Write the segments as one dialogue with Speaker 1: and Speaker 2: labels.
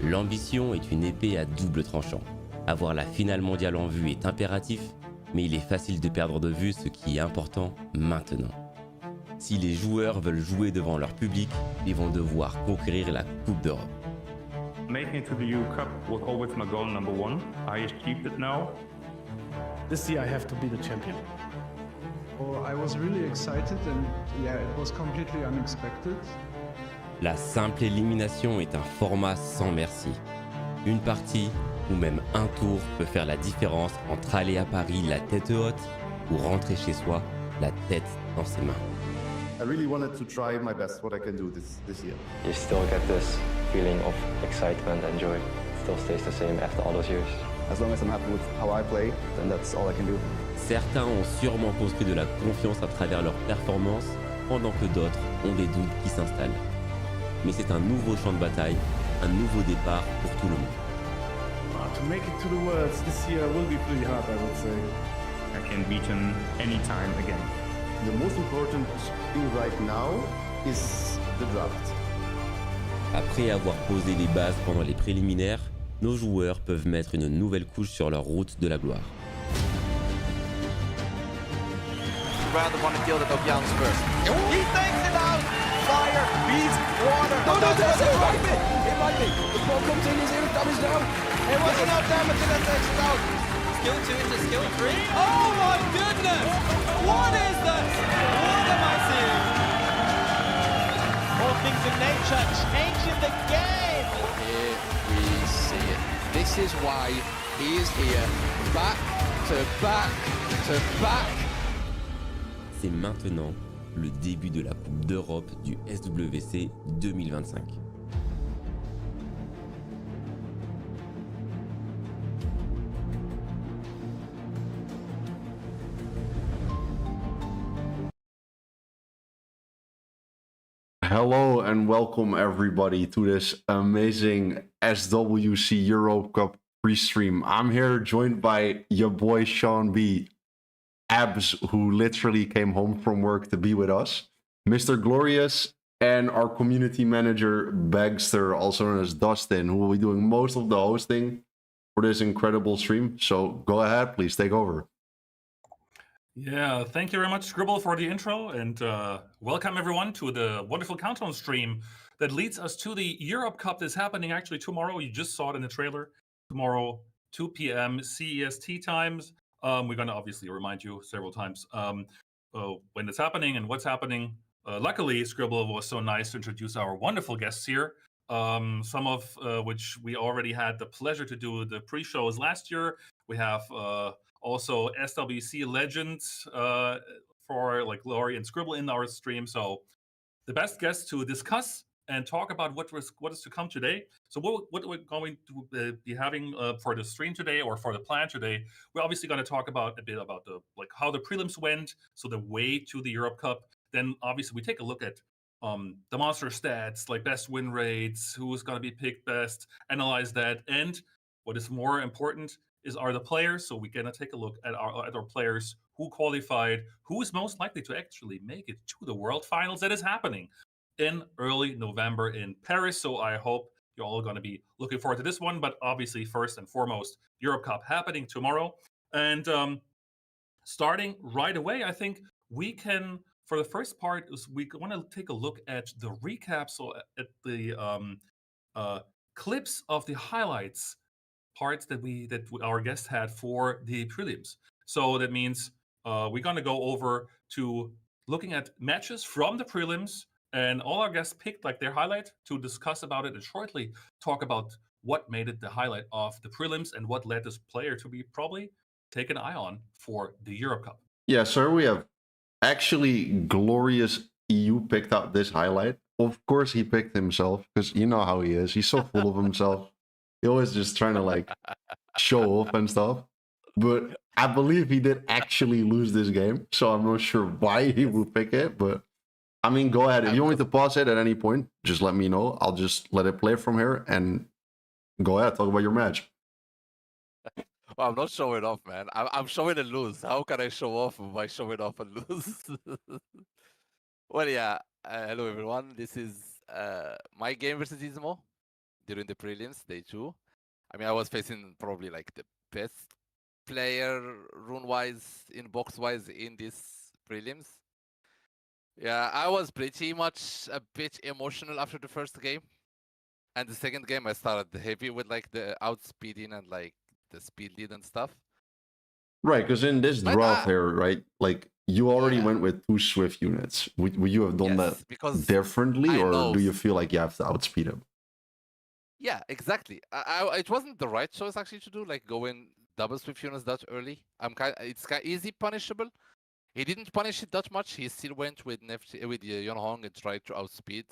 Speaker 1: L'ambition est une épée à double tranchant. Avoir la finale mondiale en vue est impératif, mais il est facile de perdre de vue ce qui est important maintenant. Si les joueurs veulent jouer devant leur public, ils vont devoir conquérir la Coupe d'Europe.
Speaker 2: Making it to the EU Cup was always my goal number one. I achieved it now.
Speaker 3: This year I have to be the champion.
Speaker 4: Oh, I was really excited and yeah, it was completely unexpected.
Speaker 1: La simple élimination est un format sans merci. Une partie ou même un tour peut faire la différence entre aller à Paris la tête haute ou rentrer chez soi la tête dans ses mains.
Speaker 5: I really wanted to try my best what I can do this year.
Speaker 6: You still get this feeling of excitement and joy. It still stays the same after all those years.
Speaker 5: As long as I'm happy with how I play, then that's all I can do.
Speaker 1: Certains ont sûrement construit de la confiance à travers leurs performances, pendant que d'autres ont des doutes qui s'installent. Mais c'est un nouveau champ de bataille, un nouveau départ pour tout le monde.
Speaker 3: To make it to the Worlds this year will be pretty hard, I would say.
Speaker 2: I can beat him anytime again.
Speaker 5: The most important thing right now is the draft.
Speaker 1: Après avoir posé les bases pendant les préliminaires, nos joueurs peuvent mettre une nouvelle couche sur leur route de la gloire.
Speaker 7: Rather want to deal the Dogians first. He takes it out! Fire! Beats! Water! No, it might be! It might be! The ball comes in, he's here, damage down! It was enough damage and that takes it out! Skill 2 into skill 3? Oh my goodness! What is this? What am I seeing? All things in nature changing the game! Here we see it. This is why he is here. Back to back to back.
Speaker 1: C'est maintenant le début de la Coupe d'Europe du SWC 2025.
Speaker 8: Hello and welcome everybody to this amazing SWC Europe Cup pre-stream. I'm here joined by your boy SeanB, Abs, who literally came home from work to be with us, Mr. Glorious, and our community manager Bagster, also known as Dustin, who will be doing most of the hosting for this incredible stream. So go ahead, please take over.
Speaker 9: Yeah, thank you very much, Scribble, for the intro, and welcome everyone to the wonderful countdown stream that leads us to the Europe Cup that's happening actually tomorrow. You just saw it in the trailer. Tomorrow, 2 p.m. CEST times. We're going to obviously remind you several times when it's happening and what's happening. Luckily, Scribble was so nice to introduce our wonderful guests here, some of which we already had the pleasure to do the pre-shows last year. We have also SWC legends for like Glory and Scribble in our stream. So the best guests to discuss and talk about what is to come today. So what we're going to be having for the stream today, or for the plan today, we're obviously going to talk about a bit about the how the prelims went, so the way to the Europe Cup. Then obviously we take a look at the monster stats, like best win rates, who's going to be picked best, analyze that, and what is more important are the players. So we're going to take a look at our players who qualified, who is most likely to actually make it to the World Finals that is happening in early November in Paris. So I hope you're all going to be looking forward to this one. But obviously, first and foremost, Europe Cup happening tomorrow. And starting right away, I think we can, for the first part, we want to take a look at the recap. So at the clips of the highlights parts that our guests had for the prelims. So that means we're going to go over to looking at matches from the prelims, and all our guests picked like their highlight to discuss about it and shortly talk about what made it the highlight of the prelims and what led this player to be probably take an eye on for the Europe Cup.
Speaker 8: Yeah, sir, we have actually Glorious EU picked out this highlight. Of course he picked himself, because you know how he is. He's so full of himself. He always just trying to like show off and stuff. But I believe he did actually lose this game, so I'm not sure why he would pick it, but I mean, go ahead. If you want me to pause it at any point, just let me know. I'll just let it play from here and go ahead, talk about your match.
Speaker 7: Well, I'm not showing off, man. I'm showing and lose. How can I show off by showing off and lose? Well, yeah. Hello, everyone. This is my game versus Ismo.
Speaker 10: during the prelims, day 2. I mean, I was facing probably like the best player rune-wise, in box-wise in these prelims. Yeah, I was pretty much a bit emotional after the first game. And the second game, I started heavy with like the outspeeding and like the speed lead and stuff.
Speaker 8: Right, because in this
Speaker 10: But,
Speaker 8: draft here, right, like you already
Speaker 10: yeah.
Speaker 8: went with 2 Swift units. Would you have done
Speaker 10: Yes,
Speaker 8: that
Speaker 10: because
Speaker 8: differently,
Speaker 10: I
Speaker 8: or
Speaker 10: know
Speaker 8: do you feel like you have to outspeed him?
Speaker 10: Yeah, exactly. It wasn't the right choice actually to do, like going double Swift units that early. It's kind easy punishable. He didn't punish it that much. He still went with Yonhong and tried to outspeed.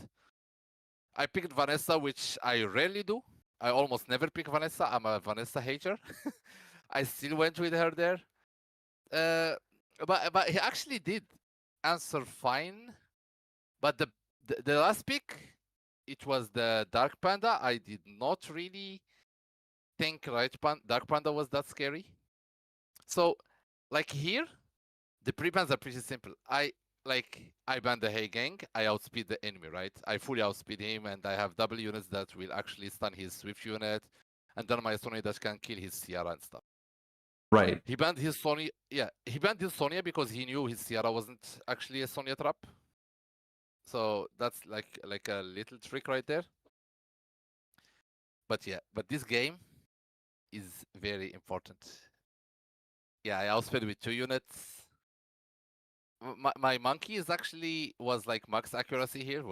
Speaker 10: I picked Vanessa, which I rarely do. I almost never pick Vanessa. I'm a Vanessa hater. I still went with her there. But he actually did answer fine. But the last pick, it was the Dark Panda. I did not really think Dark Panda was that scary. So, like here, the pre-bans are pretty simple. I ban the Hey Gang, I outspeed the enemy, right? I fully outspeed him, and I have double units that will actually stun his Swift unit, and then my Sonya that can kill his Ciara and stuff.
Speaker 8: Right.
Speaker 10: He banned his Sonya. Yeah, he banned his Sonya because he knew his Ciara wasn't actually a Sonya trap. So that's like a little trick right there. But yeah, this game is very important. Yeah, I outsped with 2 units. My monkey was like max accuracy here.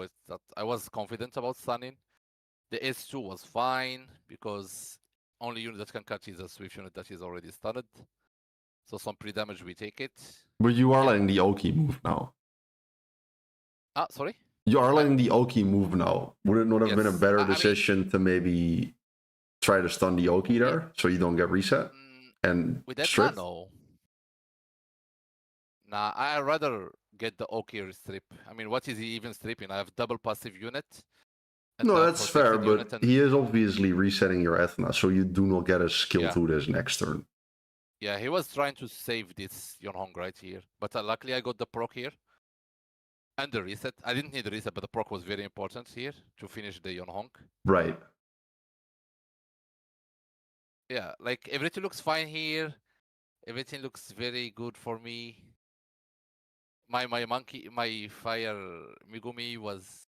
Speaker 10: I was confident about stunning. The S2 was fine because only unit that can catch is a Swift unit that is already stunned. So some pre-damage, we take it.
Speaker 8: But you are letting the Oki move now.
Speaker 10: Ah, sorry?
Speaker 8: You are letting the Oki move now. Would it not have been a
Speaker 10: Yes,
Speaker 8: better decision to maybe try to stun the Oki there so you don't get reset? And
Speaker 10: with that
Speaker 8: strip?
Speaker 10: no. Nah, I'd rather get the Oki strip. I mean, what is he even stripping? I have double passive unit.
Speaker 8: No, that's fair, but he is obviously resetting your Ethna, so you do not get a skill to this next turn.
Speaker 10: Yeah, he was trying to save this Yonhong right here. But luckily I got the proc here. And the reset. I didn't need the reset, but the proc was very important here to finish the Yonhong.
Speaker 8: Right.
Speaker 10: Yeah, like everything looks fine here. Everything looks very good for me. My fire Megumi was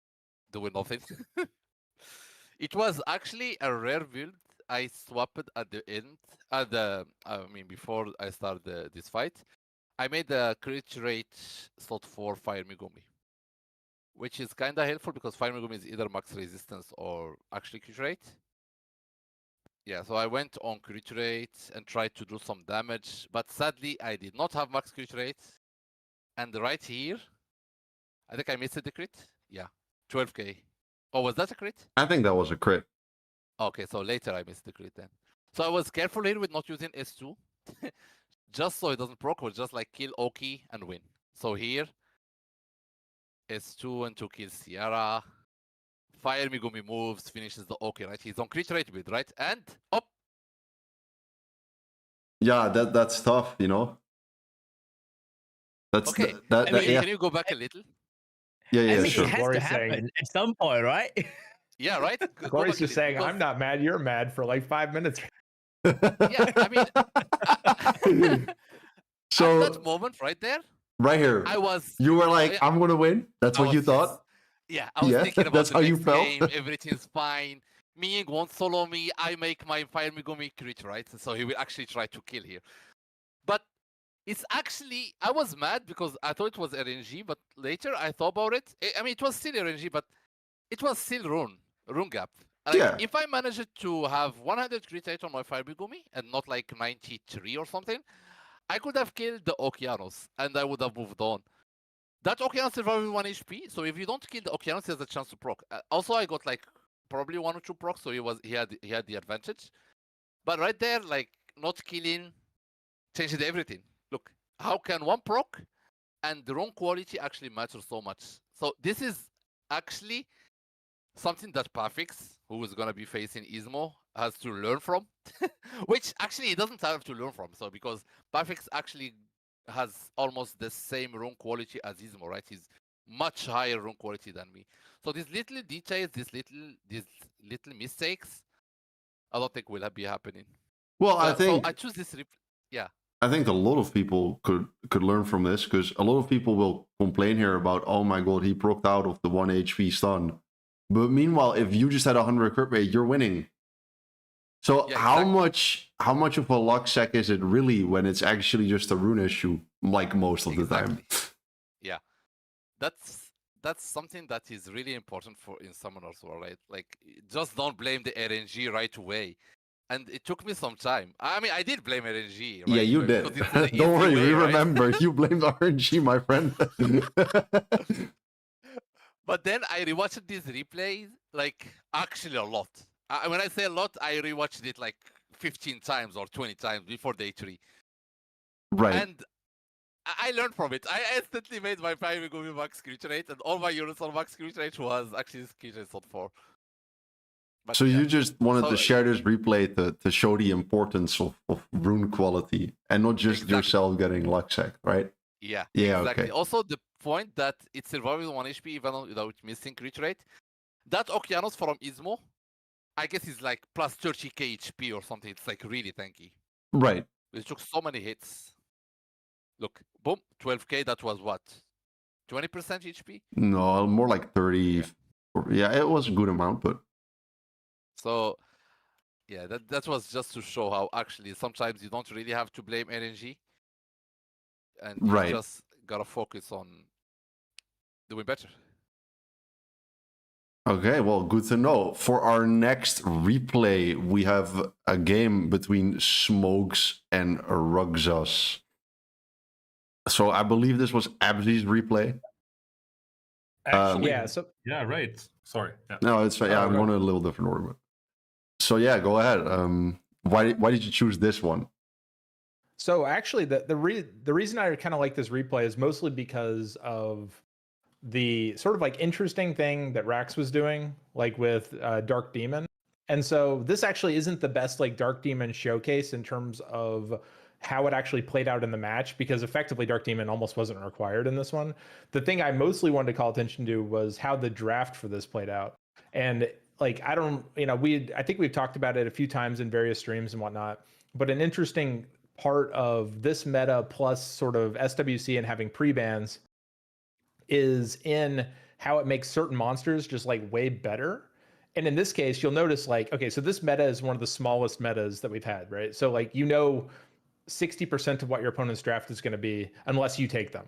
Speaker 10: doing nothing. It was actually a rare build. I swapped at the end. Before I started this fight, I made a crit rate slot for Fire Megumi, which is kind of helpful because Fire Megumi is either max resistance or actually crit rate. Yeah, so I went on crit rate and tried to do some damage, but sadly I did not have max crit rate. And right here, I think I missed the crit. Yeah, 12k. Oh, was that a crit?
Speaker 8: I think that was a crit.
Speaker 10: Okay, so later I missed the crit then. So I was careful here with not using S2. Just so it doesn't proc, or just like kill Oki and win. So here, S2 and to kill Ciara. Fire Megumi moves, finishes the Oki, right? He's on crit rate build, right? And up.
Speaker 8: Yeah, that's tough, you know. That's
Speaker 10: okay.
Speaker 8: yeah.
Speaker 10: Can you go back a little?
Speaker 8: Yeah, sure.
Speaker 11: It has to happen at some point, right?
Speaker 10: Yeah, right?
Speaker 3: Corey's just saying, I'm not mad, you're mad for like 5 minutes.
Speaker 10: Yeah, I mean,
Speaker 8: so
Speaker 10: at that moment right there,
Speaker 8: right here, you were like, I'm going to win? That's what you thought?
Speaker 10: Yeah, I was thinking about
Speaker 8: that's
Speaker 10: the
Speaker 8: how
Speaker 10: next
Speaker 8: you felt?
Speaker 10: game, everything's fine. Ming won't solo me, I make my Fire Megumi crit, right? So he will actually try to kill here. But it's actually, I was mad because I thought it was RNG, but later I thought about it. I mean, it was still RNG, but it was still rune gap. Like, if I managed to have 100 crit rate on my Fire Megumi and not like 93 or something, I could have killed the Okeanos and I would have moved on. That Okeanos survived 1 HP, so if you don't kill the Okeanos, he has a chance to proc. Also, I got like probably 1 or 2 procs, so he had the advantage. But right there, like not killing changed everything. Look, how can 1 proc and the rune quality actually matter so much? So this is actually something that Pafix, who is gonna be facing Ismo, has to learn from, which actually he doesn't have to learn from. So because Pafix actually has almost the same rune quality as Ismo, right? He's much higher rune quality than me. So these little details, these little mistakes, I don't think will be happening.
Speaker 8: Well, I think
Speaker 10: so I choose this. Yeah.
Speaker 8: I think a lot of people could learn from this, because a lot of people will complain here about, oh my god, he procced out of the 1 HP stun. But meanwhile, if you just had 100 crit rate, you're winning. So
Speaker 10: Yeah,
Speaker 8: how
Speaker 10: exactly.
Speaker 8: much of a luck sec is it really when it's actually just a rune issue, like most of the time?
Speaker 10: Yeah, that's something that is really important for in summoners, right? Like, just don't blame the RNG right away. And it took me some time. I mean, I did blame RNG. Right
Speaker 8: Yeah, you
Speaker 10: away,
Speaker 8: did.
Speaker 10: because it's the
Speaker 8: Don't
Speaker 10: easy
Speaker 8: worry,
Speaker 10: way,
Speaker 8: we
Speaker 10: right?
Speaker 8: remember. You blamed RNG, my friend.
Speaker 10: But then I rewatched these replays, like, actually a lot. When I say a lot, I rewatched it like 15 times or 20 times before day 3.
Speaker 8: Right.
Speaker 10: And I learned from it. I instantly made my 5 Megumi max crit rate, and all my units on max crit rate was actually crit rate on 4. But
Speaker 8: So
Speaker 10: yeah.
Speaker 8: you just wanted
Speaker 10: So,
Speaker 8: to share this replay to show the importance of rune quality, and not just
Speaker 10: Exactly.
Speaker 8: yourself getting luck sec, right?
Speaker 10: Yeah,
Speaker 8: Yeah,
Speaker 10: exactly.
Speaker 8: okay.
Speaker 10: Also, the point that it survives 1 HP even without missing crit rate. That Okeanos from Izmo, I guess is like plus 30k HP or something. It's like really tanky.
Speaker 8: Right.
Speaker 10: It took so many hits. Look, boom, 12k. That was what? 20% HP?
Speaker 8: No, more like 30. Yeah, it was a good amount, but
Speaker 10: So, yeah, that was just to show how actually sometimes you don't really have to blame RNG. And you
Speaker 8: Right.
Speaker 10: just gotta focus on doing better.
Speaker 8: okay, well, good to know. For our next replay, we have a game between Smokes and Ruxas. So I believe this was Abzi's replay.
Speaker 9: Actually,
Speaker 12: Yeah, so
Speaker 9: yeah, right. Sorry. Yeah.
Speaker 8: No, it's fine. Yeah, I'm
Speaker 12: go
Speaker 8: going a little different order. But... So yeah, go ahead. Why did you choose this one?
Speaker 12: So actually, the reason I kind of like this replay is mostly because of the sort of like interesting thing that Rax was doing, like with Dark Demon. And so this actually isn't the best like Dark Demon showcase in terms of how it actually played out in the match, because effectively Dark Demon almost wasn't required in this one. The thing I mostly wanted to call attention to was how the draft for this played out. And like, I don't, I think we've talked about it a few times in various streams and whatnot, but an interesting part of this meta plus sort of SWC and having pre-bans is in how it makes certain monsters just like way better. And in this case, you'll notice like, okay, so this meta is one of the smallest metas that we've had, right? So like, 60% of what your opponent's draft is going to be unless you take them.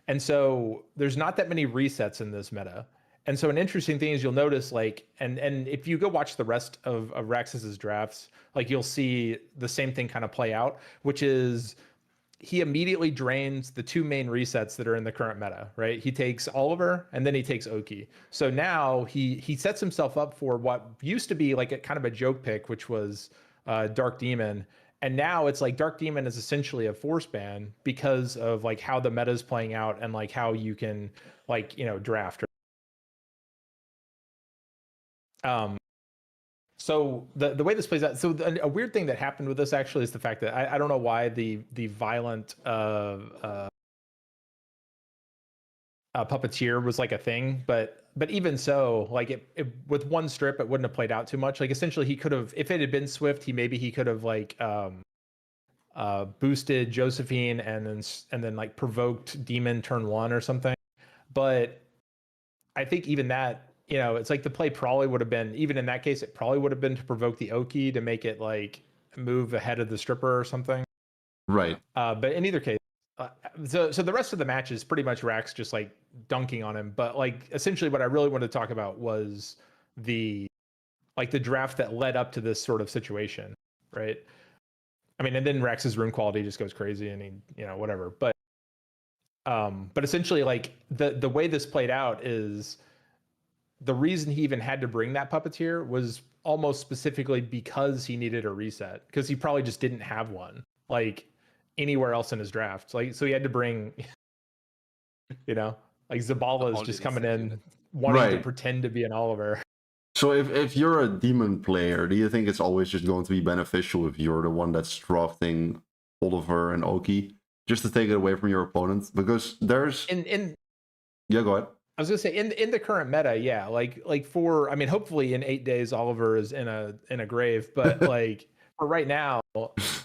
Speaker 12: And so there's not that many resets in this meta. And so an interesting thing is you'll notice like, and if you go watch the rest of Raxus's drafts, like you'll see the same thing kind of play out, which is he immediately drains the 2 main resets that are in the current meta, right? He takes Oliver and then he takes Oki. So now he sets himself up for what used to be like a kind of a joke pick, which was Dark Demon. And now it's like Dark Demon is essentially a force ban because of like how the meta is playing out and like how you can like, draft. So the way this plays out, so a weird thing that happened with this actually is the fact that I don't know why the violent puppeteer was like a thing, but even so, like it with one strip, it wouldn't have played out too much. Like essentially he could have, if it had been Swift, he could have like boosted Josephine and then like provoked Demon turn 1 or something. But I think even that, it's like the play probably would have been, even in that case, it probably would have been to provoke the Oki to make it like move ahead of the stripper or something.
Speaker 8: Right.
Speaker 12: But in either case, so the rest of the match is pretty much Rax just like dunking on him. But like essentially what I really wanted to talk about was the draft that led up to this sort of situation, right? I mean, and then Rax's rune quality just goes crazy and he, whatever. But essentially like the way this played out is the reason he even had to bring that puppeteer was almost specifically because he needed a reset, because he probably just didn't have one like anywhere else in his draft. Like, so he had to bring, like Zabala is just coming in wanting to pretend to be an Oliver.
Speaker 8: So if you're a demon player, do you think it's always just going to be beneficial if you're the one that's drafting Oliver and Oki, just to take it away from your opponent? Because there's...
Speaker 12: In
Speaker 8: Yeah, go ahead.
Speaker 12: I was gonna say in the current meta, yeah, like for I mean, hopefully in 8 days Oliver is in a grave, but like for right now,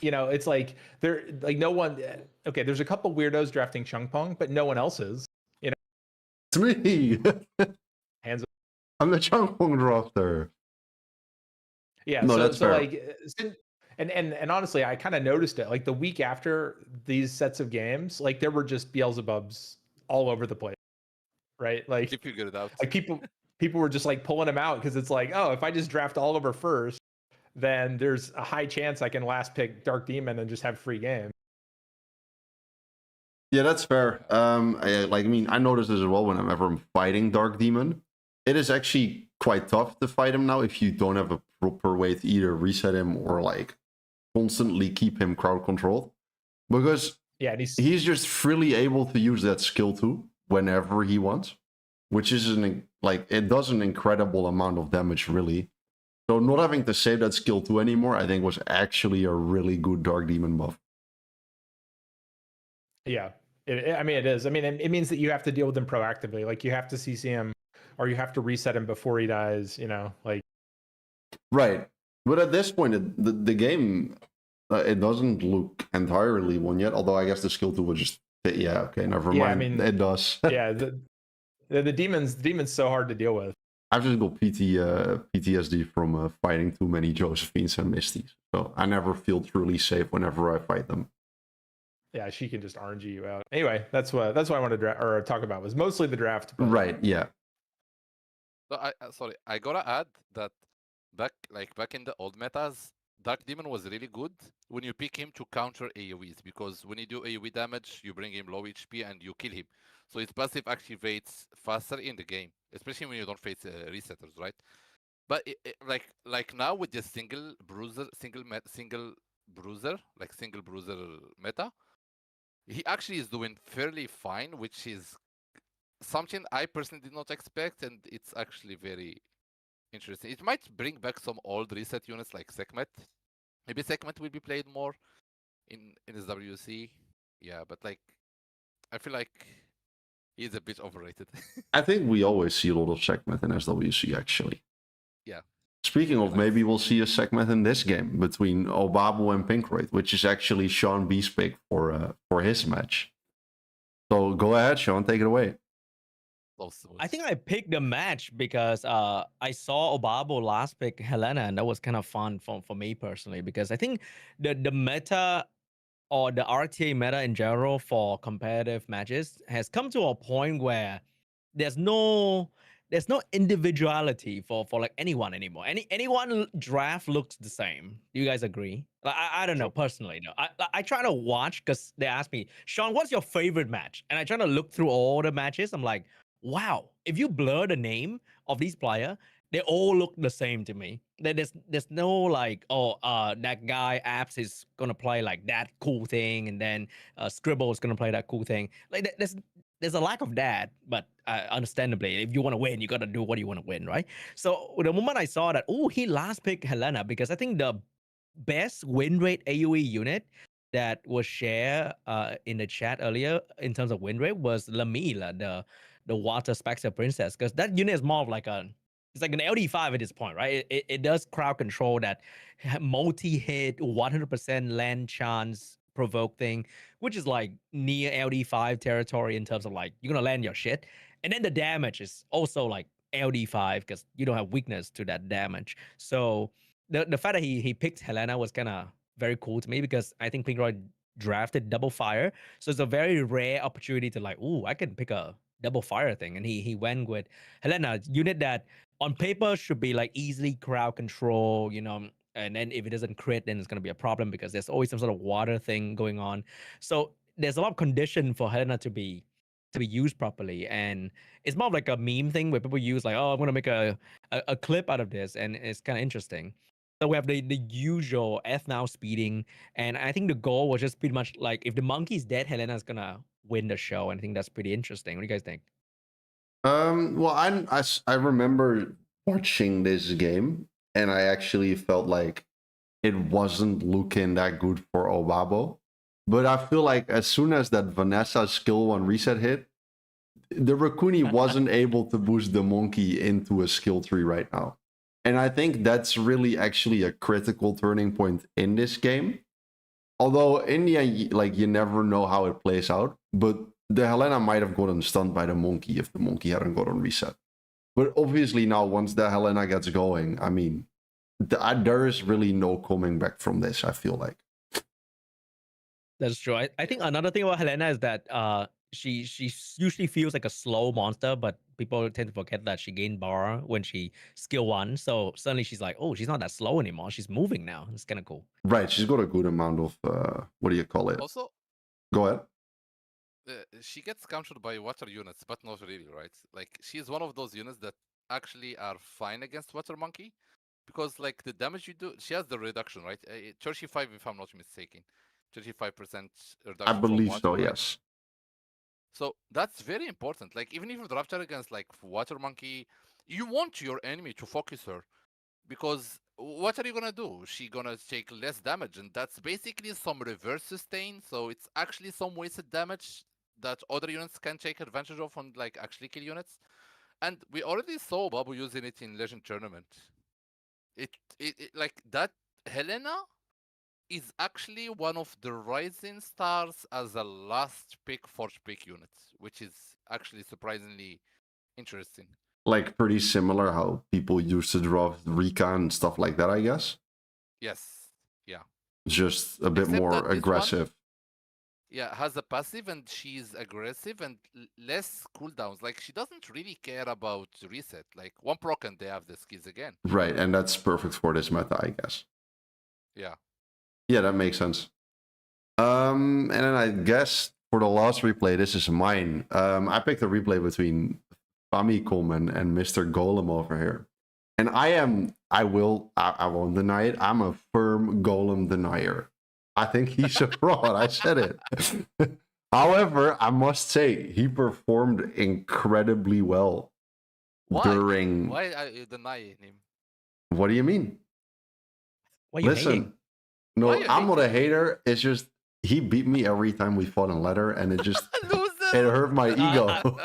Speaker 12: it's like there like no one. Okay, there's a couple weirdos drafting Chung Pong, but no one else is.
Speaker 8: It's me.
Speaker 12: Hands.
Speaker 8: I'm the Chung Pong drafter.
Speaker 12: Yeah,
Speaker 8: no,
Speaker 12: so
Speaker 8: that's
Speaker 12: so
Speaker 8: fair.
Speaker 12: like and honestly, I kind of noticed it. Like the week after these sets of games, like there were just Beelzebubs all over the place, right? Like
Speaker 10: You figured it out.
Speaker 12: like people were just like pulling them out because it's like, oh, if I just draft Oliver first, then there's a high chance I can last pick Dark Demon and just have free game.
Speaker 8: Yeah, that's fair. I noticed this as well whenever I'm fighting Dark Demon. It is actually quite tough to fight him now if you don't have a proper way to either reset him or like constantly keep him crowd controlled. Because
Speaker 12: yeah, and
Speaker 8: he's just freely able to use that skill too whenever he wants, which is it does an incredible amount of damage really. So not having to save that skill 2 anymore, I think was actually a really good Dark Demon buff.
Speaker 12: Yeah, I mean, it is. I mean, it means that you have to deal with him proactively. Like you have to CC him, or you have to reset him before he dies. Like.
Speaker 8: Right, but at this point, the game it doesn't look entirely won yet. Although I guess the skill 2 would just okay, never mind.
Speaker 12: I mean,
Speaker 8: it does.
Speaker 12: Yeah, the demon's so hard to deal with.
Speaker 8: I've just got PTSD from fighting too many Josephines and Misties, so I never feel truly safe whenever I fight them.
Speaker 12: Yeah, she can just RNG you out. Anyway, that's what I wanted to talk about was mostly the draft. But...
Speaker 8: Right. Yeah.
Speaker 10: So I gotta add that back in the old metas, Dark Demon was really good when you pick him to counter AoEs, because when you do AoE damage, you bring him low HP and you kill him. So his passive activates faster in the game, especially when you don't face resetters, right? But like now with the single bruiser meta, he actually is doing fairly fine, which is something I personally did not expect, and it's actually very interesting. It might bring back some old reset units like Sekhmet. Maybe Sekhmet will be played more in SWC. Yeah, but I feel like he's a bit overrated.
Speaker 8: I think we always see a lot of Sekhmet in SWC actually.
Speaker 10: Yeah.
Speaker 8: Speaking of, maybe we'll see a Sekhmet in this game between Obabo and Pinkroyd, which is actually SeanB's pick for his match. So go ahead, Sean, take it away.
Speaker 11: I think I picked the match because I saw Obabo last pick Helena, and that was kind of fun for me personally, because I think the meta or the RTA meta in general for competitive matches has come to a point where there's no individuality for like anyone anymore. Anyone draft looks the same. Do you guys agree? Like, I don't know personally. No, I try to watch because they ask me, Sean, what's your favorite match? And I try to look through all the matches. I'm like, wow, if you blur the name of these players, they all look the same to me. There's no like, that guy Apps is gonna play like that cool thing, and then Scribble is gonna play that cool thing. Like there's a lack of that, but understandably, if you want to win, you got to do what you want to win, right? So the moment I saw that, he last picked Helena, because I think the best win rate AoE unit that was shared in the chat earlier in terms of win rate was Lamila, the Water Spectre Princess, because that unit is more of like it's like an LD5 at this point, right? It does crowd control, that multi-hit, 100% land chance provoke thing, which is like near LD5 territory in terms of like you're gonna land your shit, and then the damage is also like LD5 because you don't have weakness to that damage. So the fact that he picked Helena was kind of very cool to me, because I think Pinkroyd drafted double fire, so it's a very rare opportunity to like, I can pick a double fire thing, and he went with Helena, unit that on paper should be like easily crowd control, and then if it doesn't crit, then it's going to be a problem because there's always some sort of water thing going on. So there's a lot of condition for Helena to be used properly, and it's more of like a meme thing where people use like, I'm going to make a clip out of this, and it's kind of interesting. So we have the usual F-now speeding, and I think the goal was just pretty much like, if the monkey's dead, Helena's going to win the show, and I think that's pretty interesting. What do you guys think?
Speaker 8: Well, I remember watching this game, and I actually felt like it wasn't looking that good for Obabo. But I feel like as soon as that Vanessa skill 1 reset hit, the Rakuni wasn't able to boost the monkey into a skill tree right now. And I think that's really actually a critical turning point in this game. Although in the end, like, you never know how it plays out. But the Helena might have gotten stunned by the monkey if the monkey hadn't gotten reset. But obviously now, once the Helena gets going, I mean, there is really no coming back from this, I feel like.
Speaker 11: That's true. I think another thing about Helena is that she usually feels like a slow monster, but people tend to forget that she gained bar when she skill 1. So suddenly she's like, oh, she's not that slow anymore. She's moving now. It's kind of cool.
Speaker 8: Right, she's got a good amount of what do you call it?
Speaker 10: Also,
Speaker 8: go ahead.
Speaker 10: She gets countered by water units, but not really, right? Like, she's one of those units that actually are fine against water monkey, because like the damage you do, she has the reduction, right? 35, if I'm not mistaken. 35% reduction.
Speaker 8: I believe so,
Speaker 10: right?
Speaker 8: yes.
Speaker 10: So that's very important. Like, even if you draft her against like water monkey, you want your enemy to focus her, because what are you gonna do? She's gonna take less damage, and that's basically some reverse sustain. So it's actually some wasted damage that other units can take advantage of on like actually kill units. And we already saw Babu using it in Legend Tournament. It like that Helena is actually one of the rising stars as a last pick, fourth pick unit, which is actually surprisingly interesting.
Speaker 8: Like, pretty similar how people used to draw Rika and stuff like that, I guess.
Speaker 10: Yes, yeah.
Speaker 8: Just a bit more aggressive.
Speaker 10: Yeah, has a passive and she's aggressive and less cooldowns. Like, she doesn't really care about reset. Like, 1 proc and they have the skills again.
Speaker 8: Right, and that's perfect for this meta, I guess.
Speaker 10: Yeah.
Speaker 8: Yeah, that makes sense. And then I guess for the last replay, this is mine. I picked a replay between Famicom and Mr. Golem over here. And I won't deny it. I'm a firm Golem denier. I think he's a fraud. I said it. However, I must say, he performed incredibly well.
Speaker 10: Why?
Speaker 8: During...
Speaker 10: Why are you denying him?
Speaker 8: What do you mean?
Speaker 11: Why are you
Speaker 8: Listen,
Speaker 11: hating?
Speaker 8: no, I'm not a hater. It's just he beat me every time we fought in ladder, and it just it hurt my ego.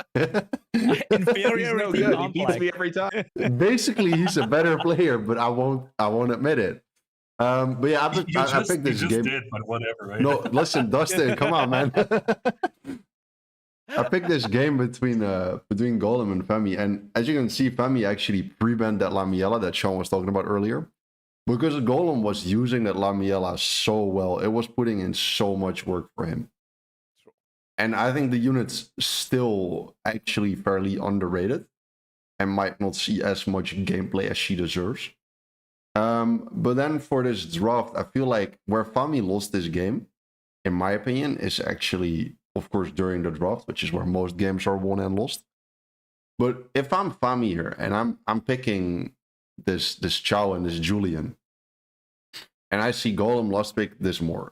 Speaker 11: Inferior.
Speaker 12: No good. He beats me every time.
Speaker 8: Basically, he's a better player, but I won't admit it. But yeah, I picked this game.
Speaker 9: Did, but whatever, right?
Speaker 8: No, listen, Dustin, come on, man. I picked this game between Golem and Femi, and as you can see, Femi actually pre-banned that Lamiela that Sean was talking about earlier. Because Golem was using that Lamiela so well, it was putting in so much work for him. And I think the unit's still actually fairly underrated and might not see as much gameplay as she deserves. But then for this draft, I feel like where Fami lost this game, in my opinion, is actually, of course, during the draft, which is where most games are won and lost. But if I'm Fami here and I'm picking this Chow and this Julian, and I see Golem lost pick this more,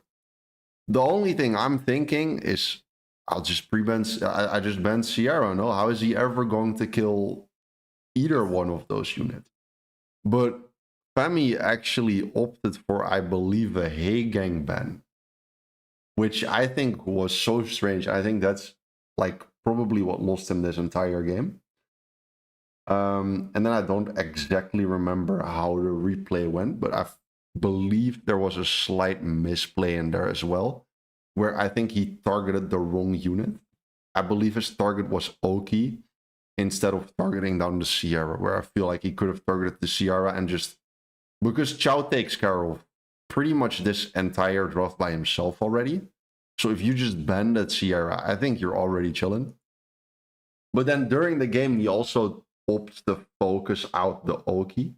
Speaker 8: the only thing I'm thinking is I'll just I just ban Sierra. No, how is he ever going to kill either one of those units? But Femi actually opted for, I believe, a Heigang ban, which I think was so strange. I think that's like probably what lost him this entire game. And then I don't exactly remember how the replay went, but I believe there was a slight misplay in there as well, where I think he targeted the wrong unit. I believe his target was Oki instead of targeting down the Sierra, where I feel like he could have targeted the Sierra and just... Because Chow takes care of pretty much this entire draft by himself already. So if you just ban that Sierra, I think you're already chilling. But then during the game, he also opts to focus out the Oki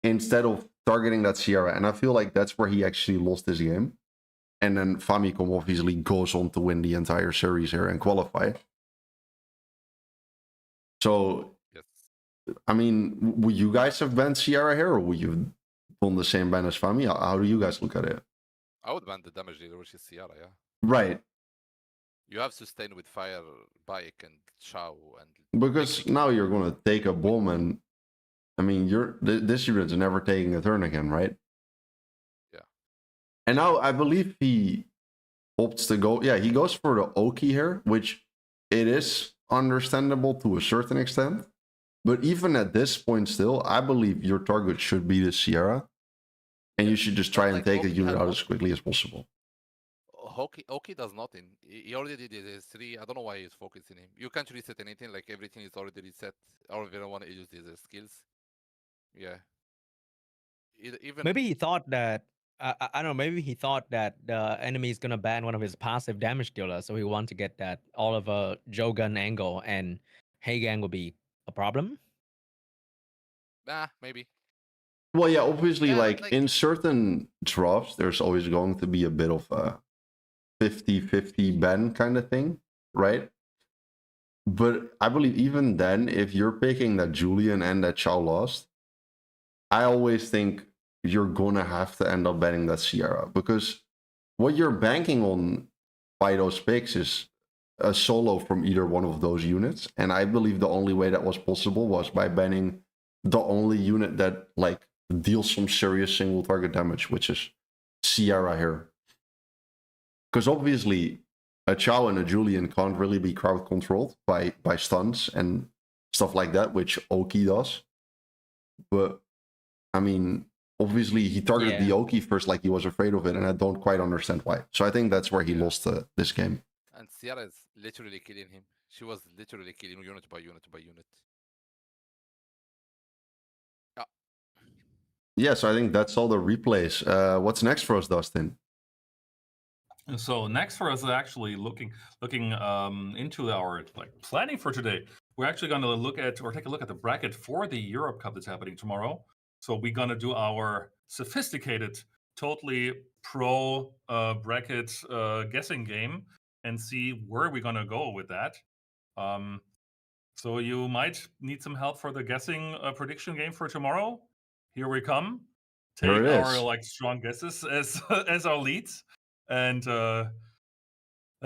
Speaker 8: instead of targeting that Sierra. And I feel like that's where he actually lost his game. And then Famicom obviously goes on to win the entire series here and qualify. So, yes. I mean, would you guys have banned Sierra here, or would you have done the same ban as Fami? How do you guys look at it?
Speaker 10: I would ban the damage dealer, which is Sierra, yeah.
Speaker 8: Right.
Speaker 10: You have sustain with Fire, Bayek, and Chow.
Speaker 8: Because now you're going to take a bomb, and I mean, this unit's never taking a turn again, right?
Speaker 10: Yeah.
Speaker 8: And now I believe he opts to go. Yeah, he goes for the Oki here, which it is understandable to a certain extent. But even at this point still, I believe your target should be the Sierra. And you should just try and take the unit out as quickly as possible.
Speaker 10: Oki does nothing. He already did his 3. I don't know why he's focusing him. You can't reset anything, like everything is already reset. All everyone uses his skills. Yeah. Even
Speaker 11: maybe he thought that I don't know. Maybe he thought that the enemy is gonna ban one of his passive damage dealers, so he wanted to get that Oliver Jogun angle, and Hagang will be a problem.
Speaker 10: maybe.
Speaker 8: Well, yeah, obviously,
Speaker 10: Yeah,
Speaker 8: like in certain drafts, there's always going to be a bit of a 50-50 ban kind of thing, right? But I believe even then, if you're picking that Julian and that Chow lost, I always think you're gonna have to end up banning that Sierra, because what you're banking on by those picks is a solo from either one of those units. And I believe the only way that was possible was by banning the only unit that like deals some serious single target damage, which is Sierra here. Because obviously a Chow and a Julian can't really be crowd controlled by stuns and stuff like that, which Oki does. But I mean, obviously he targeted the Oki first like he was afraid of it, and I don't quite understand why. So I think that's where he lost this game.
Speaker 10: And Sierra is literally killing him. She was literally killing unit by unit by unit.
Speaker 8: Yeah, so I think that's all the replays. What's next for us, Dustin?
Speaker 9: So next for us is actually looking into our planning for today. We're actually going to take a look at the bracket for the Europe Cup that's happening tomorrow. So we're going to do our sophisticated, totally pro bracket guessing game and see where we're going to go with that. So you might need some help for the guessing prediction game for tomorrow. Here we come. Take our strong guesses as our leads, and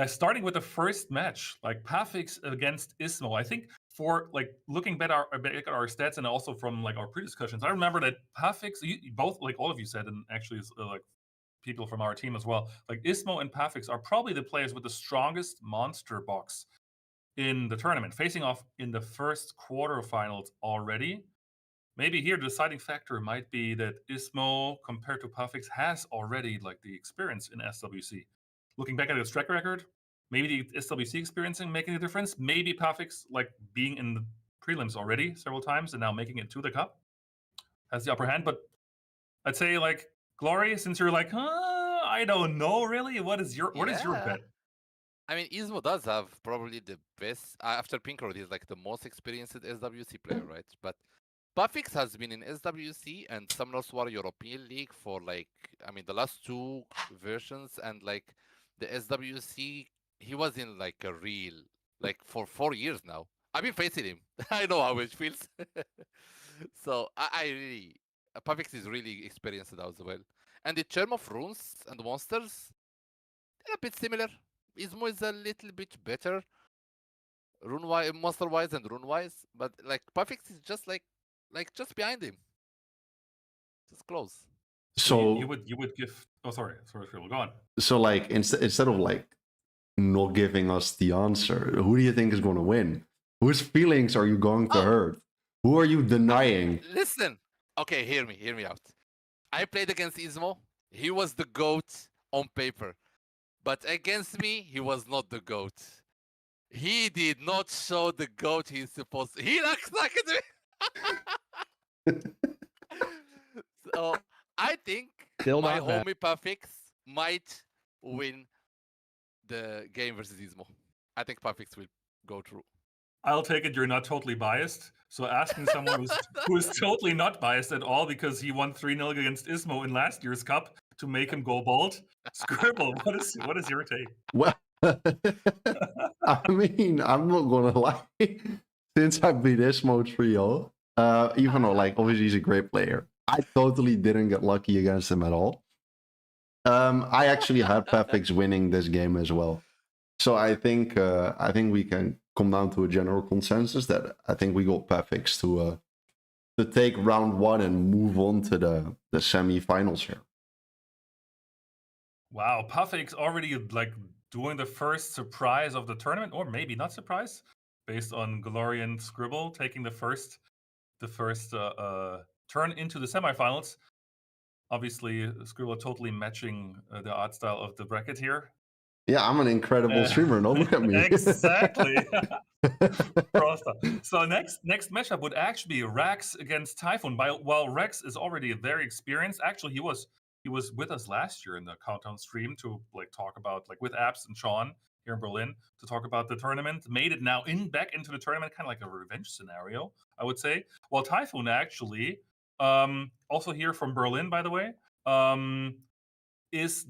Speaker 9: starting with the first match, like Pafix against Ismo. I think for like looking back at our stats and also from like our pre-discussions, I remember that Pafix, both like all of you said, and actually like people from our team as well, like Ismo and Pafix are probably the players with the strongest monster box in the tournament, facing off in the first quarterfinals already. Maybe here the deciding factor might be that Ismo, compared to Pafix, has already like the experience in SWC. Looking back at its track record, maybe the SWC experiencing making a difference. Maybe Pafix, like being in the prelims already several times and now making it to the cup, has the upper hand. But I'd say like Glory, since you're like, I don't know really. What is your bet?
Speaker 10: I mean, Ismo does have probably the best after Pinkrod. He's like the most experienced SWC player, right? But Pafix has been in SWC and Summoners War European League for like, I mean, the last 2 versions, and like the SWC, he was in like a real, like for 4 years now. I've been facing him. I know how it feels. So I really, Pafix is really experienced as well. And in terms of runes and monsters, they're a bit similar. Ismo is a little bit better rune-wise, monster-wise and rune-wise, but like Pafix is just like just behind him, just close.
Speaker 9: So you would give. Oh, sorry, Phil, go on.
Speaker 8: So like instead of like not giving us the answer, who do you think is going to win? Whose feelings are you going to hurt? Who are you denying?
Speaker 10: Listen, okay, hear me out. I played against Ismo. He was the GOAT on paper, but against me, he was not the GOAT. He did not show the GOAT he's supposed to. He looks like it. So I think my homie Pafix might win the game versus Ismo. I think Pafix will go through.
Speaker 9: I'll take it you're not totally biased. So asking someone who's totally not biased at all because he won 3-0 against Ismo in last year's cup to make him go bold. Scribble, what is your take?
Speaker 8: Well, I mean, I'm not gonna lie. Since I beat Ismo 3-0, even though like obviously he's a great player, I totally didn't get lucky against him at all. I actually had Pafix winning this game as well. So I think we can come down to a general consensus that I think we got Pafix to take round 1 and move on to the semi-finals here.
Speaker 9: Wow, Pafix already like doing the first surprise of the tournament, or maybe not surprise, based on Glory and Scribble taking the first turn into the semifinals. Obviously, Scribble totally matching the art style of the bracket here.
Speaker 8: Yeah, I'm an incredible streamer. Don't look at me.
Speaker 9: Exactly. So next matchup would actually be Rax against Typhoon. While Rex is already very experienced, actually he was with us last year in the Countdown stream to like talk about like with Abs and Sean here in Berlin to talk about the tournament. Made it now back into the tournament, kind of like a revenge scenario, I would say. While Typhoon actually, also here from Berlin, by the way, is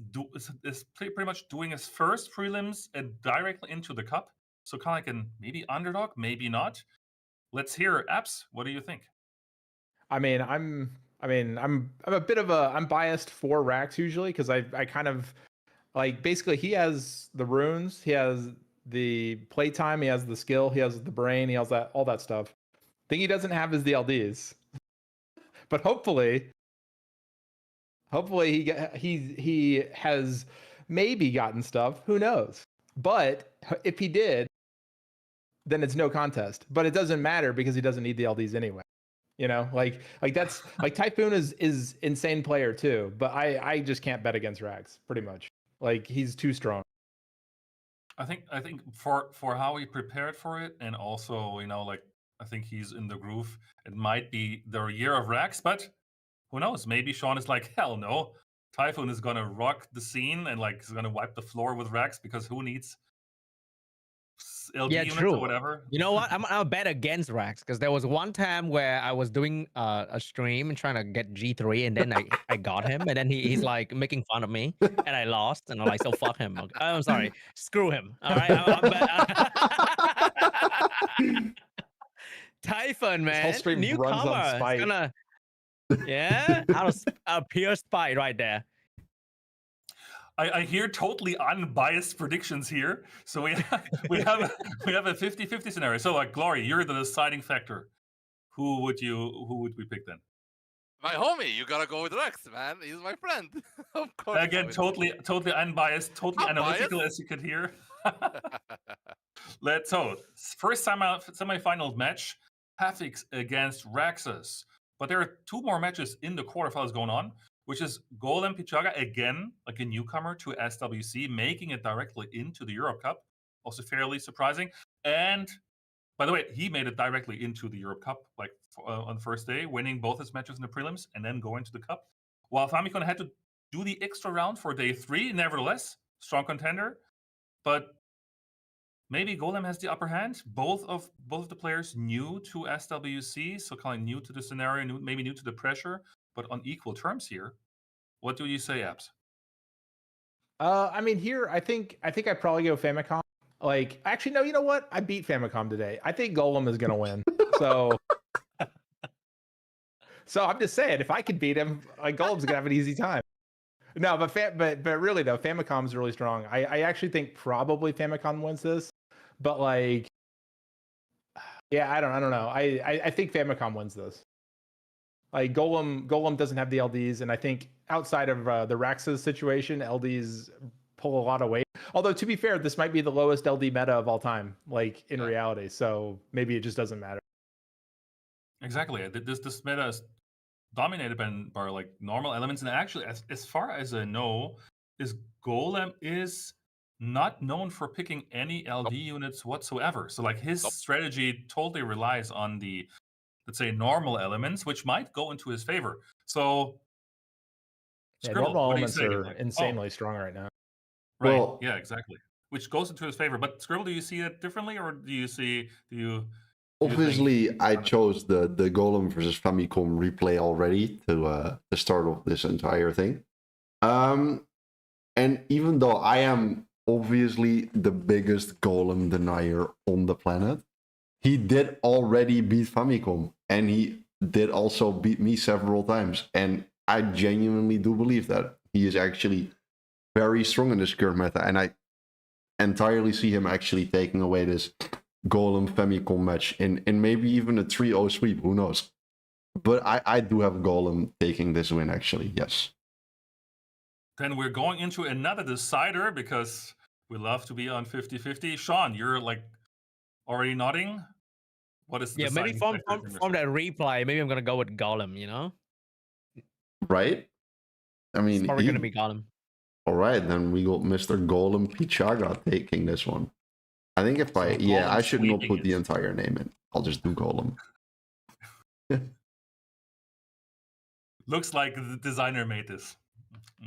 Speaker 9: pretty much doing his first prelims and directly into the cup. So kind of like an maybe underdog, maybe not. Let's hear Abs. What do you think?
Speaker 12: I'm a bit of I'm biased for Rax usually because I kind of like basically he has the runes, he has the playtime, he has the skill, he has the brain, he has all that stuff. Thing he doesn't have is the LDs. But hopefully he has maybe gotten stuff. Who knows? But if he did, then it's no contest. But it doesn't matter because he doesn't need the LDs anyway. You know, like that's like Typhoon is insane player too. But I just can't bet against Rax pretty much. Like he's too strong.
Speaker 9: I think for how he prepared for it, and also like I think he's in the groove. It might be the year of Rax, but who knows? Maybe Sean is like, hell no. Typhoon is gonna rock the scene and like is gonna wipe the floor with Rax because who needs LD units
Speaker 11: true.
Speaker 9: or whatever?
Speaker 11: You know what? I'll bet against Rax because there was one time where I was doing a stream and trying to get G3, and then I got him, and then he's like making fun of me, and I lost, and I'm like, so fuck him. I'm sorry, screw him. All right. Typhoon, man,
Speaker 12: this whole stream runs on spite.
Speaker 11: Out of pure spite right there.
Speaker 9: I hear totally unbiased predictions here. So we have a 50-50 scenario. So like Glory, you're the deciding factor. Who would we pick then?
Speaker 10: My homie, you gotta go with Rex, man. He's my friend. Of course.
Speaker 9: Again, totally unbiased, totally analytical as you could hear. First semifinal match, Hafix against Raxus. But there are two more matches in the quarterfinals going on, which is Golem Pichaga, again, like a newcomer to SWC, making it directly into the Europe Cup. Also fairly surprising. And by the way, he made it directly into the Europe Cup, like on the first day, winning both his matches in the prelims and then going to the Cup. While Famicom had to do the extra round for day 3, nevertheless, strong contender. But maybe Golem has the upper hand. Both of the players new to SWC, so kind of new to the scenario, maybe new to the pressure, but on equal terms here. What do you say, Abs?
Speaker 12: Here I think I'd probably go Famicom. Like, actually, no. You know what? I beat Famicom today. I think Golem is gonna win. So, I'm just saying, if I could beat him, like Golem's gonna have an easy time. No, but really though, Famicom's really strong. I actually think probably Famicom wins this, but like, yeah, I don't know. I think Famicom wins this. Like Golem doesn't have the LDs, and I think outside of the Rax's situation, LDs pull a lot of weight. Although to be fair, this might be the lowest LD meta of all time, like in reality. So maybe it just doesn't matter.
Speaker 9: Exactly. This meta is dominated by like normal elements, and actually, as far as I know, is Golem is not known for picking any LD units whatsoever. So like his strategy totally relies on the, let's say, normal elements, which might go into his favor. So Scribble,
Speaker 12: normal elements are insanely strong right now.
Speaker 9: Right. Well, yeah, exactly. Which goes into his favor. But Scribble, do you see it differently, or do you
Speaker 8: Obviously, I chose the Golem versus Famicom replay already to start off this entire thing. And even though I am obviously the biggest Golem denier on the planet, he did already beat Famicom, and he did also beat me several times. And I genuinely do believe that he is actually very strong in this current meta, and I entirely see him actually taking away this Golem Famicom match in maybe even a 3-0 sweep, who knows. But I do have Golem taking this win, actually, yes.
Speaker 9: Then we're going into another decider, because we love to be on 50-50. Sean, you're like already nodding. What is the
Speaker 11: Yeah, maybe
Speaker 9: deciding
Speaker 11: from
Speaker 9: factor?
Speaker 11: from that replay, maybe I'm gonna go with Golem. You know,
Speaker 8: Right? I
Speaker 11: it's
Speaker 8: mean,
Speaker 11: probably gonna be Golem.
Speaker 8: all right, then we got Mr. Golem Pichaga taking this one. I think if I
Speaker 9: Golem
Speaker 8: should not
Speaker 9: sweeping
Speaker 8: put the
Speaker 9: it.
Speaker 8: entire name in. I'll just do Golem.
Speaker 9: Looks like the designer made this.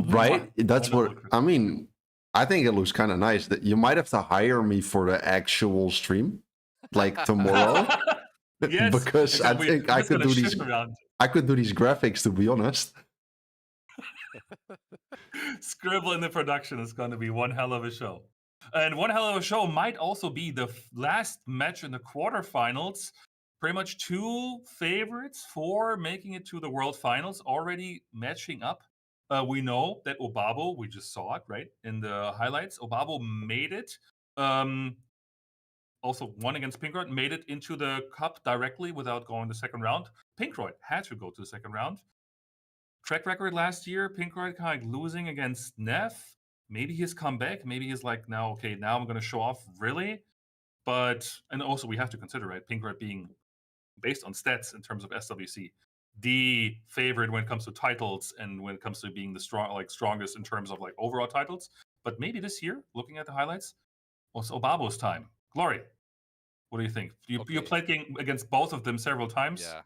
Speaker 8: Right? That's
Speaker 9: Wonderful,
Speaker 8: what
Speaker 9: Chris.
Speaker 8: I mean. I think it looks kind of nice. That you might have to hire me for the actual stream, like tomorrow,
Speaker 9: Yes,
Speaker 8: because I
Speaker 9: we-
Speaker 8: think
Speaker 9: we're
Speaker 8: I
Speaker 9: just
Speaker 8: could
Speaker 9: gonna
Speaker 8: do these.
Speaker 9: shift around.
Speaker 8: I could do these graphics, to be honest.
Speaker 9: Scribble in the production is going to be one hell of a show. And one hell of a show might also be the last match in the quarterfinals. Pretty much two favorites for making it to the World Finals already matching up. We know that Obabo, we just saw it, right, in the highlights. Obabo made it. Also won against Pinkroyd, made it into the cup directly without going the second round. Pinkroyd had to go to the second round. Track record last year, Pinkroyd kind of losing against Neff. Maybe he's come back. Maybe he's like, now I'm going to show off, really. But, and also we have to consider, right, Pinkroyd being based on stats in terms of SWC, the favorite when it comes to titles and when it comes to being the strongest in terms of like overall titles. But maybe this year, looking at the highlights, it's Obabo's time. Glory, what do you think? You played against both of them several times.
Speaker 10: Yeah.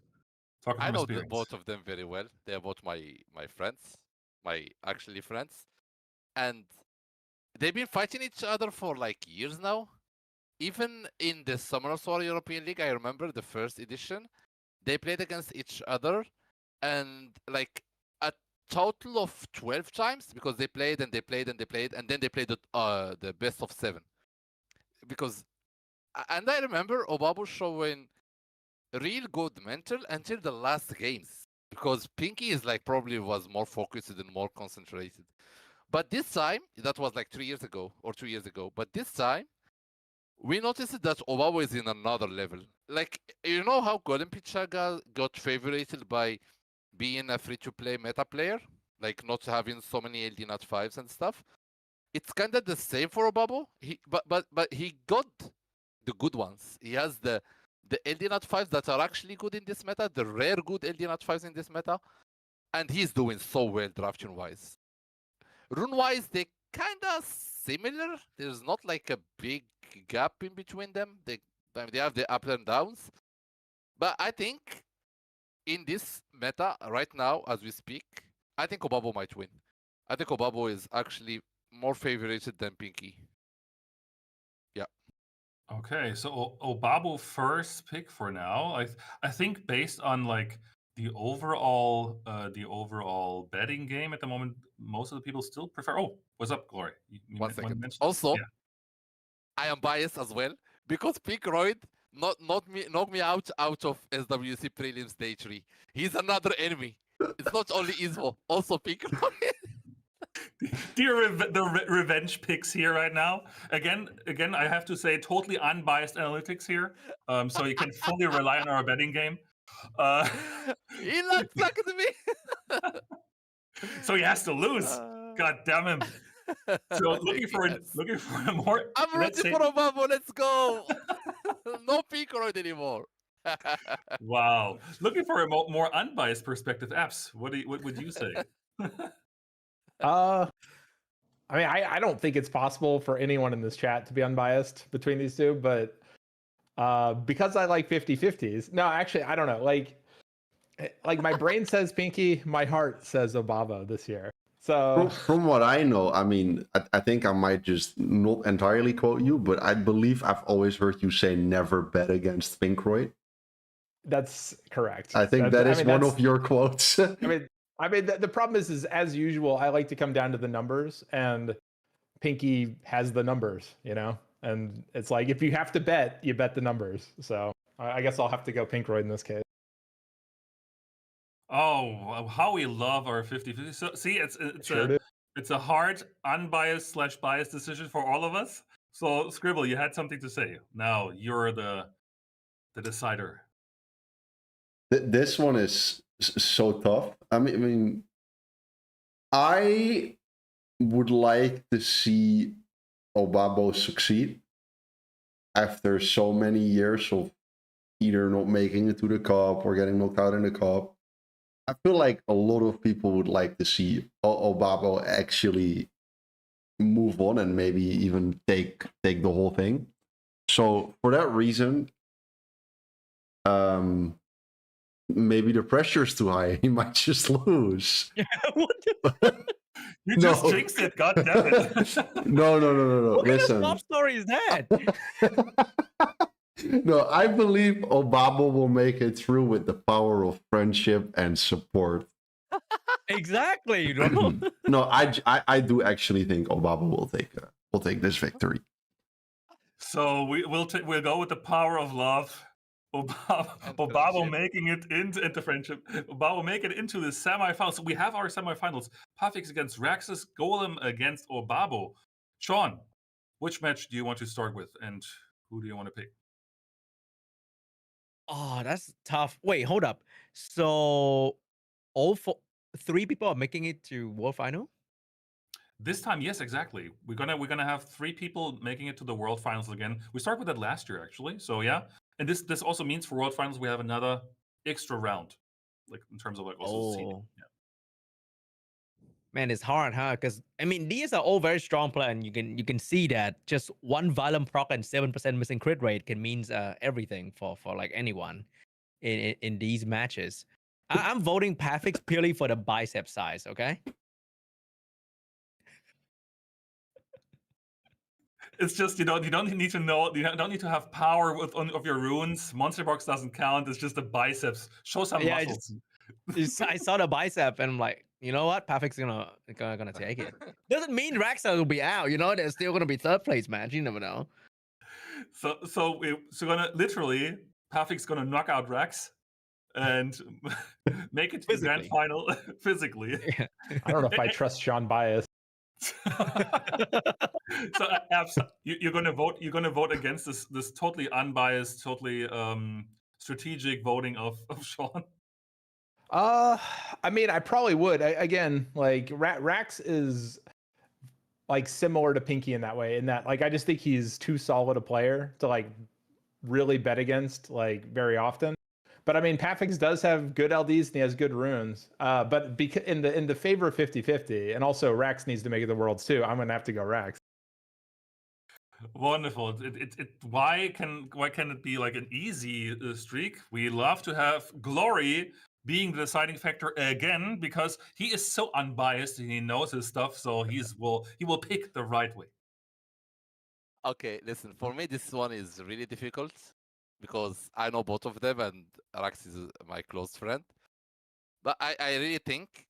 Speaker 9: Talk
Speaker 10: I
Speaker 9: from
Speaker 10: know
Speaker 9: experience.
Speaker 10: both of them very well. They are both my friends, my actually friends, and they've been fighting each other for like years now. Even in the Summer War European League, I remember the first edition, they played against each other, and like a total of 12 times, because they played and they played and they played, and then they played the best of 7. Because, and I remember Obabo showing real good mental until the last games, because Pinky is like probably was more focused and more concentrated. But this time, that was like 3 years ago or 2 years ago, but this time we noticed that Obabo is in another level. Like, you know how Golem Pichaga got favorited by being a free-to-play meta player, like not having so many LD Nut 5s and stuff? It's kind of the same for Obabo. But he got the good ones. He has the LD Nut 5s that are actually good in this meta, the rare good LD Nut 5s in this meta, and he's doing so well drafting-wise. Rune-wise, they kind of similar. There's not like a big gap in between them. They have the ups and downs. But I think in this meta right now, as we speak, I think Obabo might win. I think Obabo is actually more favorited than Pinky. Yeah.
Speaker 9: Okay, so Obabo first pick for now. I think based on like the overall betting game at the moment, most of the people still prefer. Oh, what's up, Glory?
Speaker 10: One second. Also, I am biased as well because Pinkroyd knocked me out of SWC prelims day 3. He's another enemy. It's not only Ismo, also Pinkroyd.
Speaker 9: The revenge picks here right now. Again, I have to say, totally unbiased analytics here. So you can fully rely on our betting game.
Speaker 10: He looks like to me.
Speaker 9: So he has to lose. God damn him. So looking for a more.
Speaker 10: I'm ready for Obabo. Let's go. No Pinkroyd anymore.
Speaker 9: Wow. Looking for a more unbiased perspective. Apps. What would you say?
Speaker 12: I mean, I don't think it's possible for anyone in this chat to be unbiased between these two, but because I like 50-50s. No, actually, I don't know. Like my brain says Pinky, my heart says Obabo this year. So
Speaker 8: from what I know, I mean, I think I might just not entirely quote you, but I believe I've always heard you say never bet against Pinkroyd.
Speaker 12: That's correct.
Speaker 8: I think that is one of your quotes.
Speaker 12: I mean, the problem is as usual, I like to come down to the numbers, and Pinky has the numbers, you know? And it's like, if you have to bet, you bet the numbers. So I guess I'll have to go Pinkroyd in this case.
Speaker 9: Oh, how we love our 50-50. So, see, it's a hard, unbiased / biased decision for all of us. So, Scribble, you had something to say. Now you're the decider.
Speaker 8: This one is so tough. I mean, I would like to see Obabo succeed. after so many years of either not making it to the cup or getting knocked out in the cup, I feel like a lot of people would like to see Obabo actually move on and maybe even take the whole thing. So for that reason, maybe the pressure's too high. He might just lose.
Speaker 9: You just jinxed it, god damn it.
Speaker 8: No.
Speaker 11: What
Speaker 8: Listen.
Speaker 11: kind of pop story is that?
Speaker 8: No, I believe Obabo will make it through with the power of friendship and support.
Speaker 11: Exactly. No,
Speaker 8: No, I do actually think Obabo will take this victory.
Speaker 9: So we'll go with the power of love. Obabo making it into friendship. Obabo make it into the semifinals. So we have our semifinals. Puffix against Raxus, Golem against Obabo. Sean, which match do you want to start with, and who do you want to pick?
Speaker 11: Oh, that's tough. Wait, hold up. So three people are making it to World Final?
Speaker 9: This time, yes, exactly. We're gonna have three people making it to the World Finals again. We started with that last year, actually. So yeah, and this also means for World Finals we have another extra round, like in terms of like also seeding. Yeah.
Speaker 11: Man, it's hard, huh? Because I mean, these are all very strong players, and you can see that just one violent proc and 7% missing crit rate can means everything for like anyone in these matches. I'm voting Pafix purely for the bicep size. Okay.
Speaker 9: It's just you don't need to know, you don't need to have power of your runes. Monster box doesn't count. It's just the biceps. Show some muscles.
Speaker 11: I saw the bicep and I'm like, you know what? Pafix gonna take it. Doesn't mean Raxa will be out. You know, they're still gonna be third place match. You never know.
Speaker 9: So gonna literally Pafix gonna knock out Rax and make it to the grand final physically.
Speaker 12: Yeah. I don't know if I trust Sean Bias.
Speaker 9: So you're gonna vote. You're gonna vote against this totally unbiased, totally strategic voting of Sean.
Speaker 12: I mean, I probably would. Again, like Rax is like similar to Pinky in that way. In that, like, I just think he's too solid a player to like really bet against like very often. But I mean, Pafix does have good LDs and he has good runes. But in the favor of 50-50, and also Rax needs to make it the Worlds too, I'm gonna have to go Rax.
Speaker 9: Wonderful. Why can it be like an easy streak? We love to have Glory being the deciding factor again because he is so unbiased and he knows his stuff. So he will pick the right way.
Speaker 10: Okay, listen. For me, this one is really difficult because I know both of them and Rax is my close friend. But I really think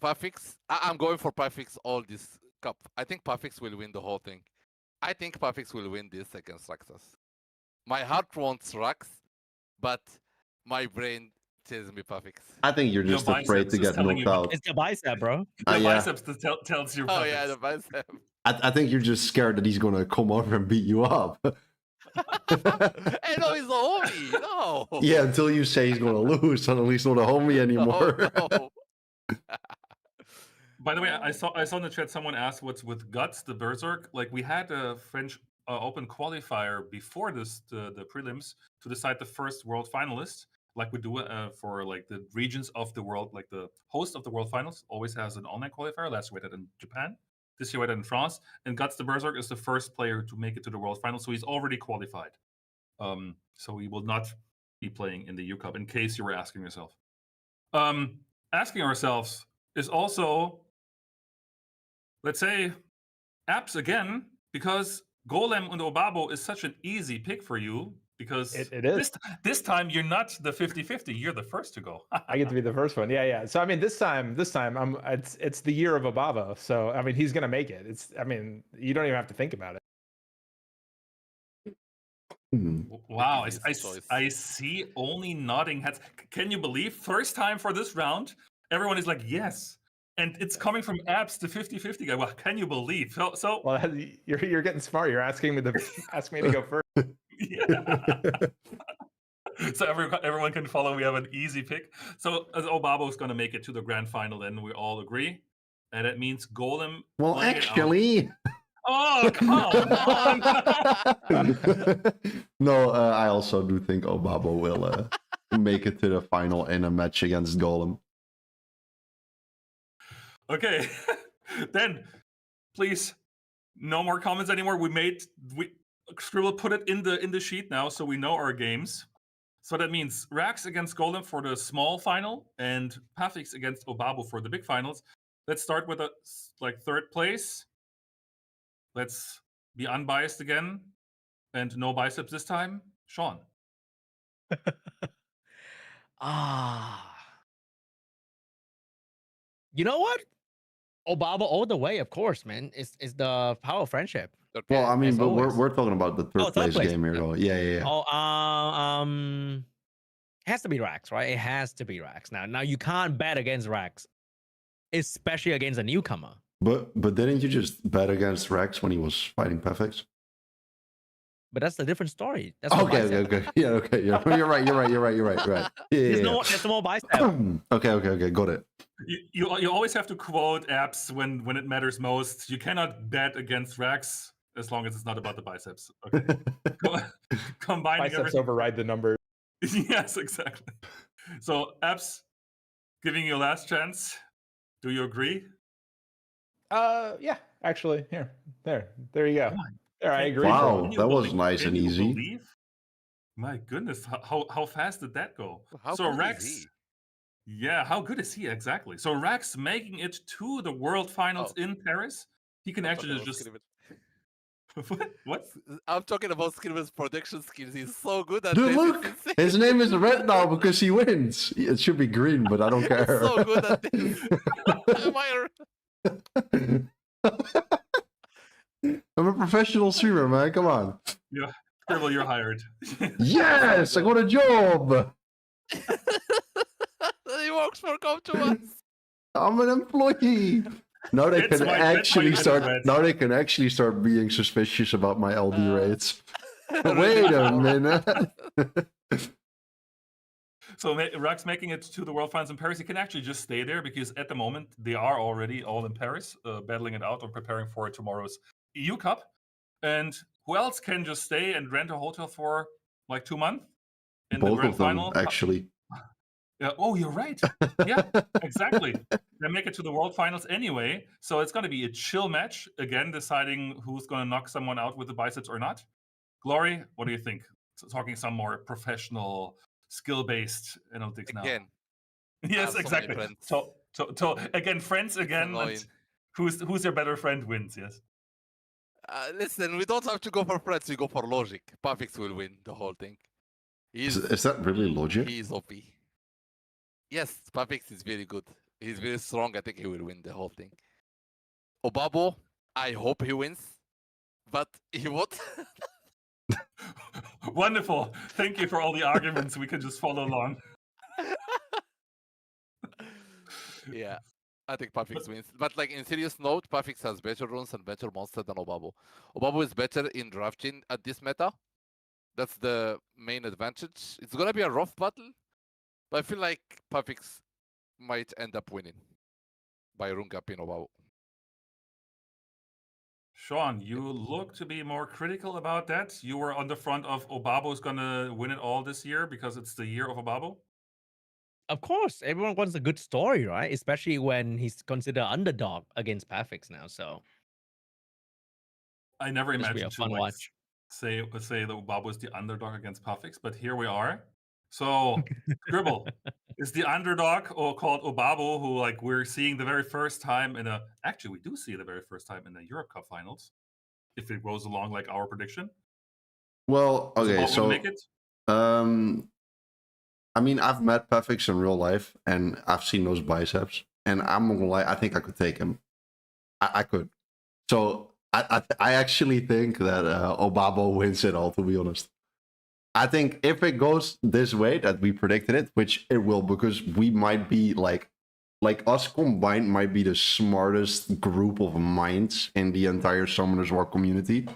Speaker 10: Pafix, I'm going for Pafix all this cup. I think Pafix will win the whole thing. I think Pafix will win this against Raxus. My heart wants Rax, but my brain tells me Pafix.
Speaker 8: I think you're just afraid to get knocked out.
Speaker 11: It's the bicep, bro.
Speaker 9: The biceps tells you.
Speaker 10: Oh yeah, the bicep.
Speaker 8: I think you're just scared that he's gonna come over and beat you up.
Speaker 10: Hey, no, he's a homie. No.
Speaker 8: Yeah, until you say he's gonna lose, suddenly he's not a homie anymore.
Speaker 10: No.
Speaker 9: By the way, I saw in the chat someone asked what's with Guts, the Berserk. Like we had a French Open qualifier before this, the prelims, to decide the first world finalist. Like we do for like the regions of the world, like the host of the world finals always has an online qualifier. Last year we had it in Japan. This year we had it in France. And Guts the Berserk is the first player to make it to the world final, so he's already qualified. So he will not be playing in the U Cup, in case you were asking yourself. Asking ourselves is also, let's say, apps again, because Golem and Obabo is such an easy pick for you, because
Speaker 12: it is.
Speaker 9: This time you're not the 50-50, you're the first to go.
Speaker 12: I get to be the first one. Yeah. So I mean, this time it's the year of Obabo. So I mean, he's gonna make it. I mean, you don't even have to think about it.
Speaker 9: Wow, I see only nodding heads. Can you believe? First time for this round, everyone is like, yes. And it's coming from apps, the 50-50 guy. Well, can you believe? So
Speaker 12: well, you're getting smart. You're asking me to go first.
Speaker 9: Yeah. So everyone can follow. We have an easy pick. So Obabo is going to make it to the grand final, then we all agree. And that means Golem.
Speaker 8: Well, actually.
Speaker 9: Oh, come on!
Speaker 8: No, I also do think Obabo will make it to the final in a match against Golem.
Speaker 9: Okay, then please, no more comments anymore. Scribble put it in the sheet now, so we know our games. So that means Rax against Golem for the small final and Pafix against Obabo for the big finals. Let's start with a third place. Let's be unbiased again and no biceps this time. Sean.
Speaker 11: You know what? Obama all the way, of course, man. It's the power of friendship.
Speaker 8: Well, I mean,
Speaker 11: as
Speaker 8: but
Speaker 11: always.
Speaker 8: we're talking about the third place game here, though. Yeah.
Speaker 11: Oh, it has to be Rax, right? It has to be Rax. Now you can't bet against Rax, especially against a newcomer.
Speaker 8: But didn't you just bet against Rex when he was fighting Pafix?
Speaker 11: But that's a different story. That's
Speaker 8: okay. Yeah, okay. You're right. Yeah,
Speaker 11: there's no more bicep.
Speaker 8: Okay. Got it.
Speaker 9: You always have to quote apps when it matters most. You cannot bet against Rax as long as it's not about the biceps. Okay. Combining
Speaker 12: biceps
Speaker 9: everything.
Speaker 12: override the numbers.
Speaker 9: Yes, exactly. So apps, giving you a last chance. Do you agree?
Speaker 12: Yeah, actually, there you go. There, I agree.
Speaker 8: Wow, that was nice and easy.
Speaker 9: Believe? My goodness, how fast did that go?
Speaker 10: How
Speaker 9: so
Speaker 10: good
Speaker 9: Rax,
Speaker 10: is he?
Speaker 9: Yeah, how good is he exactly? So Rax making it to the World Finals in Paris. He can actually just. What?
Speaker 10: I'm talking about Skribble's production skills. He's so good at
Speaker 8: Dude,
Speaker 10: this.
Speaker 8: look, his name is red now because he wins. It should be green, but I don't care.
Speaker 10: He's so good at this.
Speaker 8: I'm a professional streamer, man. Come on.
Speaker 9: Yeah, Scribble, you're hired.
Speaker 8: Yes, I got a job.
Speaker 10: He works for Come to Us.
Speaker 8: I'm an employee. Now they can actually start. Now they can actually start being suspicious about my LB rates. Wait a minute.
Speaker 9: So Rax making it to the World Finals in Paris. He can actually just stay there because at the moment they are already all in Paris, battling it out or preparing for tomorrow's EU Cup. And who else can just stay and rent a hotel for like 2 months? In
Speaker 8: Both
Speaker 9: the grand
Speaker 8: of them,
Speaker 9: final?
Speaker 8: actually.
Speaker 9: Yeah. Oh, you're right. Yeah, exactly. They make it to the World Finals anyway, so it's going to be a chill match. Again, deciding who's going to knock someone out with the biceps or not. Glory, what do you think? Talking some more professional, skill-based analytics now.
Speaker 10: Again.
Speaker 9: Yes, exactly. So again, friends again. Who's your better friend wins? Yes.
Speaker 10: Listen, we don't have to go for friends. We go for logic. Pafix will win the whole thing.
Speaker 8: Is that really logic?
Speaker 10: He's OP. Yes, Pafix is very good. He's very strong. I think he will win the whole thing. Obabo, I hope he wins, but he won't.
Speaker 9: Wonderful. Thank you for all the arguments. We can just follow along.
Speaker 10: Yeah, I think Pafix wins. But like in serious note, Pafix has better runes and better monster than Obabo. Obabo is better in drafting at this meta. That's the main advantage. It's gonna be a rough battle, but I feel like Pafix might end up winning by rune gapping Obabo.
Speaker 9: Sean, you look to be more critical about that. You were on the front of Obabo's gonna win it all this year because it's the year of Obabo.
Speaker 11: Of course, everyone wants a good story, right? Especially when he's considered underdog against Pafix now. So
Speaker 9: I never imagined
Speaker 11: a fun watch.
Speaker 9: Say that Obabo is the underdog against Pafix, but here we are. So Scribble is the underdog or called Obabo, who like we're seeing the very first time in a. Actually, we do see the very first time in the Europe Cup finals, if it goes along like our prediction.
Speaker 8: Well, okay, so
Speaker 9: make it?
Speaker 8: I mean, I've met Pafix in real life, and I've seen those biceps, and I'm not gonna lie, I think I could take him. I could. So I actually think that Obabo wins it all, to be honest. I think if it goes this way, that we predicted it, which it will, because we might be like us combined might be the smartest group of minds in the entire Summoners War community.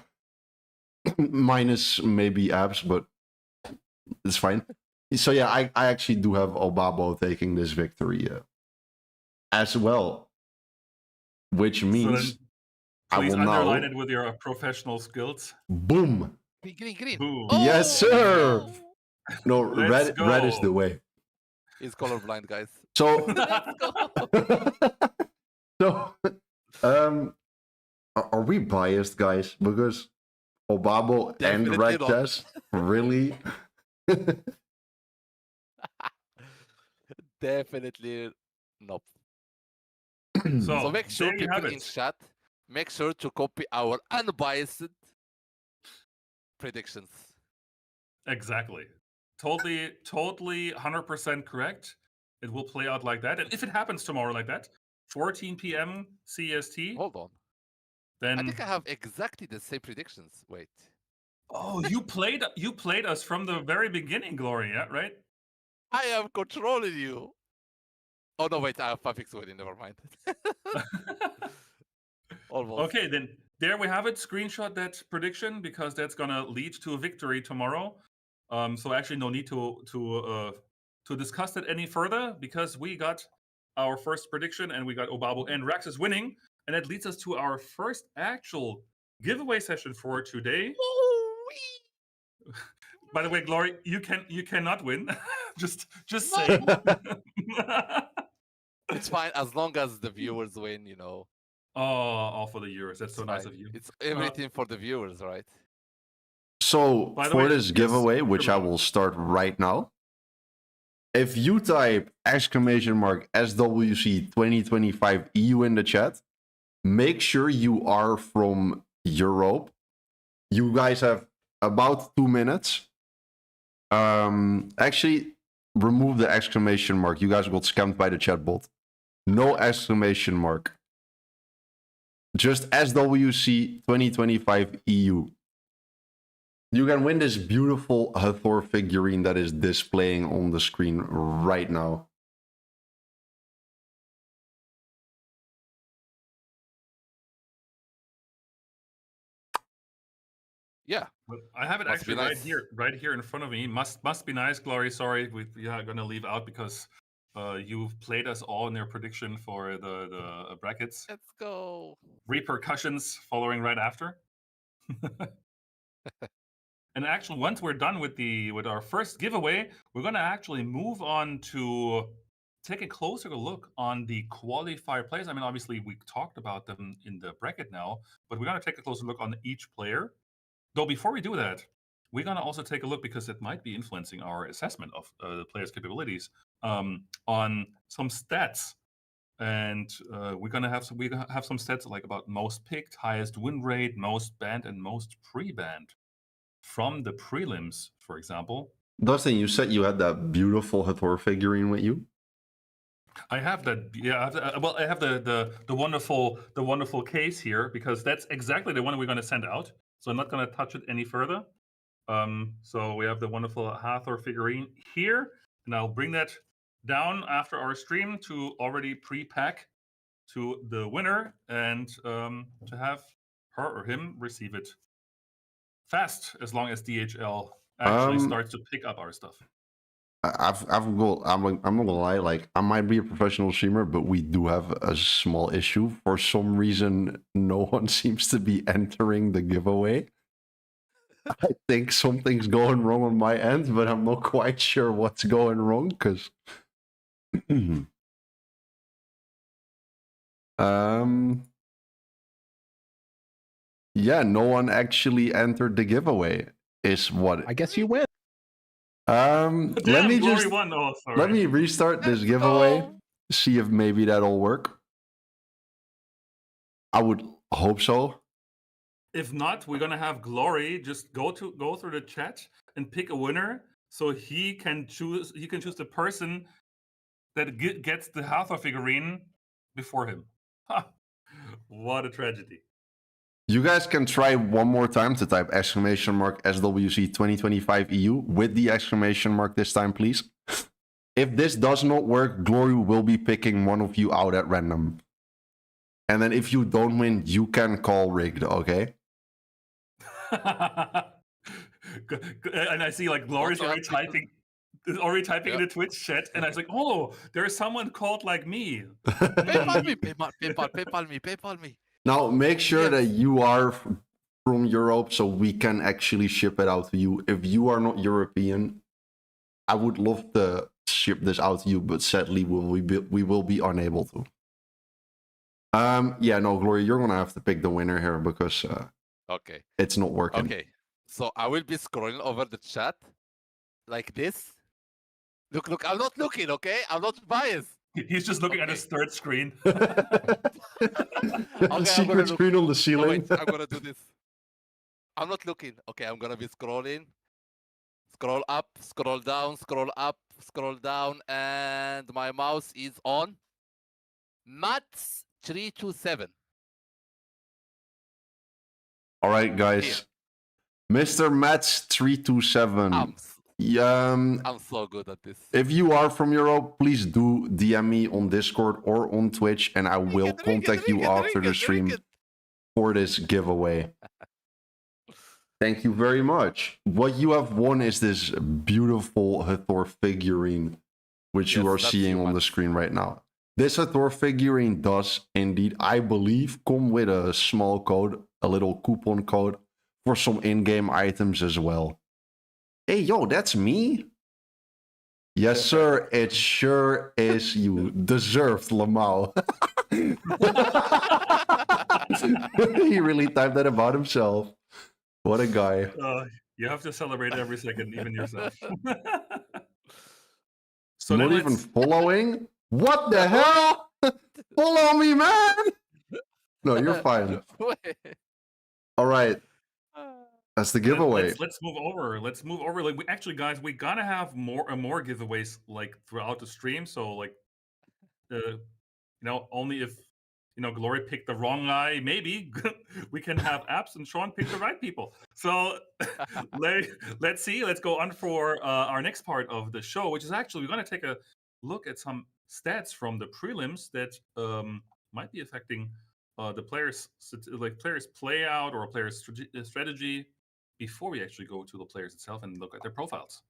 Speaker 8: Minus maybe Abs, but it's fine. So yeah, I actually do have Obabo taking this victory as well, which means
Speaker 9: Please
Speaker 8: will
Speaker 9: underline
Speaker 8: now...
Speaker 9: it with your professional skills.
Speaker 8: Boom.
Speaker 10: Green.
Speaker 9: Boom.
Speaker 8: Yes, sir. No,
Speaker 9: Let's
Speaker 8: red is
Speaker 9: go.
Speaker 8: the way.
Speaker 10: He's colorblind, guys.
Speaker 8: So,
Speaker 10: Let's go.
Speaker 8: so, are we biased, guys? Because Obabo and
Speaker 10: Definitely
Speaker 8: Red
Speaker 10: not.
Speaker 8: Chess really.
Speaker 10: Definitely not.
Speaker 9: So,
Speaker 10: So make sure
Speaker 9: there you have
Speaker 10: people in
Speaker 9: it.
Speaker 10: chat, make sure to copy our unbiased predictions.
Speaker 9: Exactly. Totally 100% correct. It will play out like that. And if it happens tomorrow like that, 14 p.m. CST,
Speaker 10: Hold on.
Speaker 9: then
Speaker 10: I think I have exactly the same predictions. Wait.
Speaker 9: oh, you played us from the very beginning, Glory, yeah, right?
Speaker 10: I am controlling you. Oh no, wait, I have 5x already, never mind. Almost.
Speaker 9: Okay, then there we have it. Screenshot that prediction because that's gonna lead to a victory tomorrow. So actually no need to discuss it any further because we got our first prediction and we got Obabo and Rax is winning, and that leads us to our first actual giveaway session for today. By the way, Glory, you cannot win. just saying.
Speaker 10: It's fine as long as the viewers win, you know.
Speaker 9: Oh, all for the viewers. That's so nice of you.
Speaker 10: It's everything for the viewers, right?
Speaker 8: So, for this giveaway, which I will start right now, if you type !SWC 2025 EU in the chat, make sure you are from Europe. You guys have about 2 minutes. Actually, remove the exclamation mark. You guys got scammed by the chat bot. No exclamation mark. Just SWC 2025 EU. You can win this beautiful Hathor figurine that is displaying on the screen right now.
Speaker 10: Yeah.
Speaker 9: Well, I have it
Speaker 10: Must be
Speaker 9: actually
Speaker 10: nice.
Speaker 9: right here in front of me. Must be nice, Glory. Sorry, we are gonna leave out because you've played us all in your prediction for the brackets.
Speaker 10: Let's go.
Speaker 9: Repercussions following right after. And actually, once we're done with our first giveaway, we're gonna actually move on to take a closer look on the qualifier players. I mean, obviously we talked about them in the bracket now, but we're gonna take a closer look on each player. Though before we do that, we're gonna also take a look because it might be influencing our assessment of the player's capabilities on some stats. And we're gonna have some stats like about most picked, highest win rate, most banned, and most pre-banned from the prelims, for example.
Speaker 8: Dustin, you said you had that beautiful Hathor figurine with you.
Speaker 9: I have that. Yeah, I have the wonderful case here because that's exactly the one we're going to send out. So I'm not going to touch it any further. So we have the wonderful Hathor figurine here, and I'll bring that down after our stream to already pre-pack to the winner and to have her or him receive it fast, as long as DHL actually starts to pick up our stuff.
Speaker 8: I'm not gonna lie, like I might be a professional streamer, but we do have a small issue. For some reason, no one seems to be entering the giveaway. I think something's going wrong on my end, but I'm not quite sure what's going wrong because yeah, no one actually entered the giveaway. Is what
Speaker 12: I guess you win.
Speaker 8: Let me restart this giveaway. See if maybe that'll work. I would hope so.
Speaker 9: If not, we're gonna have Glory just go through the chat and pick a winner, so he can choose the person that gets the Hathor figurine before him. What a tragedy.
Speaker 8: You guys can try one more time to type !SWC 2025 EU with the exclamation mark this time, please. If this does not work, Glory will be picking one of you out at random. And then if you don't win, you can call rigged, okay?
Speaker 9: And I see like Glory's already typing in the Twitch chat, and I was like, oh, there's someone called like me.
Speaker 10: PayPal me.
Speaker 8: Now, make sure
Speaker 10: Yes.
Speaker 8: that you are from Europe so we can actually ship it out to you. If you are not European, I would love to ship this out to you, but sadly we will be unable to. Yeah, no, Glory, you're gonna have to pick the winner here because
Speaker 10: Okay.
Speaker 8: it's not working.
Speaker 10: Okay. So I will be scrolling over the chat like this. Look, I'm not looking, okay? I'm not biased.
Speaker 9: He's just looking at his third screen.
Speaker 8: The secret screen on the ceiling.
Speaker 10: Wait, I'm gonna do this. I'm not looking. Okay, I'm gonna be scrolling. Scroll up, scroll down, scroll up, scroll down, and my mouse is on Mats 327.
Speaker 8: All right, guys. Mr. Mats 327.
Speaker 10: I'm so good at this.
Speaker 8: If you are from Europe, please do DM me on Discord or on Twitch, and I will contact you after the stream for this giveaway. Thank you very much. What you have won is this beautiful Hathor figurine, which you are seeing on the screen right now. This Hathor figurine does indeed, I believe, come with a small code, a little coupon code for some in-game items as well. Hey, yo, that's me? Yes, sir. It sure is you. Deserved, Lamau. He really typed that about himself. What a guy.
Speaker 9: You have to celebrate every second, even yourself. So
Speaker 8: not even following? What the hell? Follow me, man! No, you're fine. All right. That's the giveaway.
Speaker 9: Let's move over. Let's move over. Like, actually, guys, we gotta have more giveaways like throughout the stream. So, like, only if Glory picked the wrong guy, maybe we can have apps and Sean pick the right people. So let's see. Let's go on for our next part of the show, which is actually we're gonna take a look at some stats from the prelims that might be affecting the players, like players play out or players strategy, before we actually go to the players itself and look at their profiles.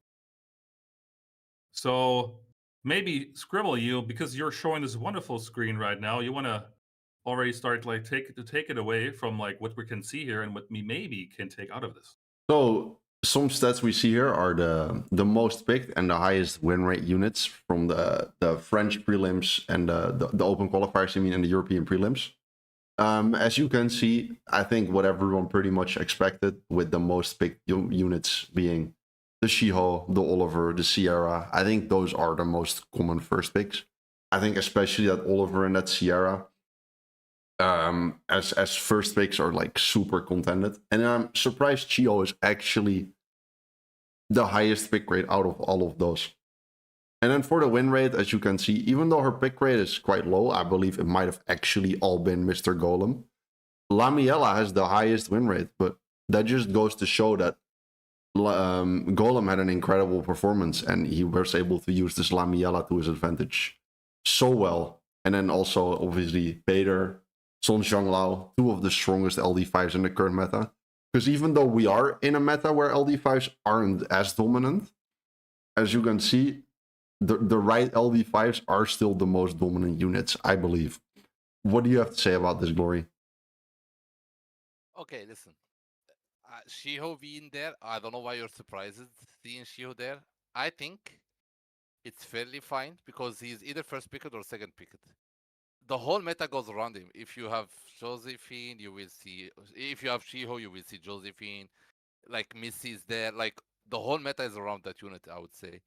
Speaker 9: So maybe Scribble, because you're showing this wonderful screen right now, you want to already start like take it away from like what we can see here and what we maybe can take out of this.
Speaker 8: So some stats we see here are the most picked and the highest win rate units from the French prelims and the open qualifiers, and the European prelims. As you can see, I think what everyone pretty much expected, with the most picked units being the Shiho, the Oliver, the Sierra. I think those are the most common first picks. I think especially that Oliver and that Sierra as first picks are like super contended. And I'm surprised Shiho is actually the highest pick rate out of all of those. And then for the win rate, as you can see, even though her pick rate is quite low, I believe it might have actually all been Mr. Golem. Lamiela has the highest win rate, but that just goes to show that Golem had an incredible performance and he was able to use this Lamiela to his advantage so well. And then also, obviously, Peter, Son Zhanglao, two of the strongest LD5s in the current meta. Because even though we are in a meta where LD5s aren't as dominant, as you can see, the right LD5s are still the most dominant units, I believe. What do you have to say about this, Glory?
Speaker 10: Okay, listen. Shiho being there, I don't know why you're surprised seeing Shiho there. I think it's fairly fine because he's either first picked or second picked. The whole meta goes around him. If you have Josephine, you will see. If you have Shiho, you will see Josephine. Like Missy is there. Like the whole meta is around that unit, I would say.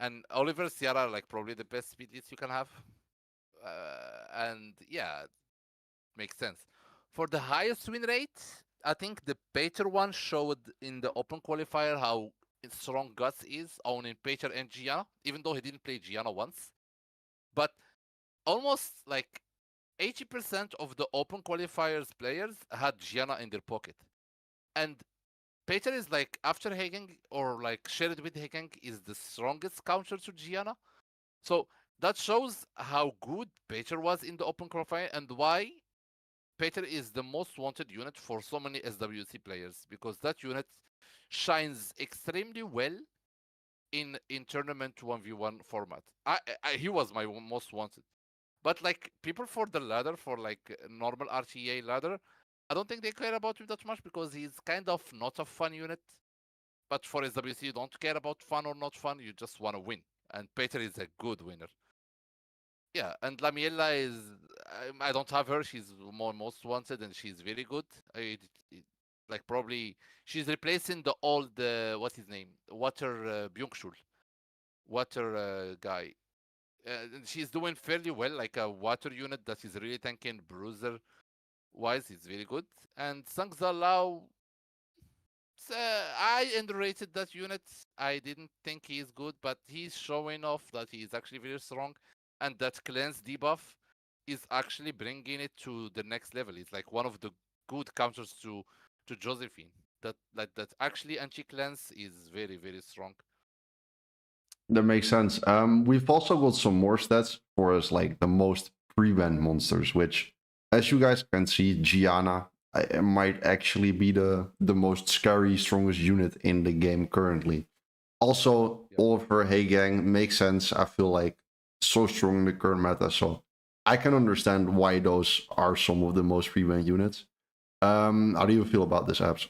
Speaker 10: And Oliver, Sierra, like probably the best speed list you can have. And yeah, makes sense. For the highest win rate, I think the Pater one showed in the open qualifier how strong Guts is owning Pater and Gianna, even though he didn't play Gianna once. But almost like 80% of the open qualifiers players had Gianna in their pocket. And Pater is like, after Hagen, or like shared with Hagen, is the strongest counter to Gianna. So that shows how good Pater was in the open qualifier and why Pater is the most wanted unit for so many SWC players, because that unit shines extremely well in tournament 1v1 format. He was my most wanted. But like people for the ladder, for like normal RTA ladder, I don't think they care about him that much because he's kind of not a fun unit. But for SWC, you don't care about fun or not fun. You just want to win. And Peter is a good winner. Yeah, and Lamiela is. I don't have her. She's most wanted and she's very good. Like probably she's replacing the old what's his name, Water Byungshul, Water guy. She's doing fairly well, like a water unit that is really tanking bruiser wise. It's very good. And Sangza Lao, I underrated that unit. I didn't think he's good, but he's showing off that he's actually very strong, and that cleanse debuff is actually bringing it to the next level. It's like one of the good counters to Josephine. That actually anti-cleanse is very, very strong.
Speaker 8: That makes sense. We've also got some more stats for us, like the most pre-ban monsters, which, as you guys can see, Gianna might actually be the most scary, strongest unit in the game currently. Also, all of her Hey Gang makes sense. I feel like so strong in the current meta, so I can understand why those are some of the most pre-ban units. How do you feel about this, Abs?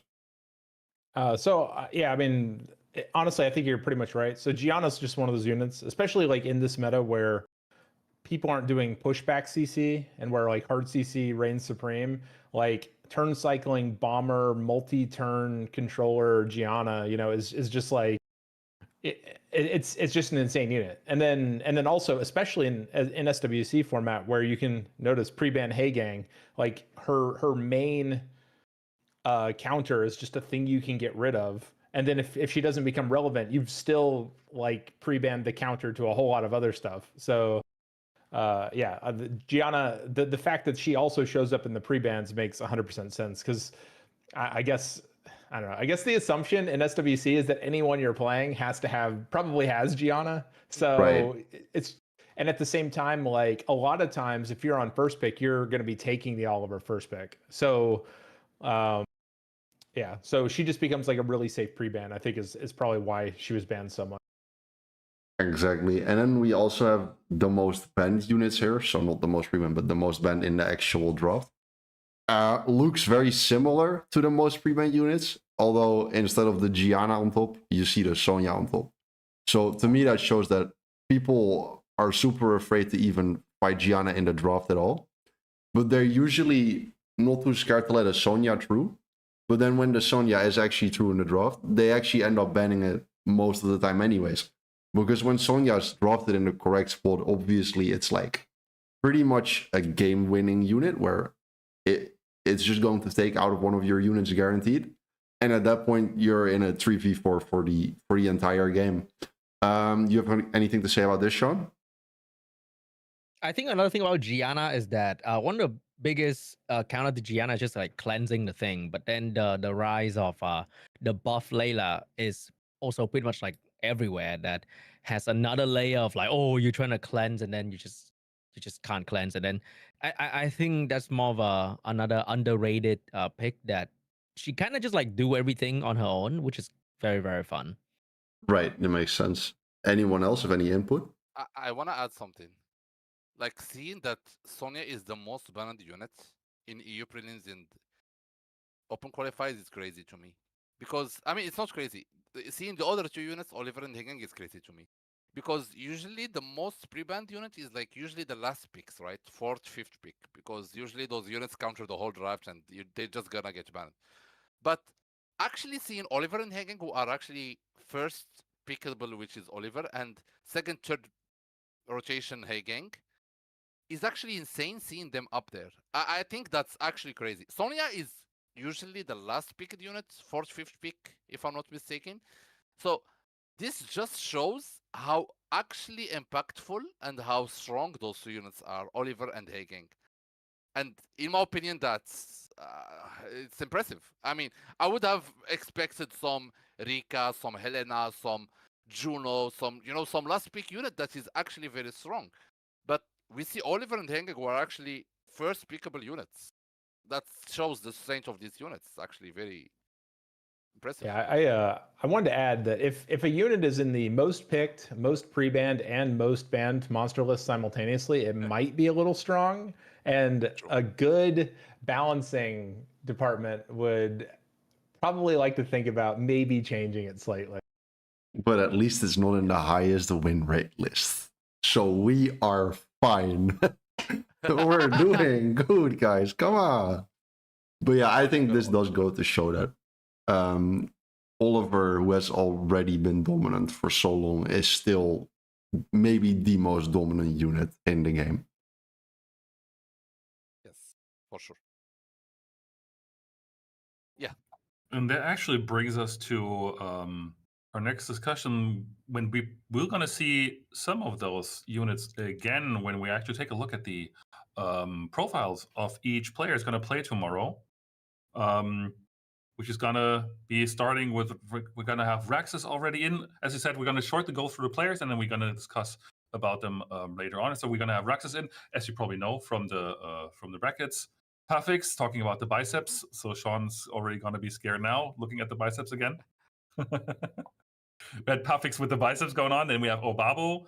Speaker 12: Yeah, I mean, honestly, I think you're pretty much right. So Gianna's just one of those units, especially like in this meta where people aren't doing pushback CC and where like hard CC reigns supreme. Like turn cycling bomber, multi-turn controller Gianna, is just like it's just an insane unit. And then also, especially in SWC format, where you can notice pre-ban Hey Gang, like her main counter is just a thing you can get rid of. And then if she doesn't become relevant, you've still like pre-banned the counter to a whole lot of other stuff. So Gianna, the fact that she also shows up in the pre-bans makes 100% sense, because I guess, I don't know, I guess the assumption in SWC is that anyone you're playing probably has Gianna. So
Speaker 8: right.
Speaker 12: And at the same time, like a lot of times, if you're on first pick, you're going to be taking the Oliver first pick. So, so she just becomes like a really safe pre-ban, I think is probably why she was banned so much.
Speaker 8: Exactly. And then we also have the most banned units here. So not the most pre-banned, but the most banned in the actual draft. Looks very similar to the most pre-banned units, although instead of the Gianna on top, you see the Sonya on top. So to me, that shows that people are super afraid to even fight Gianna in the draft at all. But they're usually not too scared to let a Sonya through. But then when the Sonya is actually true in the draft, they actually end up banning it most of the time anyways. Because when Sonya's drafted in the correct spot, obviously it's like pretty much a game-winning unit where it's just going to take out of one of your units guaranteed. And at that point, you're in a 3v4 for the entire game. You have anything to say about this, Sean?
Speaker 11: I think another thing about Gianna is that one of the biggest counter to Gianna is just like cleansing the thing, but then the rise of the buff Layla is also pretty much like everywhere, that has another layer of like, oh, you're trying to cleanse and then you just can't cleanse. And then I think that's more of another underrated pick, that she kind of just like do everything on her own, which is very, very fun.
Speaker 8: Right, that makes sense. Anyone else have any input?
Speaker 10: I want to add something. Like, seeing that Sonya is the most banned unit in EU prelims and open qualifiers is crazy to me. Because, I mean, it's not crazy. Seeing the other two units, Oliver and Higang, is crazy to me. Because usually the most pre-banned unit is like usually the last picks, right? 4th, 5th pick. Because usually those units counter the whole draft and they're just gonna get banned. But actually seeing Oliver and Higang, who are actually first pickable, which is Oliver, and second, third rotation Higang, is actually insane seeing them up there. I think that's actually crazy. Sonya is usually the last picked unit, 4th, 5th pick, if I'm not mistaken. So this just shows how actually impactful and how strong those two units are, Oliver and Hagang. And in my opinion, that's it's impressive. I mean, I would have expected some Rika, some Helena, some Juno, some last pick unit that is actually very strong. But we see Oliver and Hengeg were actually first pickable units. That shows the strength of these units. It's actually very, Impressive.
Speaker 12: Yeah, I wanted to add that if a unit is in the most picked, most pre-banned, and most banned monster list simultaneously, it might be a little strong. And a good balancing department would probably like to think about maybe changing it slightly.
Speaker 8: But at least it's not in the highest win rate list. So we are fine. We're doing good, guys. Come on. But yeah, I think this does go to show that Oliver, who has already been dominant for so long, is still maybe the most dominant unit in the game.
Speaker 10: Yes, for sure. Yeah.
Speaker 9: And that actually brings us to our next discussion, when we're going to see some of those units again when we actually take a look at the profiles of each player is going to play tomorrow. Which is going to be starting with, we're going to have Raxus already in. As I said, we're going to shortly go through the players, and then we're going to discuss about them later on. So we're going to have Raxus in, as you probably know from the brackets. Pafix talking about the biceps. So Sean's already going to be scared now, looking at the biceps again. We had Pafix with the biceps going on. Then we have Obabo,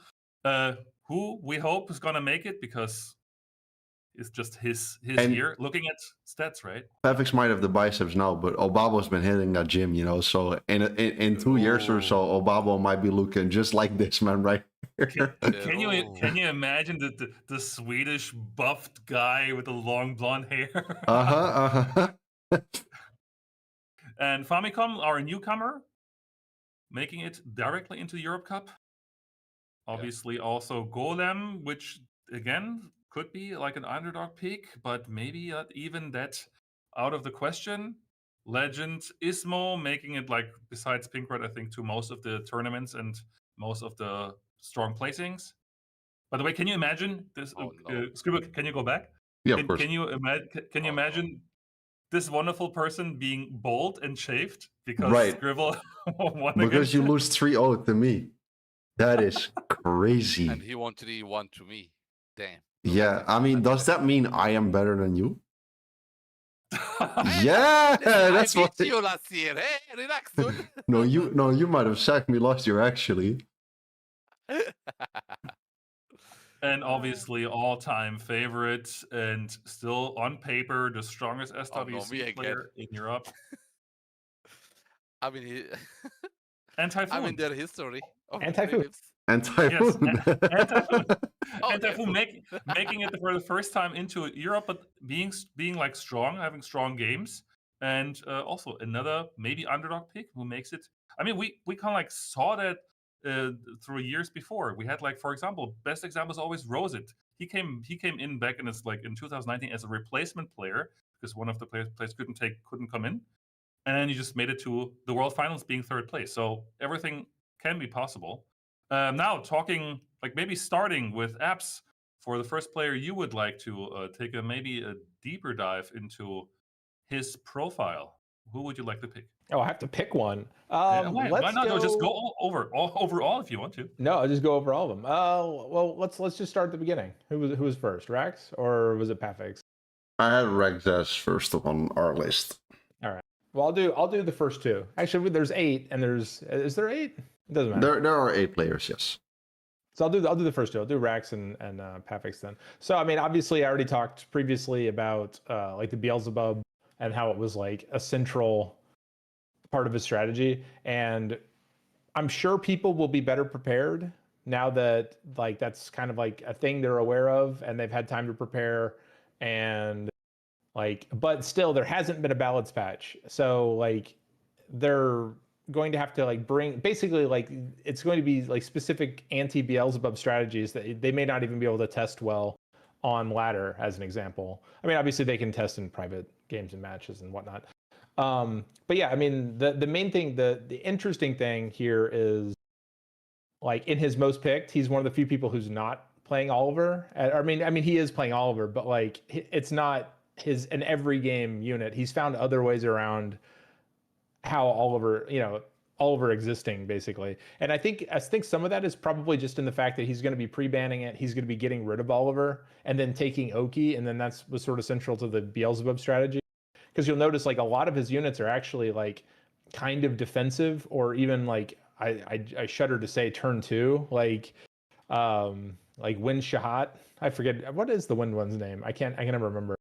Speaker 9: who we hope is going to make it, because it's just his year. Looking at stats, right?
Speaker 8: Pavix might have the biceps now, but Obabo's been hitting that gym, you know. So in 2 years or so, Obabo might be looking just like this man right here.
Speaker 9: Can you imagine the Swedish buffed guy with the long blonde hair? And Famicom, our newcomer, making it directly into the Europe Cup. Obviously, also Golem, which again could be like an underdog pick, but maybe not even that out of the question. Legend Ismo making it, like, besides Pinkrat, I think, to most of the tournaments and most of the strong placings. By the way, can you imagine this? Scribble, can you go back?
Speaker 8: Yeah, of course.
Speaker 9: Can you imagine this wonderful person being bald and shaved because Scribble won
Speaker 8: because
Speaker 9: against
Speaker 8: you
Speaker 9: him?
Speaker 8: lose 3-0 to me. That is crazy.
Speaker 10: And he won 3-1 to me. Damn.
Speaker 8: Yeah, I mean, does that mean I am better than you? Yeah, that's
Speaker 10: I
Speaker 8: what.
Speaker 10: beat you last year. Hey, relax, dude.
Speaker 8: No, you might have sacked me last year, actually.
Speaker 9: And obviously, all-time favorite, and still on paper the strongest SWC player in Europe.
Speaker 10: I mean,
Speaker 9: and Typhoon.
Speaker 10: I mean, their history.
Speaker 12: And Typhoon.
Speaker 8: And Typhoon.
Speaker 9: Yes, and Typhoon. And Typhoon making it for the first time into Europe, but being like strong, having strong games, and also another maybe underdog pick who makes it. I mean, we kind of like saw that through years before. We had, like, for example, best example is always Rosit. He came in back in in 2019 as a replacement player because one of the players couldn't come in, and then he just made it to the World Finals being third place. So everything can be possible. Now talking, like, maybe starting with apps, for the first player you would like to take maybe a deeper dive into his profile. Who would you like to pick?
Speaker 12: Oh, I have to pick one.
Speaker 9: Why not? No, just go overall if you want to.
Speaker 12: No, I'll just go over all of them. Well, let's just start at the beginning. Who was first, Rax, or was it Pafix?
Speaker 8: I had Rax as first on our list.
Speaker 12: All right. Well, I'll do the first two. Actually, there's 8, and is there 8? It doesn't matter.
Speaker 8: There are 8 players, yes.
Speaker 12: So I'll do the first two. I'll do Rax and Pafix then. So I mean, obviously, I already talked previously about like the Beelzebub and how it was like a central part of his strategy, and I'm sure people will be better prepared now that, like, that's kind of like a thing they're aware of and they've had time to prepare, and like, but still there hasn't been a balance patch, so like they're going to have to like bring, basically, like, it's going to be like specific anti-Beelzebub strategies that they may not even be able to test well on ladder, as an example. I mean, obviously they can test in private games and matches and whatnot. But yeah, I mean, the main thing, the interesting thing here is, like, in his most picked, he's one of the few people who's not playing Oliver. I mean, he is playing Oliver, but like, it's not his an every game unit. He's found other ways around how Oliver existing, basically. And I think some of that is probably just in the fact that he's going to be pre-banning it. He's going to be getting rid of Oliver and then taking Oki, and then was sort of central to the Beelzebub strategy. Because you'll notice, like, a lot of his units are actually like kind of defensive, or even like I shudder to say turn 2, like Win Shahat. I forget what is the Wind one's name. I can never remember.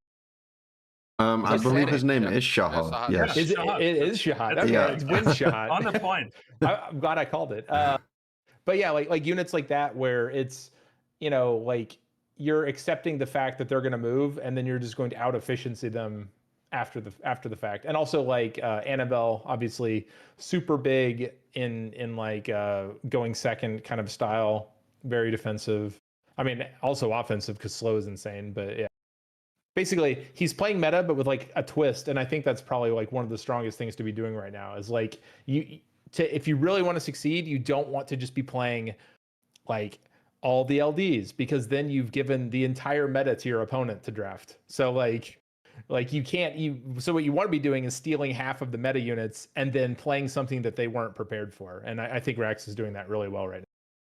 Speaker 8: I believe his name is Shahat. Yes.
Speaker 12: It is Shahat. Okay,
Speaker 8: Yeah.
Speaker 12: it's Wind Shahat.
Speaker 9: On the point.
Speaker 12: I'm glad I called it. But yeah, like units like that where it's, you know, like you're accepting the fact that they're going to move, and then you're just going to out efficiency them after the fact. And also like Annabelle, obviously super big in like going second kind of style, very defensive. I mean, also offensive because slow is insane, but yeah. Basically, he's playing meta, but with like a twist, and I think that's probably like one of the strongest things to be doing right now. Is like if you really want to succeed, you don't want to just be playing like all the LDs, because then you've given the entire meta to your opponent to draft. So like you can't. So what you want to be doing is stealing half of the meta units and then playing something that they weren't prepared for. And I think Rax is doing that really well right now.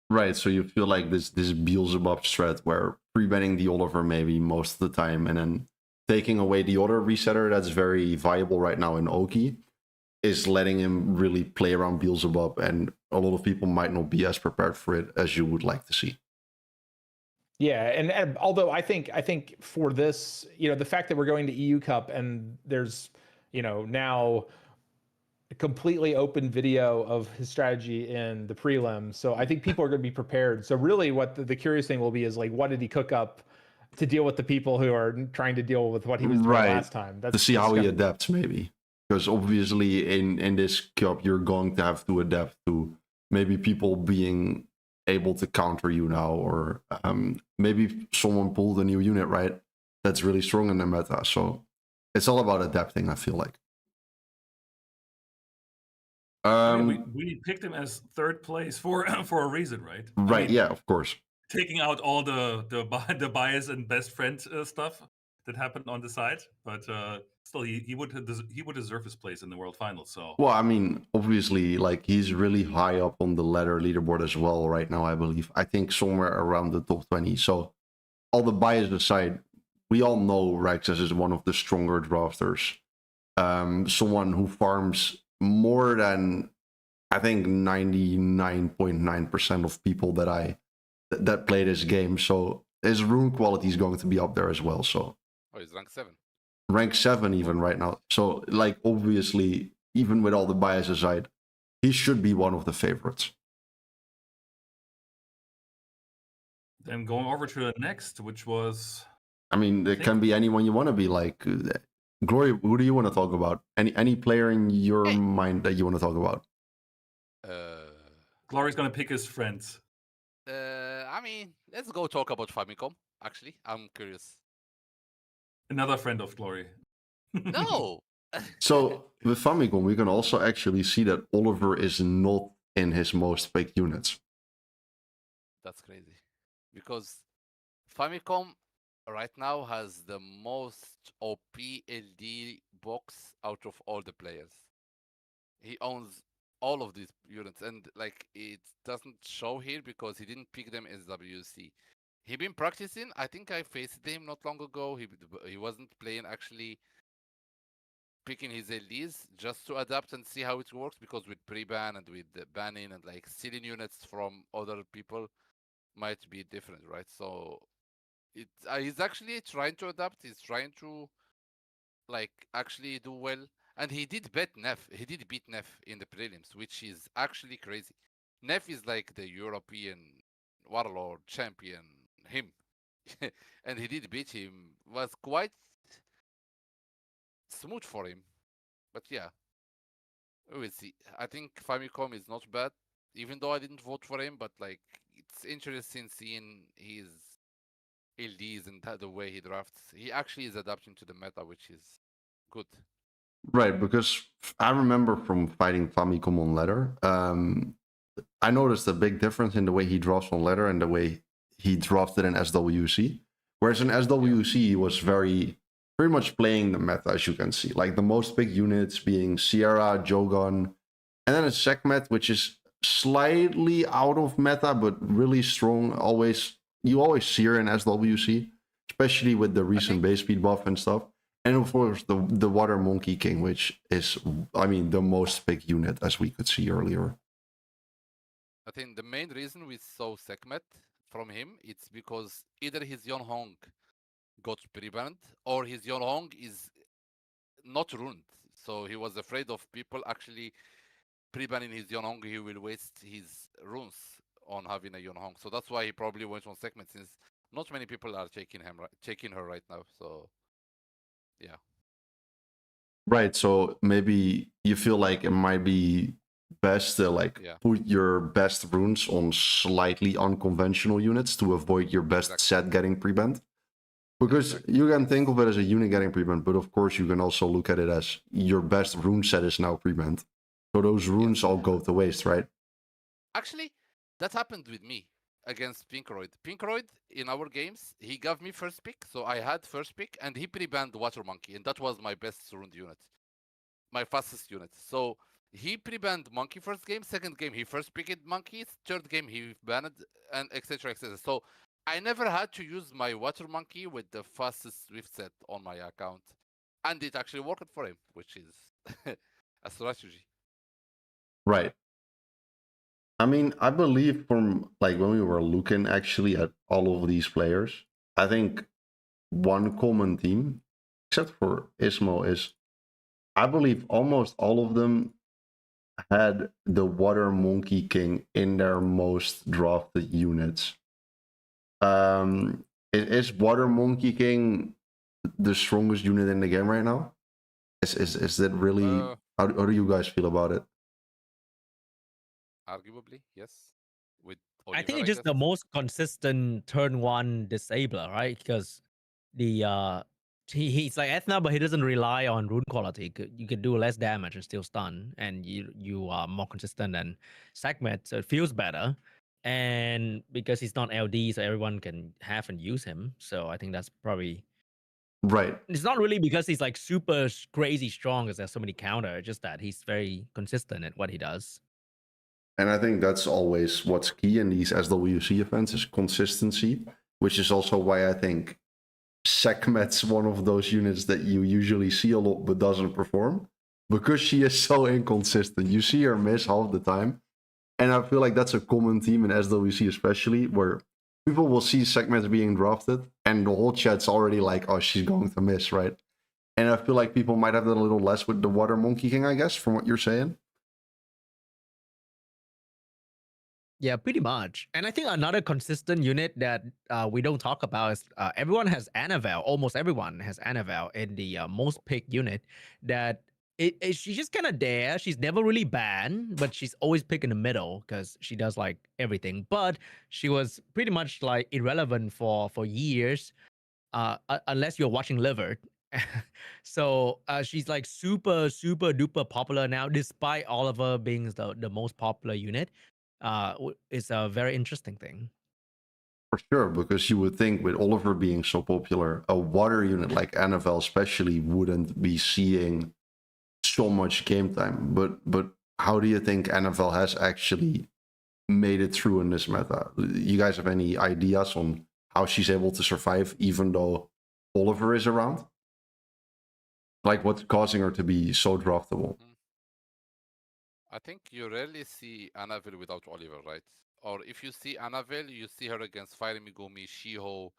Speaker 8: Right, so you feel like this Beelzebub strat where pre-banning the Oliver maybe most of the time and then taking away the other resetter that's very viable right now in Oki is letting him really play around Beelzebub, and a lot of people might not be as prepared for it as you would like to see.
Speaker 12: Yeah, and although I think for this, you know, the fact that we're going to EU Cup and there's, you know, now a completely open video of his strategy in the prelim. So I think people are going to be prepared. So really what the curious thing will be is like, what did he cook up to deal with the people who are trying to deal with what he was doing last time?
Speaker 8: To see how he adapts maybe. Because obviously in this cup, you're going to have to adapt to maybe people being able to counter you now, or maybe someone pulled a new unit, right? That's really strong in the meta. So it's all about adapting, I feel like.
Speaker 9: We picked him as third place for a reason, right?
Speaker 8: Right.
Speaker 9: I mean,
Speaker 8: yeah, of course.
Speaker 9: Taking out all the bias and best friend stuff that happened on the side, but still, he would deserve his place in the world finals. So.
Speaker 8: Well, I mean, obviously, like he's really high up on the leaderboard as well right now. I believe. I think somewhere around the top 20. So, all the bias aside, we all know Raxus is one of the stronger drafters. Someone who farms more than, I think, 99.9% of people that play this game. So his rune quality is going to be up there as well. So
Speaker 10: he's rank 7.
Speaker 8: Rank 7 even right now. So like obviously, even with all the bias aside, he should be one of the favorites.
Speaker 9: Then going over to the next, which was,
Speaker 8: I mean, it can be anyone you want to be. Like Glory, who do you want to talk about? Any player in your mind that you want to talk about?
Speaker 9: Glory's gonna pick his friends.
Speaker 10: I mean, let's go talk about Famicom. Actually, I'm curious.
Speaker 9: Another friend of Glory.
Speaker 10: No.
Speaker 8: So with Famicom, we can also actually see that Oliver is not in his most picked units.
Speaker 10: That's crazy, because Famicom right now has the most OP LD box out of all the players. He owns all of these units, and like it doesn't show here because he didn't pick them as SWC. He been practicing. I think I faced him not long ago. He wasn't playing actually picking his LDs just to adapt and see how it works, because with pre-ban and with the banning and like stealing units from other people might be different, right? So he's actually trying to adapt. He's trying to like actually do well, and he did beat Neff. He did beat Neff in the prelims, which is actually crazy. Neff is like the European warlord champion, him, and he did beat him. Was quite smooth for him, but yeah, we will see. I think Famicom is not bad, even though I didn't vote for him. But like, it's interesting seeing his LDs and the way he drafts. He actually is adapting to the meta, which is good.
Speaker 8: Right, because I remember from fighting Famicom on ladder, I noticed a big difference in the way he drafts on ladder and the way he drafted in SWC. Whereas in SWC, he was pretty much playing the meta, as you can see. Like the most big units being Sierra, Jogon, and then a Sekhmet, which is slightly out of meta, but really strong. You always see her in SWC, especially with the recent base speed buff and stuff. And of course, the Water Monkey King, which is, I mean, the most picked unit, as we could see earlier.
Speaker 10: I think the main reason we saw Sekhmet from him, it's because either his Yonhong got pre-banned or his Yonhong is not ruined. So he was afraid of people actually pre-banning his Yonhong. He will waste his runes on having a Yonhong. So that's why he probably went on Sekhmet, since not many people are taking her right now. So yeah.
Speaker 8: Right. So maybe you feel like it might be best to put your best runes on slightly unconventional units to avoid your best set getting pre-banned. Because you can think of it as a unit getting pre-banned, but of course you can also look at it as your best rune set is now pre-banned. So those runes all go to waste, right?
Speaker 10: Actually, that happened with me against Pinkroyd. Pinkroyd, in our games, he gave me first pick, so I had first pick, and he pre-banned Water Monkey, and that was my best rune unit. My fastest unit. So he pre-banned Monkey first game, second game he first picked Monkey, third game he banned, and etc. etc. So I never had to use my Water Monkey with the fastest Swift set on my account. And it actually worked for him, which is a strategy.
Speaker 8: Right. I mean, I believe from when we were looking actually at all of these players, I think one common theme, except for Ismo, is I believe almost all of them had the Water Monkey King in their most drafted units. Is Water Monkey King the strongest unit in the game right now? Is that really? How do you guys feel about it?
Speaker 10: Arguably, yes. With
Speaker 11: I think it's just the most consistent turn one disabler, right? Because the he's like Ethna, but he doesn't rely on rune quality. You can do less damage and still stun, and you are more consistent than Sekhmet, so it feels better. And because he's not LD, so everyone can have and use him. So I think that's probably
Speaker 8: right.
Speaker 11: It's not really because he's like super crazy strong, because there's so many counter. It's just that he's very consistent at what he does.
Speaker 8: And I think that's always what's key in these SWC events is consistency, which is also why I think Sekhmet's one of those units that you usually see a lot but doesn't perform, because she is so inconsistent. You see her miss half the time. And I feel like that's a common theme in SWC especially, where people will see Sekhmet being drafted and the whole chat's already like, oh, she's going to miss, right? And I feel like people might have that a little less with the Water Monkey King, I guess, from what you're saying.
Speaker 11: Yeah, pretty much. And I think another consistent unit that we don't talk about is everyone has Annabelle. Almost everyone has Annabelle in the most picked unit. That she's just kind of there. She's never really banned, but she's always picked in the middle because she does like everything. But she was pretty much like irrelevant for years, unless you're watching Liver. So she's like super duper popular now, despite Oliver being the most popular unit. Is a very interesting thing.
Speaker 8: For sure, because you would think with Oliver being so popular, a water unit like Annabelle especially wouldn't be seeing so much game time. But how do you think Annabelle has actually made it through in this meta? You guys have any ideas on how she's able to survive even though Oliver is around? Like what's causing her to be so draftable?
Speaker 10: I think you rarely see Annabelle without Oliver, right? Or if you see Annabelle, you see her against Fire Megumi, Shiho,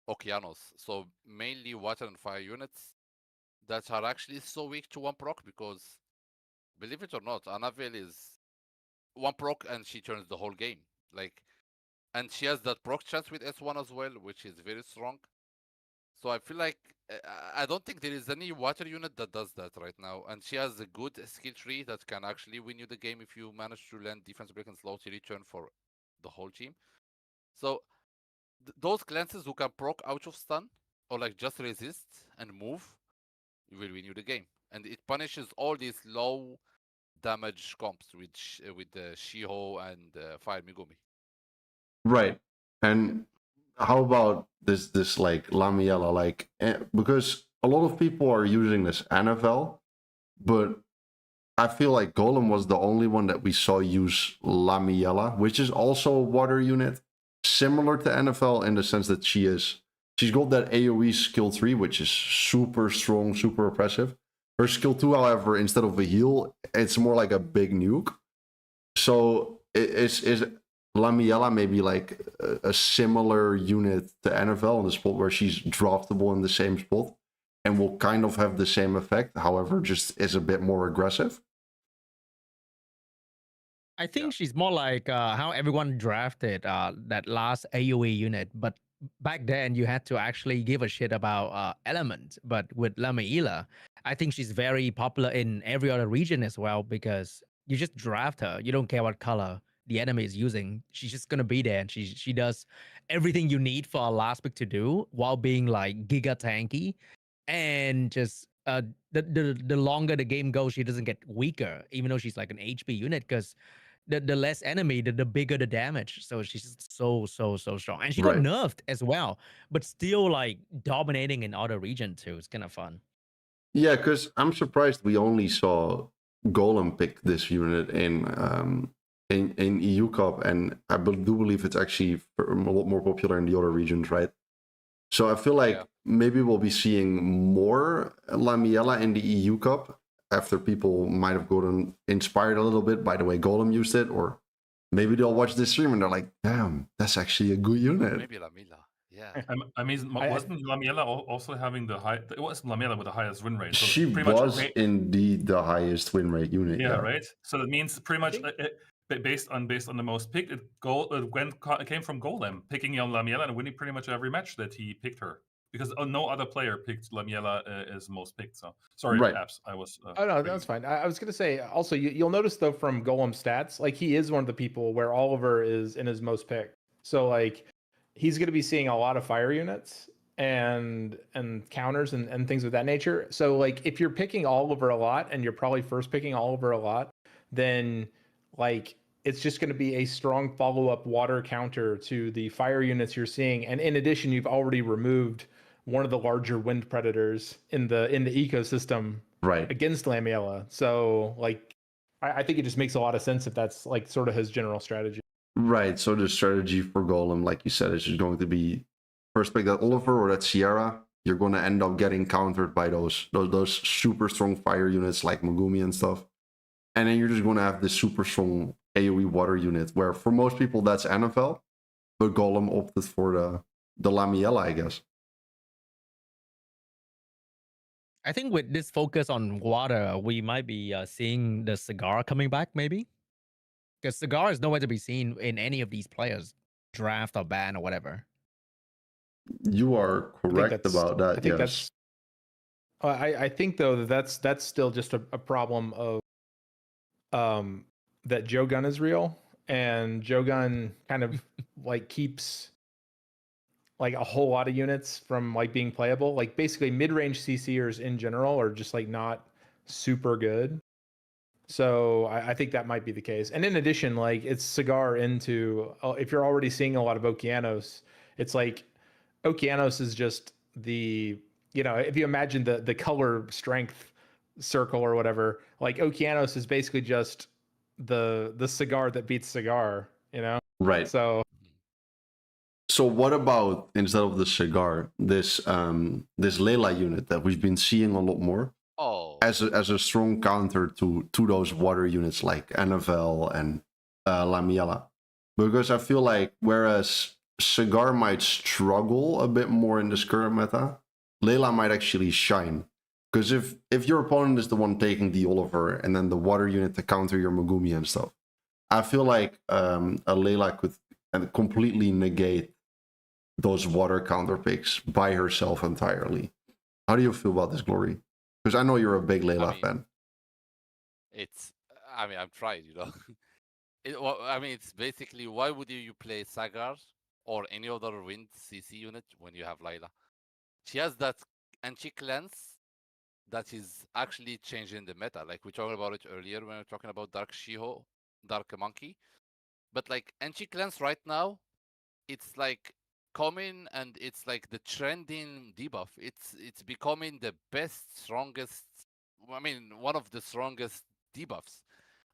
Speaker 10: Okeanos. So mainly water and fire units that are actually so weak to one proc, because believe it or not, Annabelle is one proc and she turns the whole game. And she has that proc chance with S1 as well, which is very strong. So I feel like I don't think there is any water unit that does that right now. And she has a good skill tree that can actually win you the game if you manage to land defense break and slow till turn for the whole team. So those cleanses who can proc out of stun or like just resist and move, will win you the game. And it punishes all these low damage comps with the Shiho and Fire Megumi.
Speaker 8: Right. And how about this like Lamiela, because a lot of people are using this Annabelle, but I feel like Golem was the only one that we saw use Lamiela, which is also a water unit, similar to NFL in the sense that she is She's got that AoE skill 3, which is super strong, super oppressive. Her skill 2, however, instead of a heal, it's more like a big nuke. So is Lamiela maybe like a similar unit to NFL in the spot where she's draftable in the same spot and will kind of have the same effect, however, just is a bit more aggressive?
Speaker 11: I think she's more like how everyone drafted that last AoE unit, but back then you had to actually give a shit about element. But with Lamiela, I think she's very popular in every other region as well because you just draft her. You don't care what color the enemy is using. She's just gonna be there, and she does everything you need for a last pick to do while being like giga tanky, and just the longer the game goes, she doesn't get weaker, even though she's like an HP unit because the less enemy, the bigger the damage. So she's just so strong, and she got nerfed as well, but still like dominating in other region too. It's kind of fun.
Speaker 8: Yeah, because I'm surprised we only saw Golem pick this unit in EU Cup, and I do believe it's actually a lot more popular in the other regions, right? So I feel like maybe we'll be seeing more Lamiela in the EU Cup after people might have gotten inspired a little bit by the way Golem used it, or maybe they'll watch this stream and they're like, damn, that's actually a good unit.
Speaker 10: Maybe Lamiela. Yeah.
Speaker 9: I mean, wasn't Lamiela also having the high? It was Lamiela with the highest win rate. So
Speaker 8: she was indeed the highest win rate unit.
Speaker 9: Yeah, right. So that means pretty much based on the most picked, it came from Golem picking on Lamiela and winning pretty much every match that he picked her, because no other player picked Lamiela as most picked. So sorry, Abs, I was.
Speaker 12: Oh no, that's fine. I was gonna say also you'll notice though from Golem stats, like he is one of the people where Oliver is in his most picked. So like he's gonna be seeing a lot of fire units and counters and things of that nature. So like if you're picking Oliver a lot and you're probably first picking Oliver a lot, then like it's just going to be a strong follow-up water counter to the fire units you're seeing. And in addition, you've already removed one of the larger wind predators in the ecosystem against Lamiela. So like I think it just makes a lot of sense if that's like sort of his general strategy.
Speaker 8: Right. So the strategy for Golem, like you said, is just going to be first pick that Oliver or that Sierra. You're going to end up getting countered by those super strong fire units like Megumi and stuff. And then you're just going to have this super strong AoE water unit, where for most people that's NFL, but Golem opted for the Lamiela, I guess.
Speaker 11: I think with this focus on water, we might be seeing the Cigar coming back, maybe. Because Cigar is nowhere to be seen in any of these players, draft or ban or whatever.
Speaker 8: You are correct about that. Yes.
Speaker 12: I think though that's still just a problem of that Joe Gunn is real, and Joe Gunn kind of like keeps like a whole lot of units from like being playable. Like basically mid-range CCers in general are just like not super good. So I think that might be the case. And in addition, like it's Cigar into if you're already seeing a lot of Okeanos, it's like Okeanos is just the, you know, if you imagine the color strength circle or whatever, like Okeanos is basically just the Cigar that beats Cigar, you know?
Speaker 8: Right.
Speaker 12: So
Speaker 8: what about, instead of the Cigar, this Layla unit that we've been seeing a lot more as a strong counter to those water units like NFL and Lamiela? Because I feel like whereas Cigar might struggle a bit more in this current meta, Layla might actually shine. Because if your opponent is the one taking the Oliver and then the water unit to counter your Megumi and stuff, I feel like a Layla could completely negate those water counter picks by herself entirely. How do you feel about this, Glory? Because I know you're a big Layla fan.
Speaker 10: I'm trying, you know. It's basically, why would you play Sagar or any other wind CC unit when you have Layla? She has that anti-cleanse that is actually changing the meta. Like we talked about it earlier when we were talking about Dark Shiho, Dark Monkey. But like anti-cleanse right now, it's like coming and it's like the trending debuff. It's becoming the best, strongest, one of the strongest debuffs.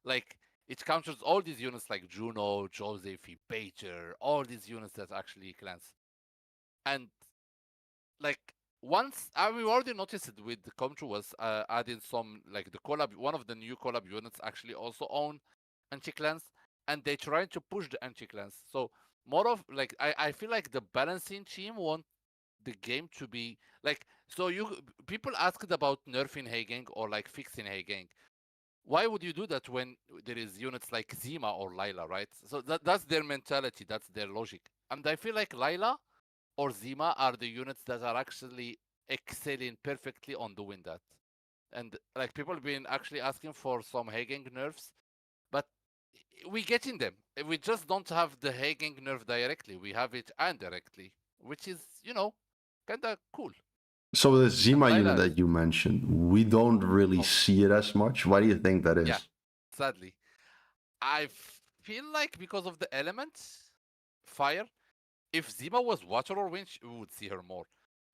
Speaker 10: Like it counters all these units like Juno, Joseph, Pager, all these units that actually cleanse. And like once we already noticed it with the Comtru was adding some like the collab. One of the new collab units actually also own anti-clans, and they trying to push the anti-clans. So more of like I feel like the balancing team want the game to be like, so people asked about nerfing Hagang or like fixing Hagang. Why would you do that when there is units like Zima or Layla, right? So that's their mentality, that's their logic. And I feel like Layla or Zima are the units that are actually excelling perfectly on doing that. And like people have been actually asking for some Hagang nerfs, but we getting them. We just don't have the Hagang nerf directly. We have it indirectly, which is, kind of cool.
Speaker 8: So the Zima unit that you mentioned, we don't really see it as much. Why do you think that is?
Speaker 10: Yeah, sadly. I feel like because of the elements, fire, if Zima was water or wind, we would see her more.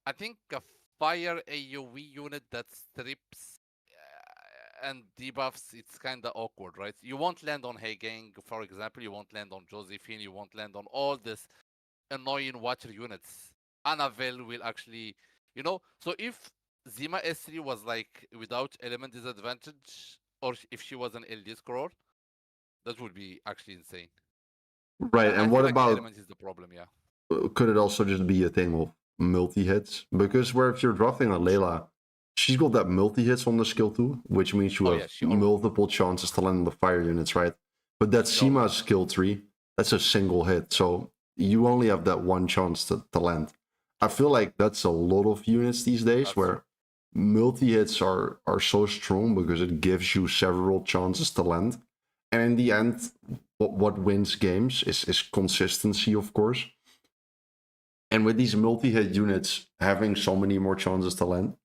Speaker 10: I think a fire AoE unit that strips and debuffs, it's kind of awkward, right? You won't land on Hagang, for example, you won't land on Josephine, you won't land on all this annoying water units. Annabelle will actually, so if Zima S3 was like without element disadvantage, or if she was an LD scroll, that would be actually insane.
Speaker 8: Right, and what about
Speaker 10: element is the problem? Yeah.
Speaker 8: Could it also just be a thing of multi-hits? Because where if you're drafting a Layla, she's got that multi-hits on the skill too, which means you have multiple chances to land on the fire units, right? But that Zima skill tree, that's a single hit, so you only have that one chance to land. I feel like that's a lot of units these days where multi-hits are so strong because it gives you several chances to land. And in the end, what wins games is consistency, of course. And with these multi-hit units having so many more chances to land,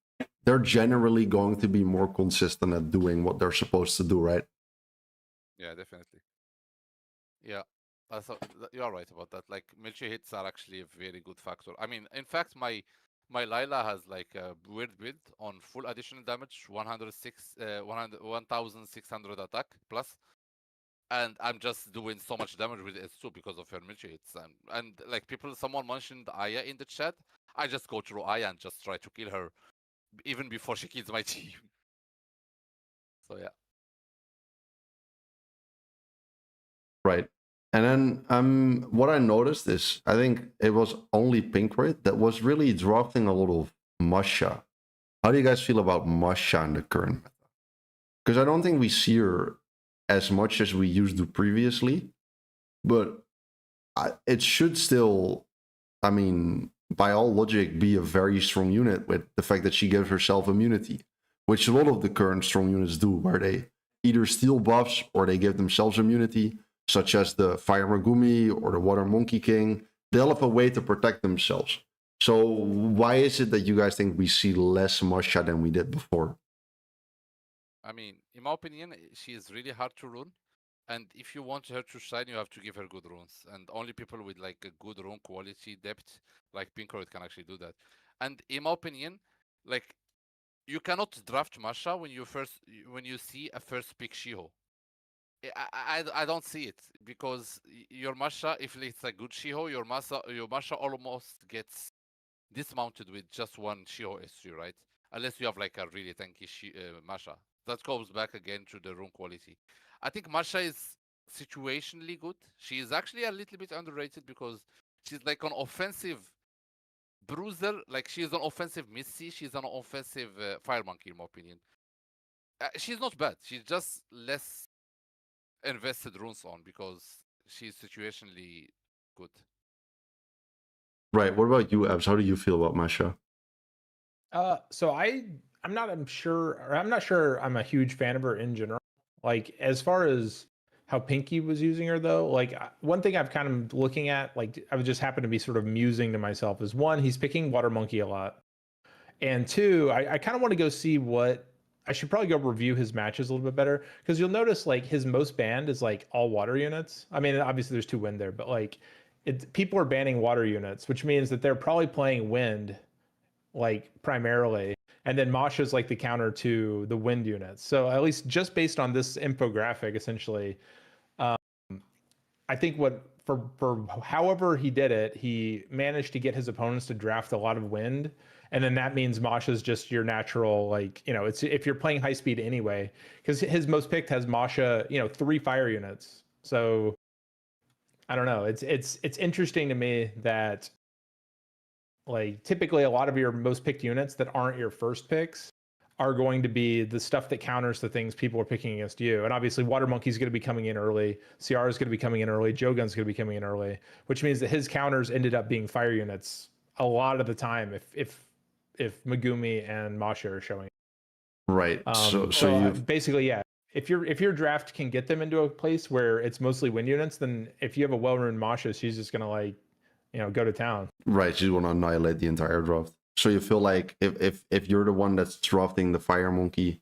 Speaker 8: they're generally going to be more consistent at doing what they're supposed to do, right?
Speaker 10: Yeah, definitely. Yeah, you're right about that. Like, multi-hits are actually a very good factor. I mean, in fact, my Layla has like a weird build on full additional damage, 1,600 attack plus. And I'm just doing so much damage with S2 because of her multi-hits. And like someone mentioned Aya in the chat. I just go through Aya and just try to kill her even before she kills my team. So yeah.
Speaker 8: Right. And then what I noticed is, I think it was only Pinkroyd that was really drafting a lot of Masha. How do you guys feel about Masha in the current meta? Because I don't think we see her as much as we used to previously, but it should still, I mean, by all logic, be a very strong unit with the fact that she gives herself immunity, which a lot of the current strong units do, where they either steal buffs or they give themselves immunity, such as the Fire Megumi or the Water Monkey King. They'll have a way to protect themselves. So why is it that you guys think we see less Masha than we did before?
Speaker 10: I mean, in my opinion, she is really hard to rune. And if you want her to shine, you have to give her good runes. And only people with like a good rune quality depth, like Pinkroyd, can actually do that. And in my opinion, like, you cannot draft Masha when you see a first pick Shiho. I don't see it, because your Masha, if it's a good Shiho, your Masha almost gets dismounted with just one Shiho S3, right? Unless you have like a really tanky Masha. That goes back again to the rune quality. I think Masha is situationally good. She is actually a little bit underrated because she's like an offensive bruiser. Like, she is an offensive Missy. She's an offensive Fire Monkey, in my opinion. She's not bad. She's just less invested runes on because she's situationally good.
Speaker 8: Right. What about you, Abs? How do you feel about Masha?
Speaker 12: So I'm not sure I'm a huge fan of her in general. Like, as far as how Pinky was using her, though, like, one thing I've kind of looking at, like, I would just happen to be sort of musing to myself, is one, he's picking Water Monkey a lot, and two, I kind of want to go see I should probably go review his matches a little bit better, because you'll notice like his most banned is like all water units. I mean, obviously there's 2 wind there, but like people are banning water units, which means that they're probably playing wind like primarily, and then Masha's like the counter to the wind units. So at least just based on this infographic, essentially, I think for however he did it, he managed to get his opponents to draft a lot of wind, And then that means Masha's just your natural, like, you know, it's if you're playing high speed anyway, because his most picked has Masha, you know, 3 fire units. So I don't know. It's interesting to me that like typically a lot of your most picked units that aren't your first picks are going to be the stuff that counters the things people are picking against you. And obviously Water Monkey's going to be coming in early. Ciara's going to be coming in early. Jogun's going to be coming in early, which means that his counters ended up being fire units a lot of the time if Megumi and Masha are showing.
Speaker 8: Right.
Speaker 12: Basically, yeah. If your draft can get them into a place where it's mostly wind units, then if you have a well-run Masha, she's just gonna like, you know, go to town.
Speaker 8: Right, she's gonna annihilate the entire draft. So you feel like if you're the one that's drafting the Fire Monkey,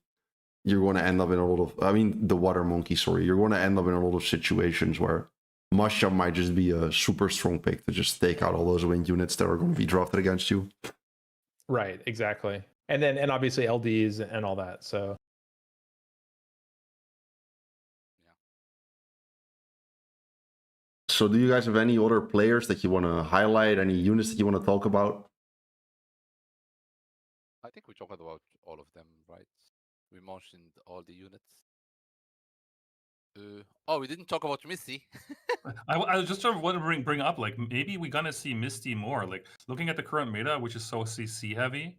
Speaker 8: you're going to end up in a lot of, I mean, the Water Monkey, sorry, you're going to end up in a lot of situations where Masha might just be a super strong pick to just take out all those wind units that are going to be drafted against you.
Speaker 12: Right, exactly. And obviously LDs and all that. So
Speaker 8: So do you guys have any other players that you want to highlight, any units that you want to talk about?
Speaker 10: I think we talked about all of them, right? We mentioned all the units. Oh, we didn't talk about Misty.
Speaker 9: I was just want to bring up, like, maybe we're gonna see Misty more. Like, looking at the current meta, which is so CC heavy,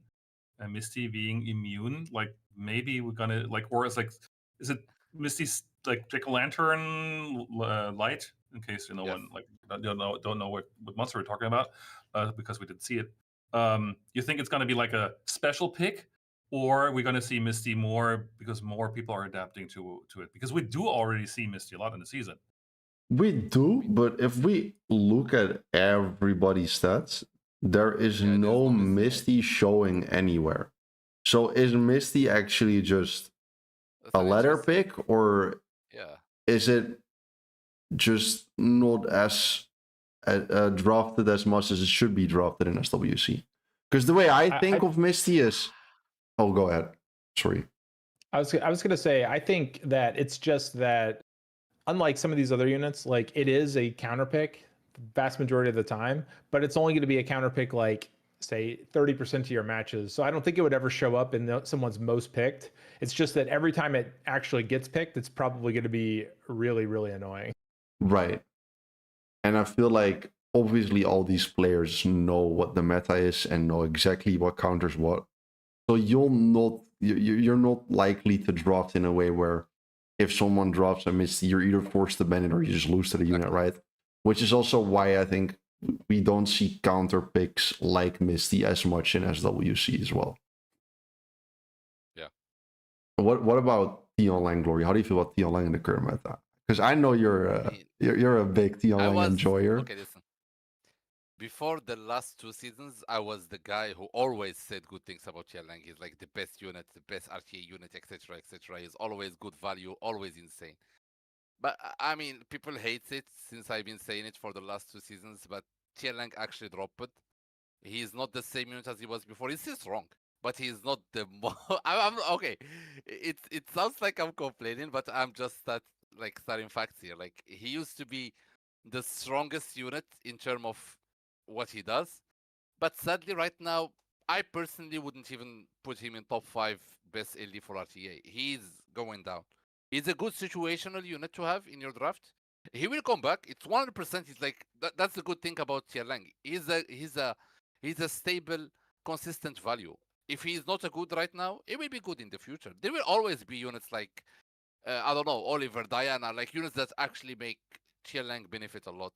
Speaker 9: and Misty being immune, like maybe we're gonna like, or is it Misty's like Jack-o'-lantern light? In case no one like don't know what monster we're talking about, because we didn't see it. You think it's gonna be like a special pick, or are we gonna see Misty more because more people are adapting to it? Because we do already see Misty a lot in the season.
Speaker 8: We do, but if we look at everybody's stats, there is no Misty showing anywhere. So is Misty actually just a ladder pick, or is it just not as drafted as much as it should be drafted in SWC? Because the way I think of Misty is... Oh, go ahead. Sorry.
Speaker 12: I was going to say, I think that it's just that unlike some of these other units, like it is a counter pick the vast majority of the time, but it's only going to be a counter pick like say 30% of your matches. So I don't think it would ever show up in someone's most picked. It's just that every time it actually gets picked, it's probably going to be really, really annoying.
Speaker 8: Right. And I feel like obviously all these players know what the meta is and know exactly what counters what. So you're not likely to draft in a way where if someone drops a Misty, you're either forced to ban it or you just lose to the unit, right? Which is also why I think we don't see counter picks like Misty as much in SWC as well.
Speaker 10: Yeah.
Speaker 8: What about Tion Lang, Glory? How do you feel about Tion Lang in the current meta? Because I know you're a big Tion Lang enjoyer.
Speaker 10: Okay, listen. Before the last 2 seasons, I was the guy who always said good things about Tion Lang. He's like the best unit, the best RTA unit, etc., etc. He's always good value, always insane. But I mean, people hate it since I've been saying it for the last 2 seasons. But Tion Lang actually dropped it. He's not the same unit as he was before. He's still strong, but he's not the more. I'm okay. It sounds like I'm complaining, but I'm just starting facts here. Like he used to be the strongest unit in terms of what he does, but sadly right now I personally wouldn't even put him in top 5 best LD for RTA. He's going down. He's a good situational unit to have in your draft. He will come back. It's 100%. He's like that's the good thing about Tion Lang. He's a stable, consistent value. If he's not a good right now, it will be good in the future. There will always be units like I don't know, Oliver, Diana, like units that actually make Tion Lang benefit a lot.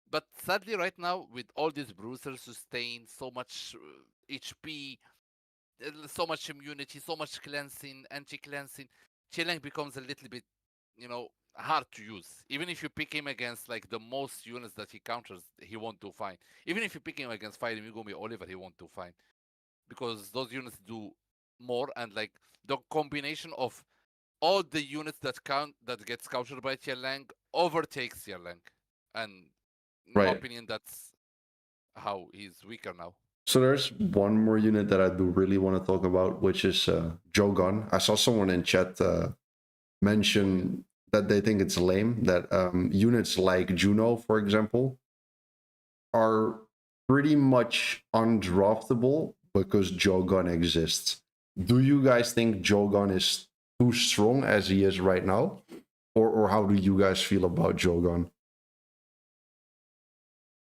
Speaker 10: But sadly, right now, with all these bruisers, sustain, so much HP, so much immunity, so much cleansing, anti-cleansing, Tion Lang becomes a little bit, hard to use. Even if you pick him against like the most units that he counters, he won't do fine. Even if you pick him against Fire Megumi Oliver, he won't do fine. Because those units do more, and like the combination of all the units that gets countered by Tion Lang overtakes Tion Lang. And in my opinion, that's how he's weaker now.
Speaker 8: So there's one more unit that I do really want to talk about, which is Jogun. I saw someone in chat mention that they think it's lame that units like Juno, for example, are pretty much undraftable because Jogan exists. Do you guys think Jogan is too strong as he is right now? Or how do you guys feel about Jogan?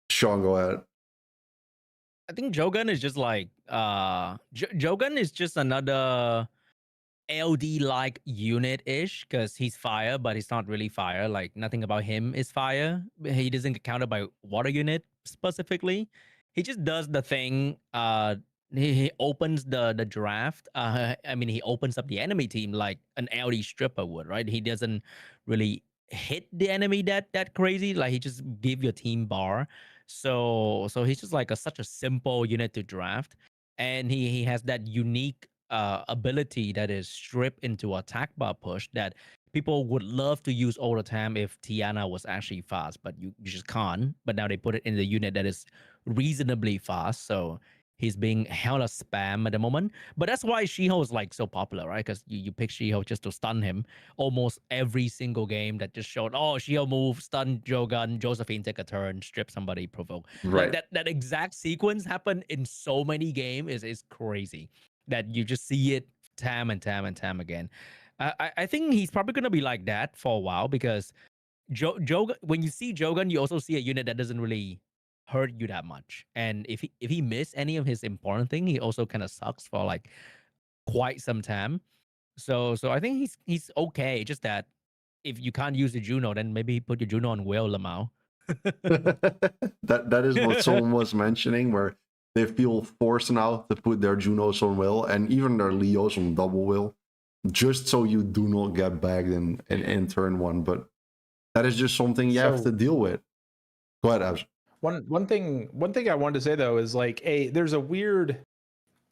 Speaker 8: Sean, go ahead.
Speaker 11: I think Jogan is just like Jogan is just another LD like unit ish because he's fire, but he's not really fire. Like nothing about him is fire. He doesn't get counted by water unit specifically. He just does the thing. He opens the draft. I mean, he opens up the enemy team like an LD stripper would, right? He doesn't really hit the enemy that crazy. Like he just give your team bar. So he's just like such a simple unit to draft, and he has that unique ability that is stripped into attack bar push that people would love to use all the time if Tiana was actually fast, but you just can't. But now they put it in the unit that is reasonably fast, so he's being hella spam at the moment. But that's why Shiho is like so popular, right? Because you pick Shiho just to stun him almost every single game that just showed, oh, Shiho move, stun Jogan, Josephine take a turn, strip somebody, provoke.
Speaker 8: Right.
Speaker 11: Like that exact sequence happened in so many games is crazy that you just see it time and time and time again. I think he's probably going to be like that for a while because Jogan, when you see Jogan, you also see a unit that doesn't really hurt you that much. And if he miss any of his important thing, he also kind of sucks for like quite some time. So I think he's okay. Just that if you can't use the Juno, then maybe put your Juno on Will Lamau.
Speaker 8: that is what someone was mentioning, where they feel forced now to put their Junos on Will and even their Leos on double Will, just so you do not get bagged in turn one. But that is just something you have to deal with. Go ahead, Abs.
Speaker 12: One thing I wanted to say though is like there's a weird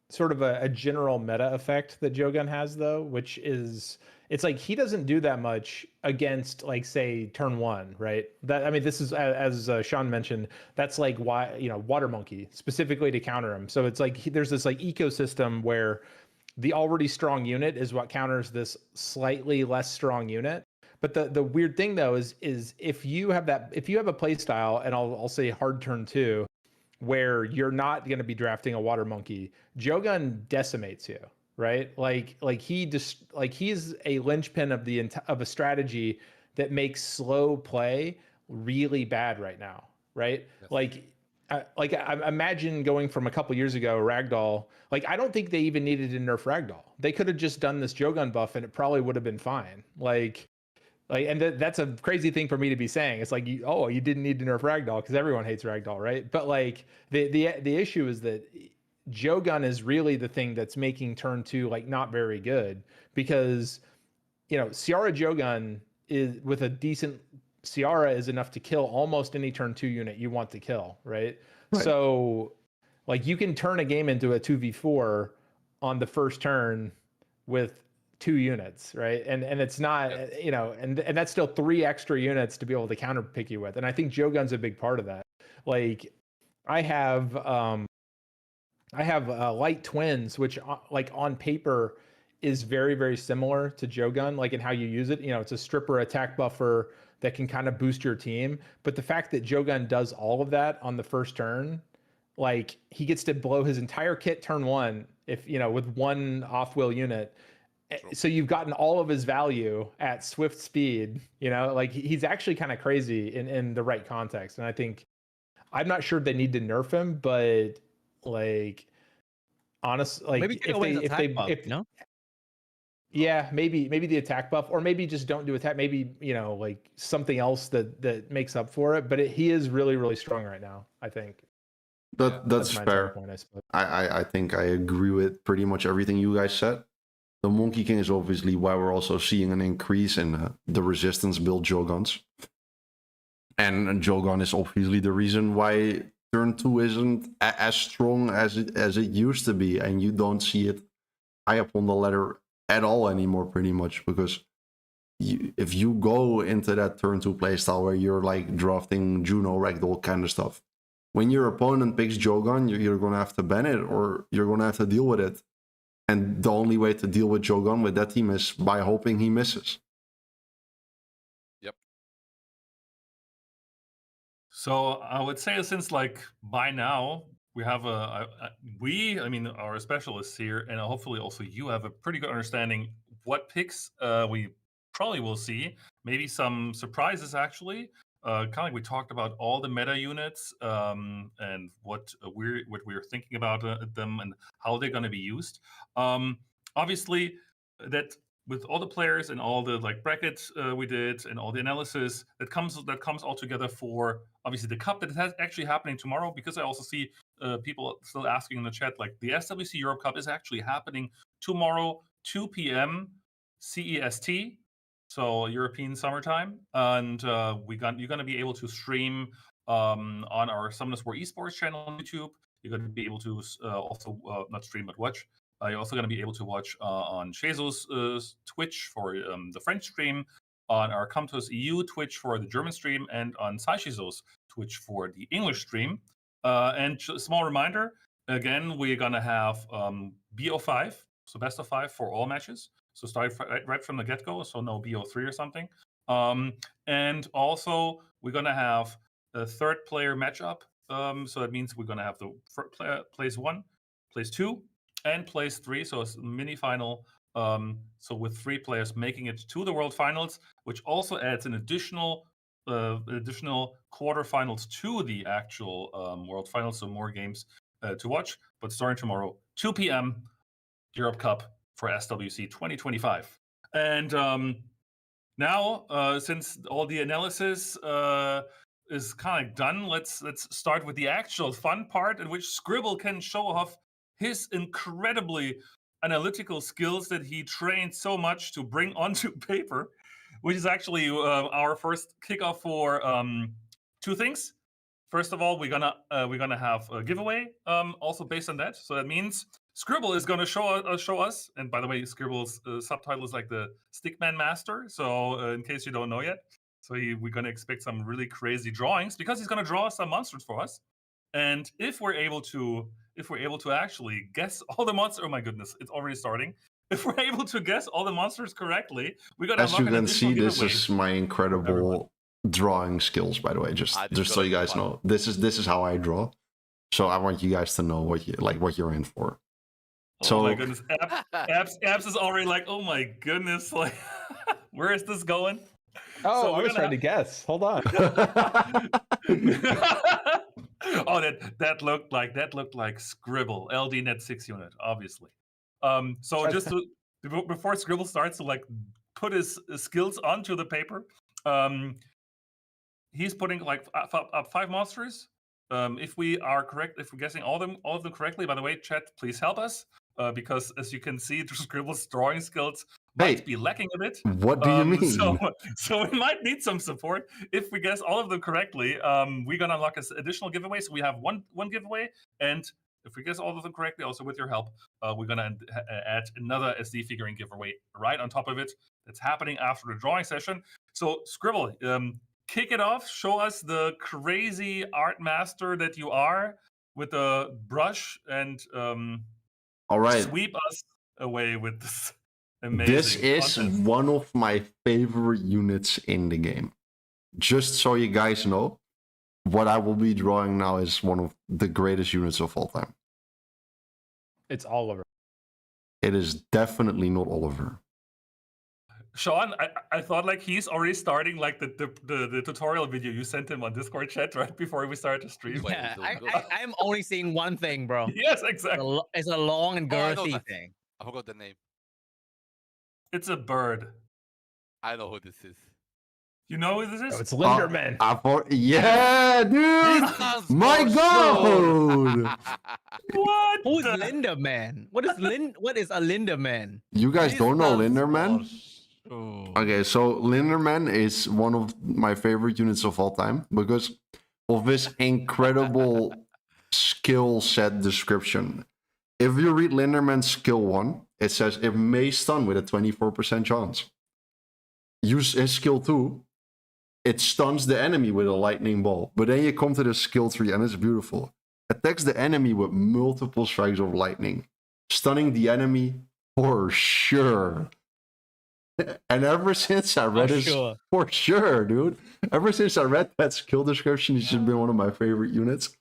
Speaker 12: sort of a general meta effect that Jogan has though, which is it's like he doesn't do that much against like say turn one, right? That I mean this is as Sean mentioned, that's like why Water Monkey specifically to counter him. So it's like there's this like ecosystem where the already strong unit is what counters this slightly less strong unit. But the weird thing though is if you have a play style, and I'll say hard turn two, where you're not going to be drafting a Water Monkey, Jogan decimates you, right? Like he's a linchpin of a strategy that makes slow play really bad right now, right? Yes. I imagine going from a couple years ago, Ragdoll. Like I don't think they even needed to nerf Ragdoll. They could have just done this Jogan buff, and it probably would have been fine. And that's a crazy thing for me to be saying. It's like, you didn't need to nerf Ragdoll because everyone hates Ragdoll, right? But like the issue is that Jogan is really the thing that's making turn two like not very good because Ciara Jogan is with a decent Ciara is enough to kill almost any turn two unit you want to kill, right? So like you can turn a game into a 2v4 on the first turn with 2 units, right? And it's not, and that's still 3 extra units to be able to counter pick you with. And I think Jogan's a big part of that. Like I have Light Twins, which like on paper is very, very similar to Jogan, like in how you use it. It's a stripper attack buffer that can kind of boost your team. But the fact that Jogan does all of that on the first turn, like he gets to blow his entire kit turn one if with one off-wheel unit. So you've gotten all of his value at swift speed, like he's actually kind of crazy in the right context. And I think I'm not sure they need to nerf him, but like honestly, like
Speaker 11: maybe if they yeah, maybe the attack buff, or maybe just don't do attack. Maybe like something else that makes up for it. But he is really, really strong right now, I think.
Speaker 8: That's fair. Point, I suppose. I think I agree with pretty much everything you guys said. The Monkey King is obviously why we're also seeing an increase in the resistance build Jogans. And Jogan is obviously the reason why turn 2 isn't as strong as it used to be. And you don't see it high up on the ladder at all anymore, pretty much. Because if you go into that turn 2 playstyle where you're like drafting Juno, Ragdoll kind of stuff, when your opponent picks Jogan, you're going to have to ban it or you're going to have to deal with it. And the only way to deal with Jogan with that team is by hoping he misses.
Speaker 9: Yep. So I would say since like by now, we have I mean, our specialists here, and hopefully also you have a pretty good understanding what picks we probably will see. Maybe some surprises actually. Kind of like we talked about all the meta units and what we're thinking about them and how they're going to be used. Obviously, that with all the players and all the like brackets we did and all the analysis that comes all together for obviously the cup that is actually happening tomorrow. Because I also see people still asking in the chat, like the SWC Europe Cup is actually happening tomorrow, 2 p.m. CEST, so European summertime, and you're going to be able to stream on our Summoners War Esports channel on YouTube. You're going to be able to also not stream but watch. You're also going to be able to watch on Chezo's Twitch for the French stream, on our Comtos EU Twitch for the German stream, and on Saichizo's Twitch for the English stream. And small reminder, again, we're going to have BO5, so best of 5 for all matches. So start right from the get-go, so no BO3 or something. And also, we're going to have a third player matchup. So that means we're going to have the place 1, place 2, and place 3. So it's a mini final. So with 3 players making it to the World Finals, which also adds an additional quarterfinals to the actual World Finals, so more games to watch. But starting tomorrow, 2 p.m. Europe Cup for SWC 2025. And now, since all the analysis is kind of done, let's start with the actual fun part, in which Scribble can show off his incredibly analytical skills that he trained so much to bring onto paper, which is actually our first kickoff for 2 things. First of all, we're gonna have a giveaway, also based on that. So that means Scribble is gonna show us. And by the way, Scribble's subtitle is like the Stickman Master. So in case you don't know yet, so we're gonna expect some really crazy drawings, because he's gonna draw some monsters for us. And if we're able to actually guess all the monsters, oh my goodness, it's already starting. If we're able to guess all the monsters correctly, we got.
Speaker 8: As you can see, this is my incredible drawing skills, by the way. Just so you guys know, this is how I draw. So I want you guys to know what you're in for. So,
Speaker 9: oh my goodness, Abs is already like, oh my goodness, like where is this going?
Speaker 12: Oh, so I was trying to guess. Hold on.
Speaker 9: Oh, that looked like Scribble, LD Net 6 unit, obviously. So just before Scribble starts to like put his skills onto the paper, he's putting like up 5 monsters. If we are correct, if we're guessing all of them correctly, by the way, chat, please help us, because as you can see, Scribble's drawing skills might be lacking a bit.
Speaker 8: What do you mean?
Speaker 9: So we might need some support. If we guess all of them correctly, we're gonna unlock an additional giveaway. So we have one giveaway, and if we guess all of them correctly, also with your help, we're gonna add another SD figurine giveaway right on top of it. That's happening after the drawing session. So Scribble, kick it off. Show us the crazy art master that you are with a brush, and
Speaker 8: all right,
Speaker 9: sweep us away with this amazing
Speaker 8: This is
Speaker 9: content.
Speaker 8: one of my favorite units in the game. Just so you guys know, what I will be drawing now is one of the greatest units of all time.
Speaker 12: It's Oliver.
Speaker 8: It is definitely not Oliver.
Speaker 9: Sean, I thought like he's already starting like the tutorial video you sent him on Discord chat right before we started to stream.
Speaker 11: Yeah, I'm only seeing one thing, bro.
Speaker 9: Yes, exactly.
Speaker 11: It's a long and
Speaker 10: I know
Speaker 11: girthy
Speaker 10: that.
Speaker 11: thing.
Speaker 10: I forgot the name.
Speaker 9: It's a bird.
Speaker 10: I know who this is.
Speaker 9: You know who this is?
Speaker 12: Oh, it's Linderman.
Speaker 8: Yeah, dude! My God!
Speaker 9: What?
Speaker 11: Who's Linderman? What is a Linderman?
Speaker 8: You guys don't know Linderman? Okay, so Linderman is one of my favorite units of all time because of his incredible skill set description. If you read Linderman's skill 1, it says it may stun with a 24% chance. Use his skill 2, it stuns the enemy with a lightning ball. But then you come to the skill 3 and it's beautiful. Attacks the enemy with multiple strikes of lightning, stunning the enemy for sure. And ever since I read for sure, dude. Ever since I read that skill description, it's just been one of my favorite units.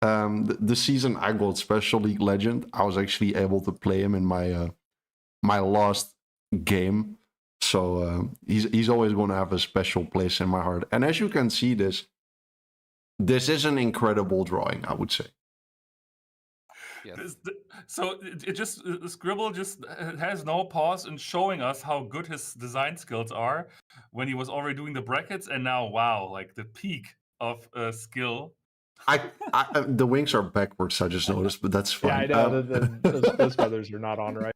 Speaker 8: the season I got Special League Legend, I was actually able to play him in my my last game. So he's always going to have a special place in my heart. And as you can see, this is an incredible drawing, I would say.
Speaker 10: Yes.
Speaker 9: So it just Scribble just has no pause in showing us how good his design skills are when he was already doing the brackets, and now wow, like the peak of skill.
Speaker 8: The wings are backwards. I just noticed, but that's fine.
Speaker 12: Yeah, I know. Those feathers are not on right.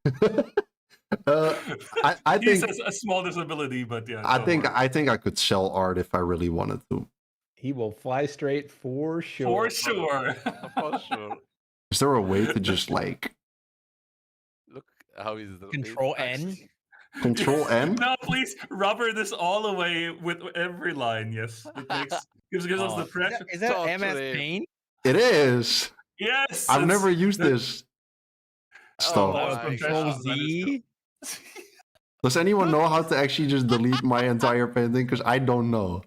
Speaker 8: I
Speaker 9: He
Speaker 8: think
Speaker 9: says a small disability, but yeah.
Speaker 8: I
Speaker 9: don't
Speaker 8: think
Speaker 9: worry.
Speaker 8: I think I could sell art if I really wanted to.
Speaker 12: He will fly straight for
Speaker 9: For
Speaker 12: sure.
Speaker 9: sure.
Speaker 10: For sure.
Speaker 8: Is there a way to just like
Speaker 10: Look how he's
Speaker 11: Control N?
Speaker 10: actually-
Speaker 8: Control N?
Speaker 9: No, please rubber this all away with every line. Yes, it gives us the pressure.
Speaker 11: Is that
Speaker 10: Talk to
Speaker 11: MS
Speaker 10: him.
Speaker 11: Paint?
Speaker 8: It is.
Speaker 9: Yes,
Speaker 8: I've
Speaker 9: it's-
Speaker 8: never used this stuff.
Speaker 10: Oh,
Speaker 9: That's
Speaker 10: my
Speaker 11: Control
Speaker 10: God.
Speaker 11: Z?
Speaker 8: Does anyone know how to actually just delete my entire painting? Because I don't know.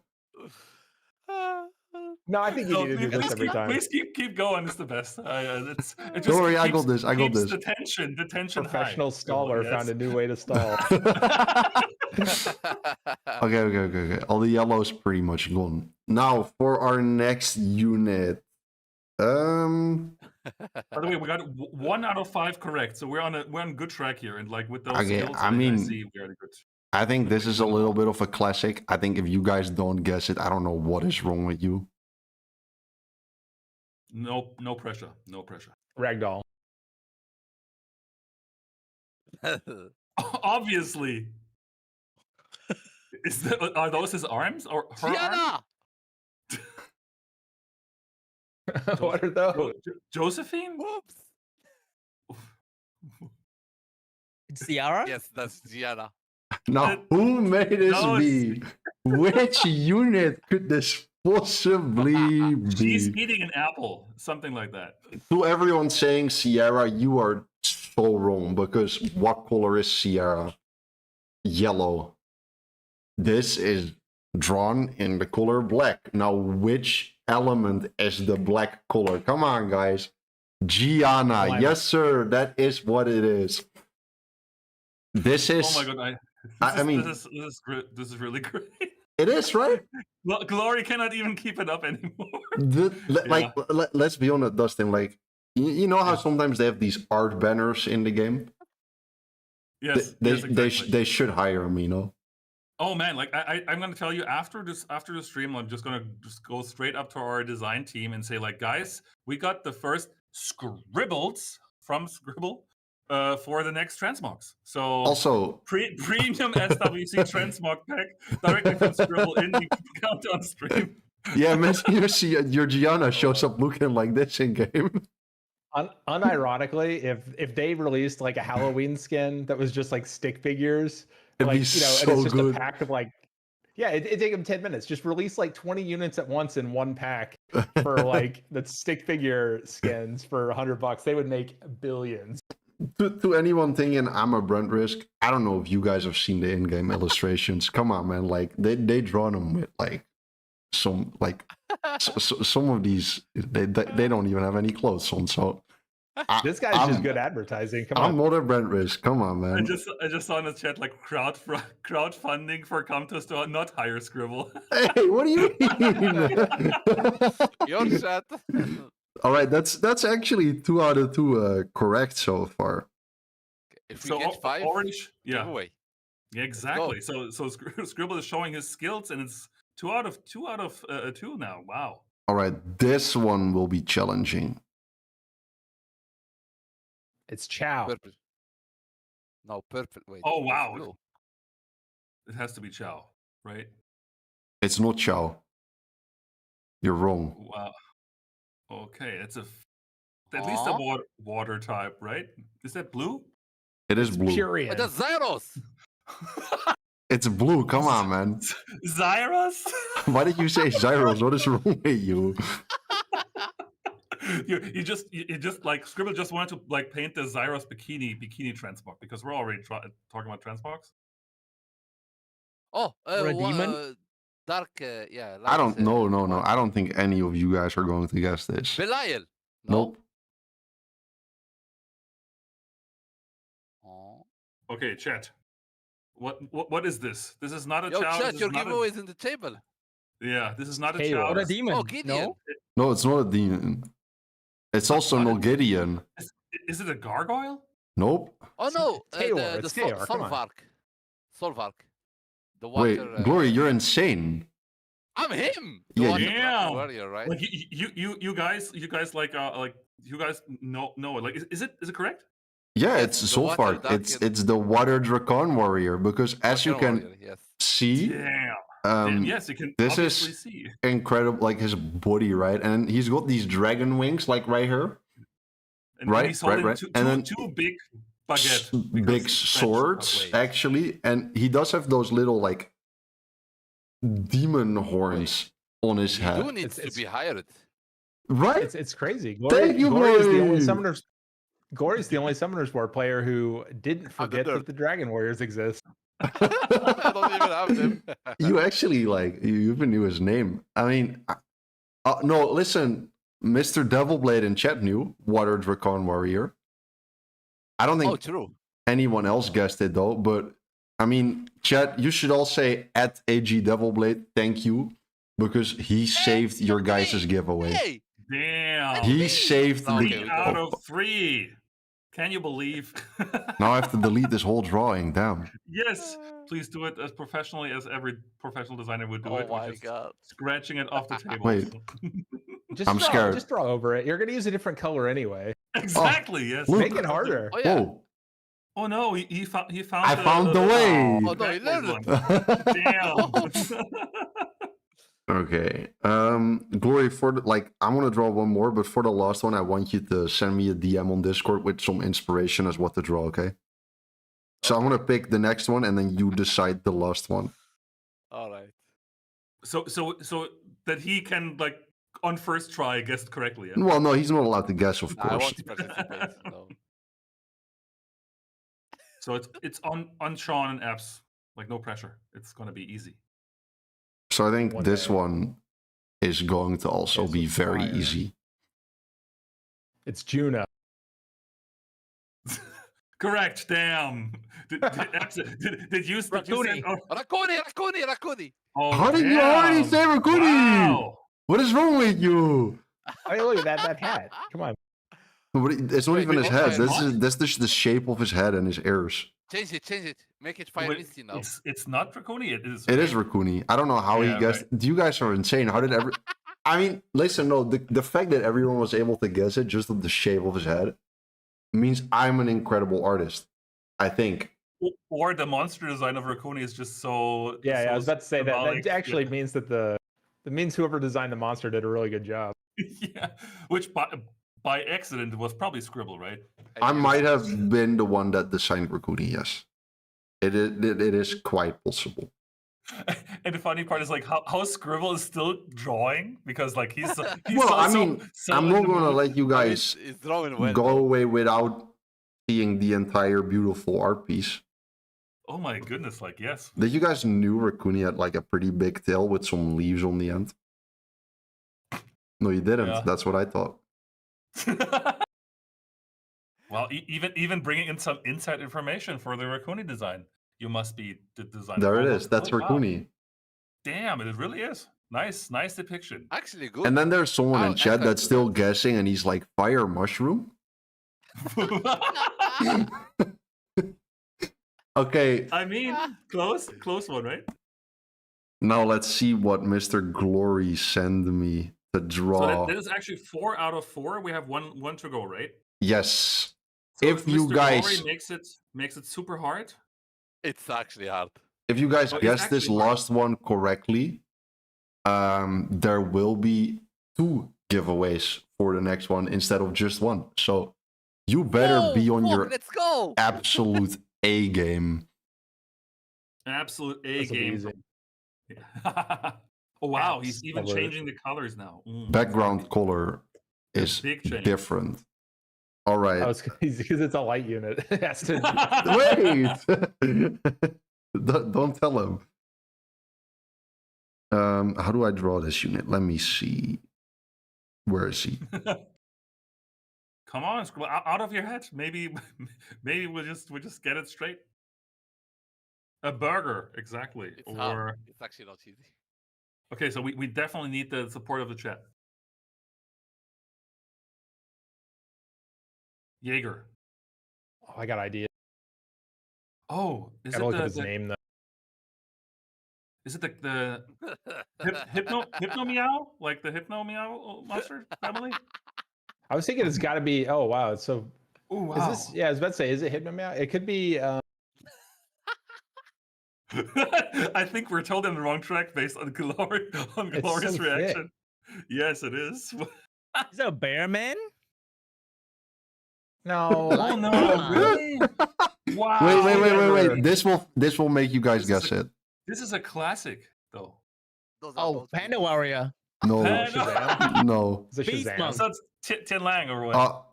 Speaker 12: No, I think you
Speaker 9: No,
Speaker 12: need to do this every time.
Speaker 9: Please keep going. It's the best. It just
Speaker 8: Don't worry, I
Speaker 9: keeps-
Speaker 8: got this. I got
Speaker 9: keeps
Speaker 8: this.
Speaker 9: The tension
Speaker 12: Professional
Speaker 9: high.
Speaker 12: staller
Speaker 9: Yes.
Speaker 12: found a new way to stall.
Speaker 8: Okay. All the yellow's pretty much gone. Now for our next unit.
Speaker 9: By the way, we got 1 out of 5 correct, so we're on good track here, and like with those
Speaker 8: Okay,
Speaker 9: skills,
Speaker 8: I mean,
Speaker 9: see we are good.
Speaker 8: I think this is a little bit of a classic. I think if you guys don't guess it, I don't know what is wrong with you.
Speaker 9: No pressure. No pressure.
Speaker 12: Ragdoll.
Speaker 9: Obviously. Are those his arms or her arms?
Speaker 10: Tiana!
Speaker 12: What are those?
Speaker 9: Josephine?
Speaker 10: Whoops.
Speaker 11: Ciara?
Speaker 10: Yes, that's Gianna.
Speaker 8: Now, who made this
Speaker 9: No,
Speaker 8: be? Which unit could this possibly be?
Speaker 9: She's eating an apple, something like that.
Speaker 8: To everyone saying Sierra, you are so wrong, because what color is Sierra? Yellow. This is drawn in the color black. Now, which element is the black color? Come on, guys. Gianna.
Speaker 12: Climate.
Speaker 8: Yes, sir. That is what it is. This is...
Speaker 9: Oh my god!
Speaker 8: I mean...
Speaker 9: this is really great.
Speaker 8: It is, right?
Speaker 9: Glory cannot even keep it up anymore.
Speaker 8: Let's be honest, Dustin. Like, you know how sometimes they have these art banners in the game?
Speaker 9: Yes,
Speaker 8: They should hire me, you know?
Speaker 9: Oh man, like I'm gonna tell you after the stream, I'm just gonna go straight up to our design team and say, like, guys, we got the first scribbles from Scribble for the next transmogs. So
Speaker 8: Also,
Speaker 9: premium SWC transmog pack directly from Scribble in the countdown stream.
Speaker 8: yeah, imagine you see your Gianna shows up looking like this in game.
Speaker 12: Unironically, if they released like a Halloween skin that was just like stick figures,
Speaker 8: It'd
Speaker 12: like
Speaker 8: be
Speaker 12: and it's
Speaker 8: so
Speaker 12: just
Speaker 8: good.
Speaker 12: a pack of like, yeah, it'd take them 10 minutes. Just release like 20 units at once in one pack for like the stick figure skins for $100. They would make billions.
Speaker 8: To anyone thinking I'm a Brent Risk, I don't know if you guys have seen the in-game illustrations. Come on, man! Like they draw them with like some some of these they don't even have any clothes on. So
Speaker 12: this guy's just good advertising. Come
Speaker 8: I'm
Speaker 12: on.
Speaker 8: not a Brent Risk. Come on, man.
Speaker 9: I just saw in the chat like crowdfunding for Comtos to not hire Scribble.
Speaker 8: Hey, what do you mean?
Speaker 10: Your chat.
Speaker 8: All right, that's actually 2 out of 2 correct so far.
Speaker 10: If we
Speaker 9: So
Speaker 10: get 5,
Speaker 9: orange, yeah,
Speaker 10: giveaway.
Speaker 9: yeah, exactly. So Scribble is showing his skills, and it's 2 out of 2 now. Wow.
Speaker 8: All right, this one will be challenging.
Speaker 12: It's Chow.
Speaker 10: Purple. No, purple. Wait.
Speaker 9: Oh
Speaker 10: it's
Speaker 9: wow,
Speaker 10: blue.
Speaker 9: it has to be Chow, right?
Speaker 8: It's not Chow. You're wrong.
Speaker 9: Wow. Okay, it's at least a water type, right? Is that blue?
Speaker 8: It is blue.
Speaker 12: Purian.
Speaker 10: But that's Zyros.
Speaker 8: It's blue. Come on, man.
Speaker 9: Zyros?
Speaker 8: Why did you say Zyros? What is wrong with you?
Speaker 9: you just like Scribble just wanted to like paint the Zyros bikini transmog because we're already talking about transmogs.
Speaker 10: Oh,
Speaker 11: Or a demon?
Speaker 10: Dark, yeah.
Speaker 8: I don't.
Speaker 10: light,
Speaker 8: No. I don't think any of you guys are going to guess this.
Speaker 10: Belial.
Speaker 8: Nope.
Speaker 10: Oh.
Speaker 9: Okay, chat. What is this? This is not a
Speaker 10: Yo,
Speaker 9: challenge.
Speaker 10: chat,
Speaker 9: this
Speaker 10: your
Speaker 9: is not
Speaker 10: giveaway is in the table.
Speaker 9: Yeah, this is not a
Speaker 11: Taylor.
Speaker 9: challenge.
Speaker 11: What a demon.
Speaker 10: Oh, Gideon.
Speaker 8: No, it's not a demon. It's also no Gideon.
Speaker 9: Is it a gargoyle?
Speaker 8: Nope.
Speaker 10: Oh no,
Speaker 12: Taylor,
Speaker 10: the
Speaker 12: it's Taylor, come on.
Speaker 10: Solvark. Solvark. The
Speaker 8: Wait,
Speaker 10: water.
Speaker 8: Glory, you're insane.
Speaker 10: I'm him. The
Speaker 8: Yeah,
Speaker 10: water
Speaker 8: you-
Speaker 9: Yeah.
Speaker 10: warrior, right?
Speaker 9: Like you guys like you guys know like is it correct?
Speaker 8: Yeah,
Speaker 10: Yes,
Speaker 8: it's
Speaker 10: the
Speaker 8: so
Speaker 10: water
Speaker 8: far.
Speaker 10: dragon.
Speaker 8: It's the water dracon warrior because as you
Speaker 10: Water
Speaker 8: can
Speaker 10: warrior, yes.
Speaker 8: see,
Speaker 9: Damn. Yes, you can
Speaker 8: this
Speaker 9: obviously
Speaker 8: is
Speaker 9: see.
Speaker 8: incredible. Like his body, right? And he's got these dragon wings, like right here,
Speaker 9: And
Speaker 8: right,
Speaker 9: he's holding
Speaker 8: right.
Speaker 9: Two,
Speaker 8: And then
Speaker 9: two big baguette.
Speaker 8: big
Speaker 9: because
Speaker 8: swords,
Speaker 10: Wait.
Speaker 8: actually, and he does have those little like demon horns on his head.
Speaker 10: Who needs to be hired?
Speaker 8: Right?
Speaker 12: It's crazy.
Speaker 8: Thank you,
Speaker 12: Glory is the only
Speaker 8: Glory.
Speaker 12: summoners. Glory is the only Summoners War player who didn't forget that the Dragon Warriors exist.
Speaker 10: I don't even have them.
Speaker 8: You actually like you even knew his name. I mean, no, listen, Mr. Devilblade in chat knew Water Dracon Warrior. I don't think
Speaker 10: Oh, true.
Speaker 8: anyone else guessed it though, but I mean, chat, you should all say at AG Devilblade, thank you, because he saved your guys' giveaway.
Speaker 10: Hey,
Speaker 9: Damn.
Speaker 8: He saved
Speaker 10: Okay,
Speaker 8: the.
Speaker 9: 3 out of 3. Can you believe?
Speaker 8: Now I have to delete this whole drawing. Damn.
Speaker 9: Yes, please do it as professionally as every professional designer would do
Speaker 10: oh
Speaker 9: it.
Speaker 10: my
Speaker 9: which is
Speaker 10: god.
Speaker 9: Scratching it off the table.
Speaker 8: Wait. I'm scared.
Speaker 12: Just draw over it. You're going to use a different color anyway.
Speaker 9: Exactly. Yes.
Speaker 8: look.
Speaker 12: Make it harder.
Speaker 10: Oh yeah.
Speaker 8: Whoa.
Speaker 9: Oh no, he found.
Speaker 8: I found the way.
Speaker 10: Oh no, he learned it.
Speaker 9: Damn.
Speaker 8: Okay. Glory, for the, like, I'm gonna draw one more, but for the last one, I want you to send me a DM on Discord with some inspiration as what to draw. Okay. So I'm gonna pick the next one, and then you decide the last one.
Speaker 10: All right.
Speaker 9: So that he can like on first try guess correctly. Yeah?
Speaker 8: Well, no, he's not allowed to guess, of
Speaker 10: I
Speaker 8: course.
Speaker 10: want to participate. No.
Speaker 9: So it's on Sean and Epps. Like no pressure. It's gonna be easy.
Speaker 8: So I think
Speaker 12: One
Speaker 8: this
Speaker 12: day.
Speaker 8: one is going to also
Speaker 12: Yes,
Speaker 8: be
Speaker 12: it's
Speaker 8: very
Speaker 12: fire.
Speaker 8: easy.
Speaker 12: It's Juno.
Speaker 9: Correct. Damn. Did you
Speaker 11: Rakuni.
Speaker 10: Rakuni.
Speaker 9: Oh,
Speaker 8: How did you already
Speaker 9: damn.
Speaker 8: say Rakuni?
Speaker 9: Wow.
Speaker 8: What is wrong with you?
Speaker 12: Hey, look at that hat. Come on.
Speaker 8: It's not
Speaker 10: Wait,
Speaker 8: even his
Speaker 10: wait,
Speaker 8: head.
Speaker 10: what?
Speaker 8: That's just the shape of his head and his ears.
Speaker 10: Change it. Make it fire
Speaker 9: Wait,
Speaker 10: misty now.
Speaker 9: it's not Draconi. It is.
Speaker 8: It is Rakuni. I don't know how
Speaker 9: Yeah,
Speaker 8: he guessed. You guys are insane. How did every? I mean, listen. No, the fact that everyone was able to guess it just of the shape of his head means I'm an incredible artist. I think.
Speaker 9: Or the monster design of Rakuni is just so.
Speaker 12: Yeah,
Speaker 9: so
Speaker 12: I was about to say that.
Speaker 9: symbolic.
Speaker 12: That actually means that that means whoever designed the monster did a really good job.
Speaker 9: Yeah, which by accident was probably Scribble, right?
Speaker 8: I might have been the one that designed Rakuni. Yes, it is quite possible.
Speaker 9: And the funny part is like how Scribble is still drawing because like he's
Speaker 8: Well,
Speaker 9: so,
Speaker 8: I mean,
Speaker 9: so
Speaker 8: I'm
Speaker 9: in
Speaker 8: not
Speaker 9: the
Speaker 8: gonna
Speaker 9: mood.
Speaker 8: let you guys
Speaker 10: It's drawing well.
Speaker 8: go away without seeing the entire beautiful art piece.
Speaker 9: Oh my goodness! Like yes.
Speaker 8: Did you guys knew Rakuni had like a pretty big tail with some leaves on the end? No, you didn't.
Speaker 9: Yeah.
Speaker 8: That's what I thought.
Speaker 9: Well, even bringing in some inside information for the Rakuni design, you must be the designer.
Speaker 8: There it
Speaker 9: Oh,
Speaker 8: is. That's
Speaker 9: oh, wow.
Speaker 8: Rakuni.
Speaker 9: Damn, it really is. Nice depiction.
Speaker 10: Actually, good.
Speaker 8: And then there's someone
Speaker 10: Oh,
Speaker 8: in chat
Speaker 10: that's
Speaker 8: that's still guessing, and he's like, "Fire mushroom." Okay,
Speaker 9: I mean, close one, right?
Speaker 8: now let's see what Mr. Glory sent me to
Speaker 9: So
Speaker 8: draw.
Speaker 9: that is actually 4 out of 4. We have one to go, right?
Speaker 8: Yes.
Speaker 9: So
Speaker 8: If you
Speaker 9: Mr.
Speaker 8: guys,
Speaker 9: Glory makes it super hard.
Speaker 10: It's actually hard.
Speaker 8: if you guys
Speaker 9: Oh, it's
Speaker 8: guess this
Speaker 9: actually hard.
Speaker 8: last one correctly, there will be 2 giveaways for the next one instead of just 1. So you better
Speaker 10: Whoa,
Speaker 8: be on
Speaker 10: fuck,
Speaker 8: your
Speaker 10: Let's go.
Speaker 8: absolute A game.
Speaker 9: Absolute A
Speaker 12: This'll be
Speaker 9: game.
Speaker 12: easy.
Speaker 9: Oh wow, he's even
Speaker 12: Absolute.
Speaker 9: changing the colors now.
Speaker 8: Background color is
Speaker 9: Big change.
Speaker 8: different. All right.
Speaker 12: I was because it's a light unit. It has to.
Speaker 8: Wait. Don't tell him. How do I draw this unit? Let me see. Where is he?
Speaker 9: Come on, Scribble, out of your head. Maybe we'll just get it straight. A burger, exactly.
Speaker 10: It's hard. It's actually not easy.
Speaker 9: Okay, so we definitely need the support of the chat. Jaeger.
Speaker 12: Oh, I got ideas.
Speaker 9: Oh, is
Speaker 12: Gotta
Speaker 9: it
Speaker 12: look at his name though.
Speaker 9: Is it the hypno meow? Like the hypno meow monster family?
Speaker 12: I was thinking it's got to be. Oh wow, it's so.
Speaker 9: Oh wow.
Speaker 12: Is this? Yeah, I was about to say, is it hypno meow? It could be.
Speaker 9: I think we're totally on the wrong track based on Glorious
Speaker 12: so
Speaker 9: reaction. Yes, it is.
Speaker 11: Is it a bear man?
Speaker 12: No.
Speaker 9: Oh no! Really? Wow.
Speaker 8: Wait. This will make you guys guess it.
Speaker 9: This is a classic, though.
Speaker 11: Oh, Panda Warrior.
Speaker 8: No.
Speaker 9: Shazam?
Speaker 8: No.
Speaker 12: Is it Shazam?
Speaker 9: So it's Tin Lang or what?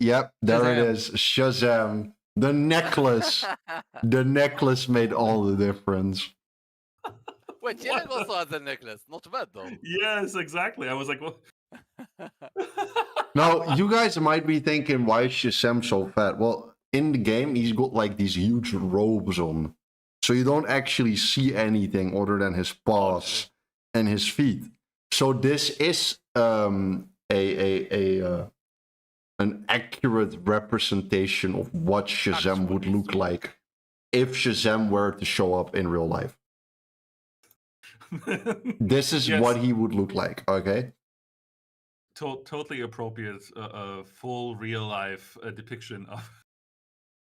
Speaker 8: Yep, there it is. Shazam. The necklace. The necklace made all the difference.
Speaker 10: Wait, Jalen also has a necklace. Not bad though.
Speaker 9: Yes, exactly. I was like, well.
Speaker 8: Now, you guys might be thinking, why is Shazam so fat? Well, in the game, he's got like these huge robes on. So you don't actually see anything other than his paws and his feet. So this is an accurate representation of what Shazam would look like if Shazam were to show up in real life. This is what he would look like, okay?
Speaker 9: Totally appropriate, full real life depiction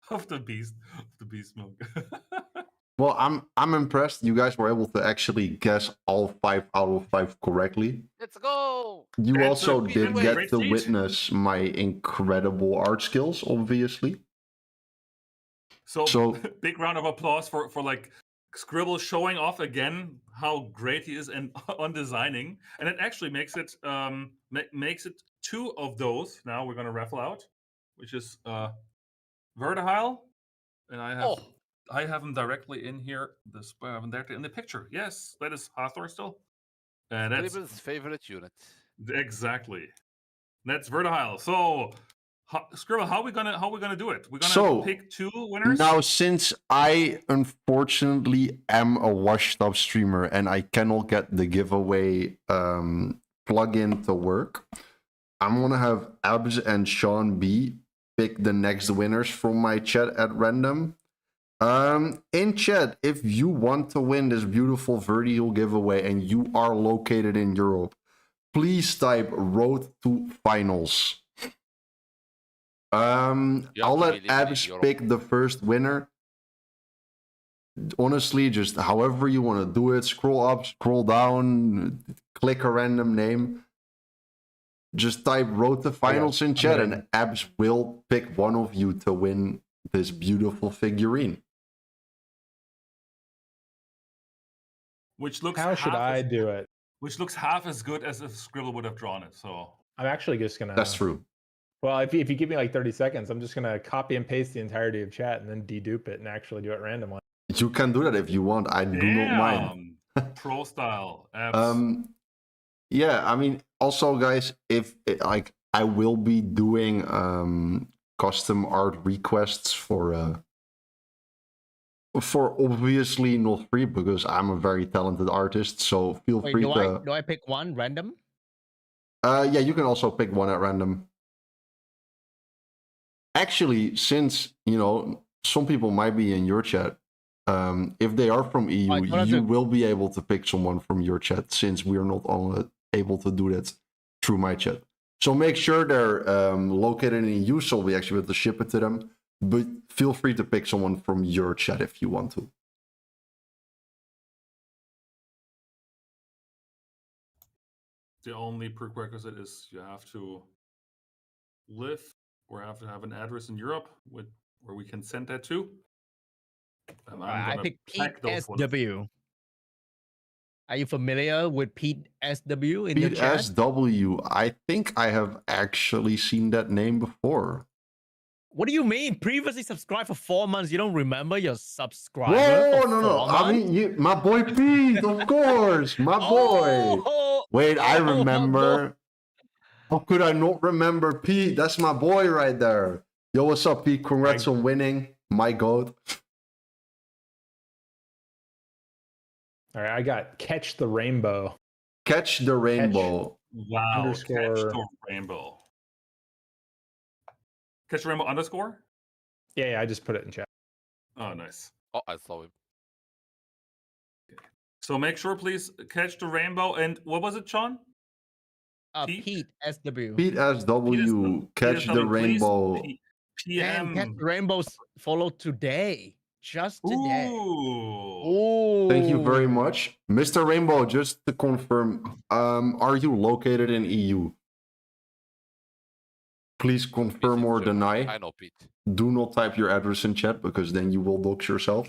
Speaker 9: of the beast mode.
Speaker 8: Well, I'm impressed. You guys were able to actually guess all 5 out of 5 correctly.
Speaker 10: Let's go.
Speaker 8: You also did get
Speaker 9: Great
Speaker 8: to
Speaker 9: feat.
Speaker 8: witness my incredible art skills, obviously.
Speaker 9: So big round of applause for like Scribble showing off again how great he is on designing, and it actually makes it makes it 2 of those. Now we're gonna raffle out, which is Vertihile, and I have him directly in here. I have him directly in the picture. Yes, that is Hathor still, and that's
Speaker 10: Scribble's favorite unit.
Speaker 9: exactly. That's Vertihile. So. Scribble, how are we gonna do it? We're gonna pick 2 winners.
Speaker 8: Now, since I unfortunately am a washed up streamer and I cannot get the giveaway plugin to work, I'm gonna have Abs and SeanB pick the next winners from my chat at random. In chat, if you want to win this beautiful Vertical giveaway and you are located in Europe, please type Road to Finals. I'll let Abs pick the first winner. Honestly, just however you want to do it. Scroll up, scroll down, click a random name. Just type Road to Finals in chat and Abs will pick one of you to win this beautiful figurine.
Speaker 9: Which looks
Speaker 12: How should I do it?
Speaker 9: Which looks half as good as if Scribble would have drawn it. So
Speaker 12: I'm actually just gonna.
Speaker 8: That's true.
Speaker 12: Well, if you give me like 30 seconds, I'm just gonna copy and paste the entirety of chat and then dedupe it and actually do it randomly.
Speaker 8: You can do that if you want. I do not mind.
Speaker 9: Pro style. Abs.
Speaker 8: Yeah, I mean, also, guys, if I will be doing custom art requests for obviously not free because I'm a very talented artist. So feel free to.
Speaker 11: Do I pick one random?
Speaker 8: Yeah, you can also pick one at random. Actually, since some people might be in your chat, if they are from EU, you will be able to pick someone from your chat since we're not able to do that through my chat. So make sure they're located in EU, so we actually have to ship it to them. But feel free to pick someone from your chat if you want to.
Speaker 9: The only prerequisite is you have to live or have to have an address in Europe where we can send that to. And
Speaker 11: I pick Pete SW. Are you familiar with Pete SW in the chat?
Speaker 8: Pete SW. I think I have actually seen that name before.
Speaker 11: What do you mean? Previously subscribed for 4 months. You don't remember your subscriber?
Speaker 8: Whoa,
Speaker 11: for
Speaker 8: no.
Speaker 11: 4 months?
Speaker 8: I mean, my boy Pete, of course. My boy. Wait, I remember. How could I not remember Pete? That's my boy right there. Yo, what's up, Pete? Congrats on winning. My goat.
Speaker 12: All right, I got Catch the Rainbow.
Speaker 8: Catch the Rainbow.
Speaker 9: Wow.
Speaker 12: Underscore.
Speaker 9: Catch the rainbow. Catch the rainbow underscore?
Speaker 12: Yeah, I just put it in chat.
Speaker 9: Oh, nice.
Speaker 10: Oh, I saw him.
Speaker 9: So make sure, please, catch the rainbow. And what was it, Sean?
Speaker 11: Pete SW.
Speaker 8: Pete SW. Catch the rainbow.
Speaker 9: PM.
Speaker 11: Catch the rainbows follow today. Just today.
Speaker 9: Ooh.
Speaker 8: Thank you very much. Mr. Rainbow, just to confirm, are you located in EU? Please confirm or deny.
Speaker 10: I know, Pete.
Speaker 8: Do not type your address in chat because then you will dox yourself.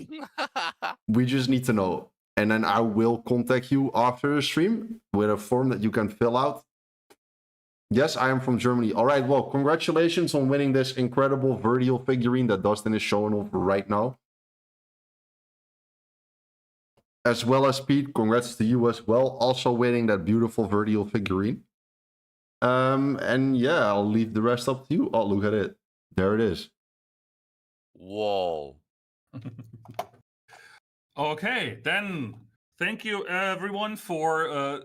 Speaker 8: We just need to know. And then I will contact you after the stream with a form that you can fill out. Yes, I am from Germany. All right, well, congratulations on winning this incredible Virgil figurine that Dustin is showing off right now. As well as Pete, congrats to you as well. Also winning that beautiful Virgil figurine. And yeah, I'll leave the rest up to you. Oh, look at it. There it is.
Speaker 10: Whoa.
Speaker 9: Okay, then thank you everyone for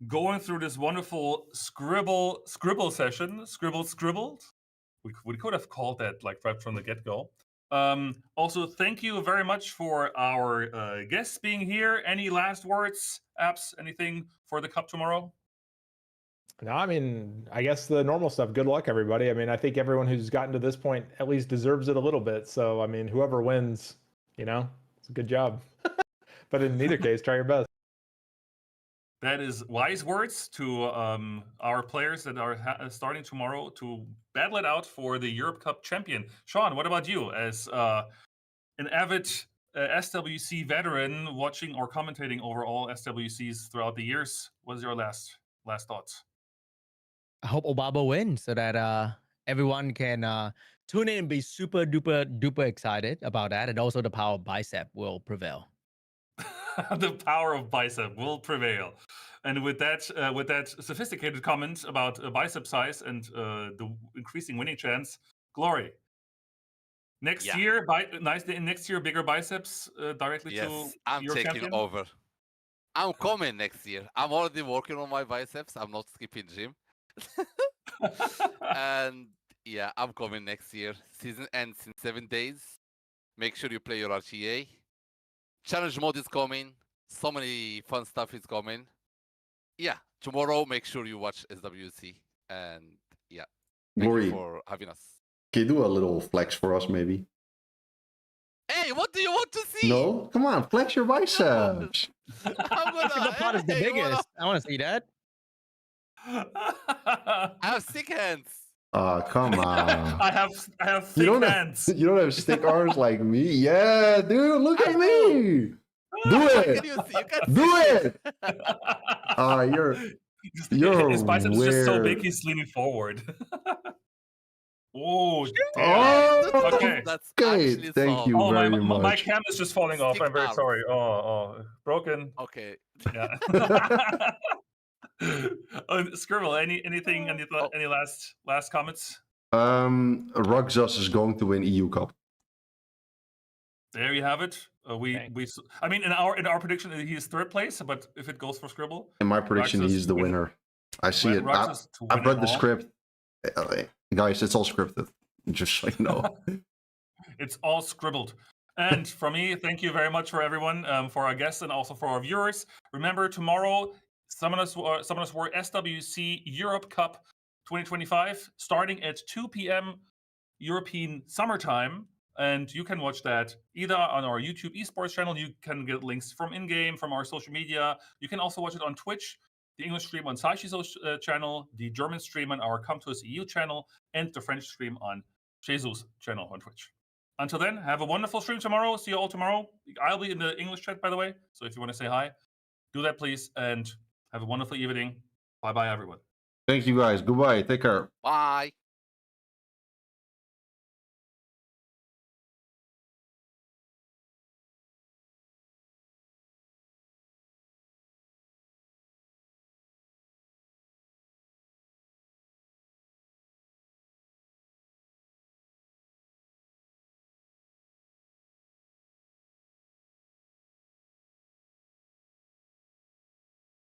Speaker 9: going through this wonderful scribble session. Scribbled. We could have called that like right from the get-go. Also, thank you very much for our guests being here. Any last words, apps, anything for the cup tomorrow?
Speaker 12: No, I mean, I guess the normal stuff. Good luck, everybody. I mean, I think everyone who's gotten to this point at least deserves it a little bit. So, I mean, whoever wins, you know, it's a good job. But in either case, try your best.
Speaker 9: That is wise words to our players that are starting tomorrow to battle it out for the Europe Cup champion. Sean, what about you as an avid SWC veteran watching or commentating over all SWCs throughout the years? What is your last thoughts?
Speaker 11: I hope Obama wins so that everyone can tune in and be super duper excited about that. And also the power of bicep will prevail.
Speaker 9: The power of bicep will prevail. And with that sophisticated comment about bicep size and the increasing winning chance, Glory. Next year, next year, bigger biceps directly to
Speaker 10: I'm
Speaker 9: your
Speaker 10: taking
Speaker 9: champion?
Speaker 10: over. I'm coming next year. I'm already working on my biceps. I'm not skipping gym. And yeah, I'm coming next year. Season ends in 7 days. Make sure you play your RTA. Challenge mode is coming. So many fun stuff is coming. Yeah, tomorrow make sure you watch SWC. And yeah, thank
Speaker 8: Glory,
Speaker 10: you for having us.
Speaker 8: can you do a little flex for us, maybe?
Speaker 10: Hey, what do you want to see?
Speaker 8: No? Come on, flex your biceps.
Speaker 11: The part is the biggest. I want to see that.
Speaker 10: I have sick hands.
Speaker 8: Oh, come on.
Speaker 9: I have thick hands.
Speaker 8: You don't have stick arms like me? Yeah, dude, look at me. Do it. Do it. You're
Speaker 9: His biceps is just so big
Speaker 8: weird.
Speaker 9: he's leaning forward. Oh,
Speaker 8: Oh,
Speaker 9: okay.
Speaker 10: That's
Speaker 8: okay.
Speaker 10: actually
Speaker 8: Thank you
Speaker 9: Oh,
Speaker 8: very
Speaker 9: my
Speaker 8: much.
Speaker 9: cam is just falling off. I'm very
Speaker 10: arms.
Speaker 9: sorry. Oh, broken.
Speaker 10: Okay.
Speaker 9: Yeah. Scribble, anything, any last comments?
Speaker 8: Roxas is going to win EU Cup.
Speaker 9: There you have it. I mean, in our prediction, he is third place. But if it goes for Scribble,
Speaker 8: In my prediction,
Speaker 9: Roxas
Speaker 8: he's the
Speaker 9: win-
Speaker 8: winner. I see it.
Speaker 9: Roxas to
Speaker 8: I've
Speaker 9: win
Speaker 8: read
Speaker 9: it
Speaker 8: the
Speaker 9: all.
Speaker 8: script. Guys, it's all scripted. Just so you know.
Speaker 9: It's all scribbled. And for me, thank you very much for everyone, for our guests and also for our viewers. Remember, tomorrow, Summon Us War SWC Europe Cup 2025, starting at 2 p.m. European summertime. And you can watch that either on our YouTube esports channel. You can get links from in-game, from our social media. You can also watch it on Twitch, the English stream on Saishi's channel, the German stream on our Come To Us EU channel, and the French stream on Jesus' channel on Twitch. Until then, have a wonderful stream tomorrow. See you all tomorrow. I'll be in the English chat, by the way. So if you want to say hi, do that, please. And have a wonderful evening. Bye-bye, everyone.
Speaker 8: Thank you, guys. Goodbye. Take care.
Speaker 10: Bye.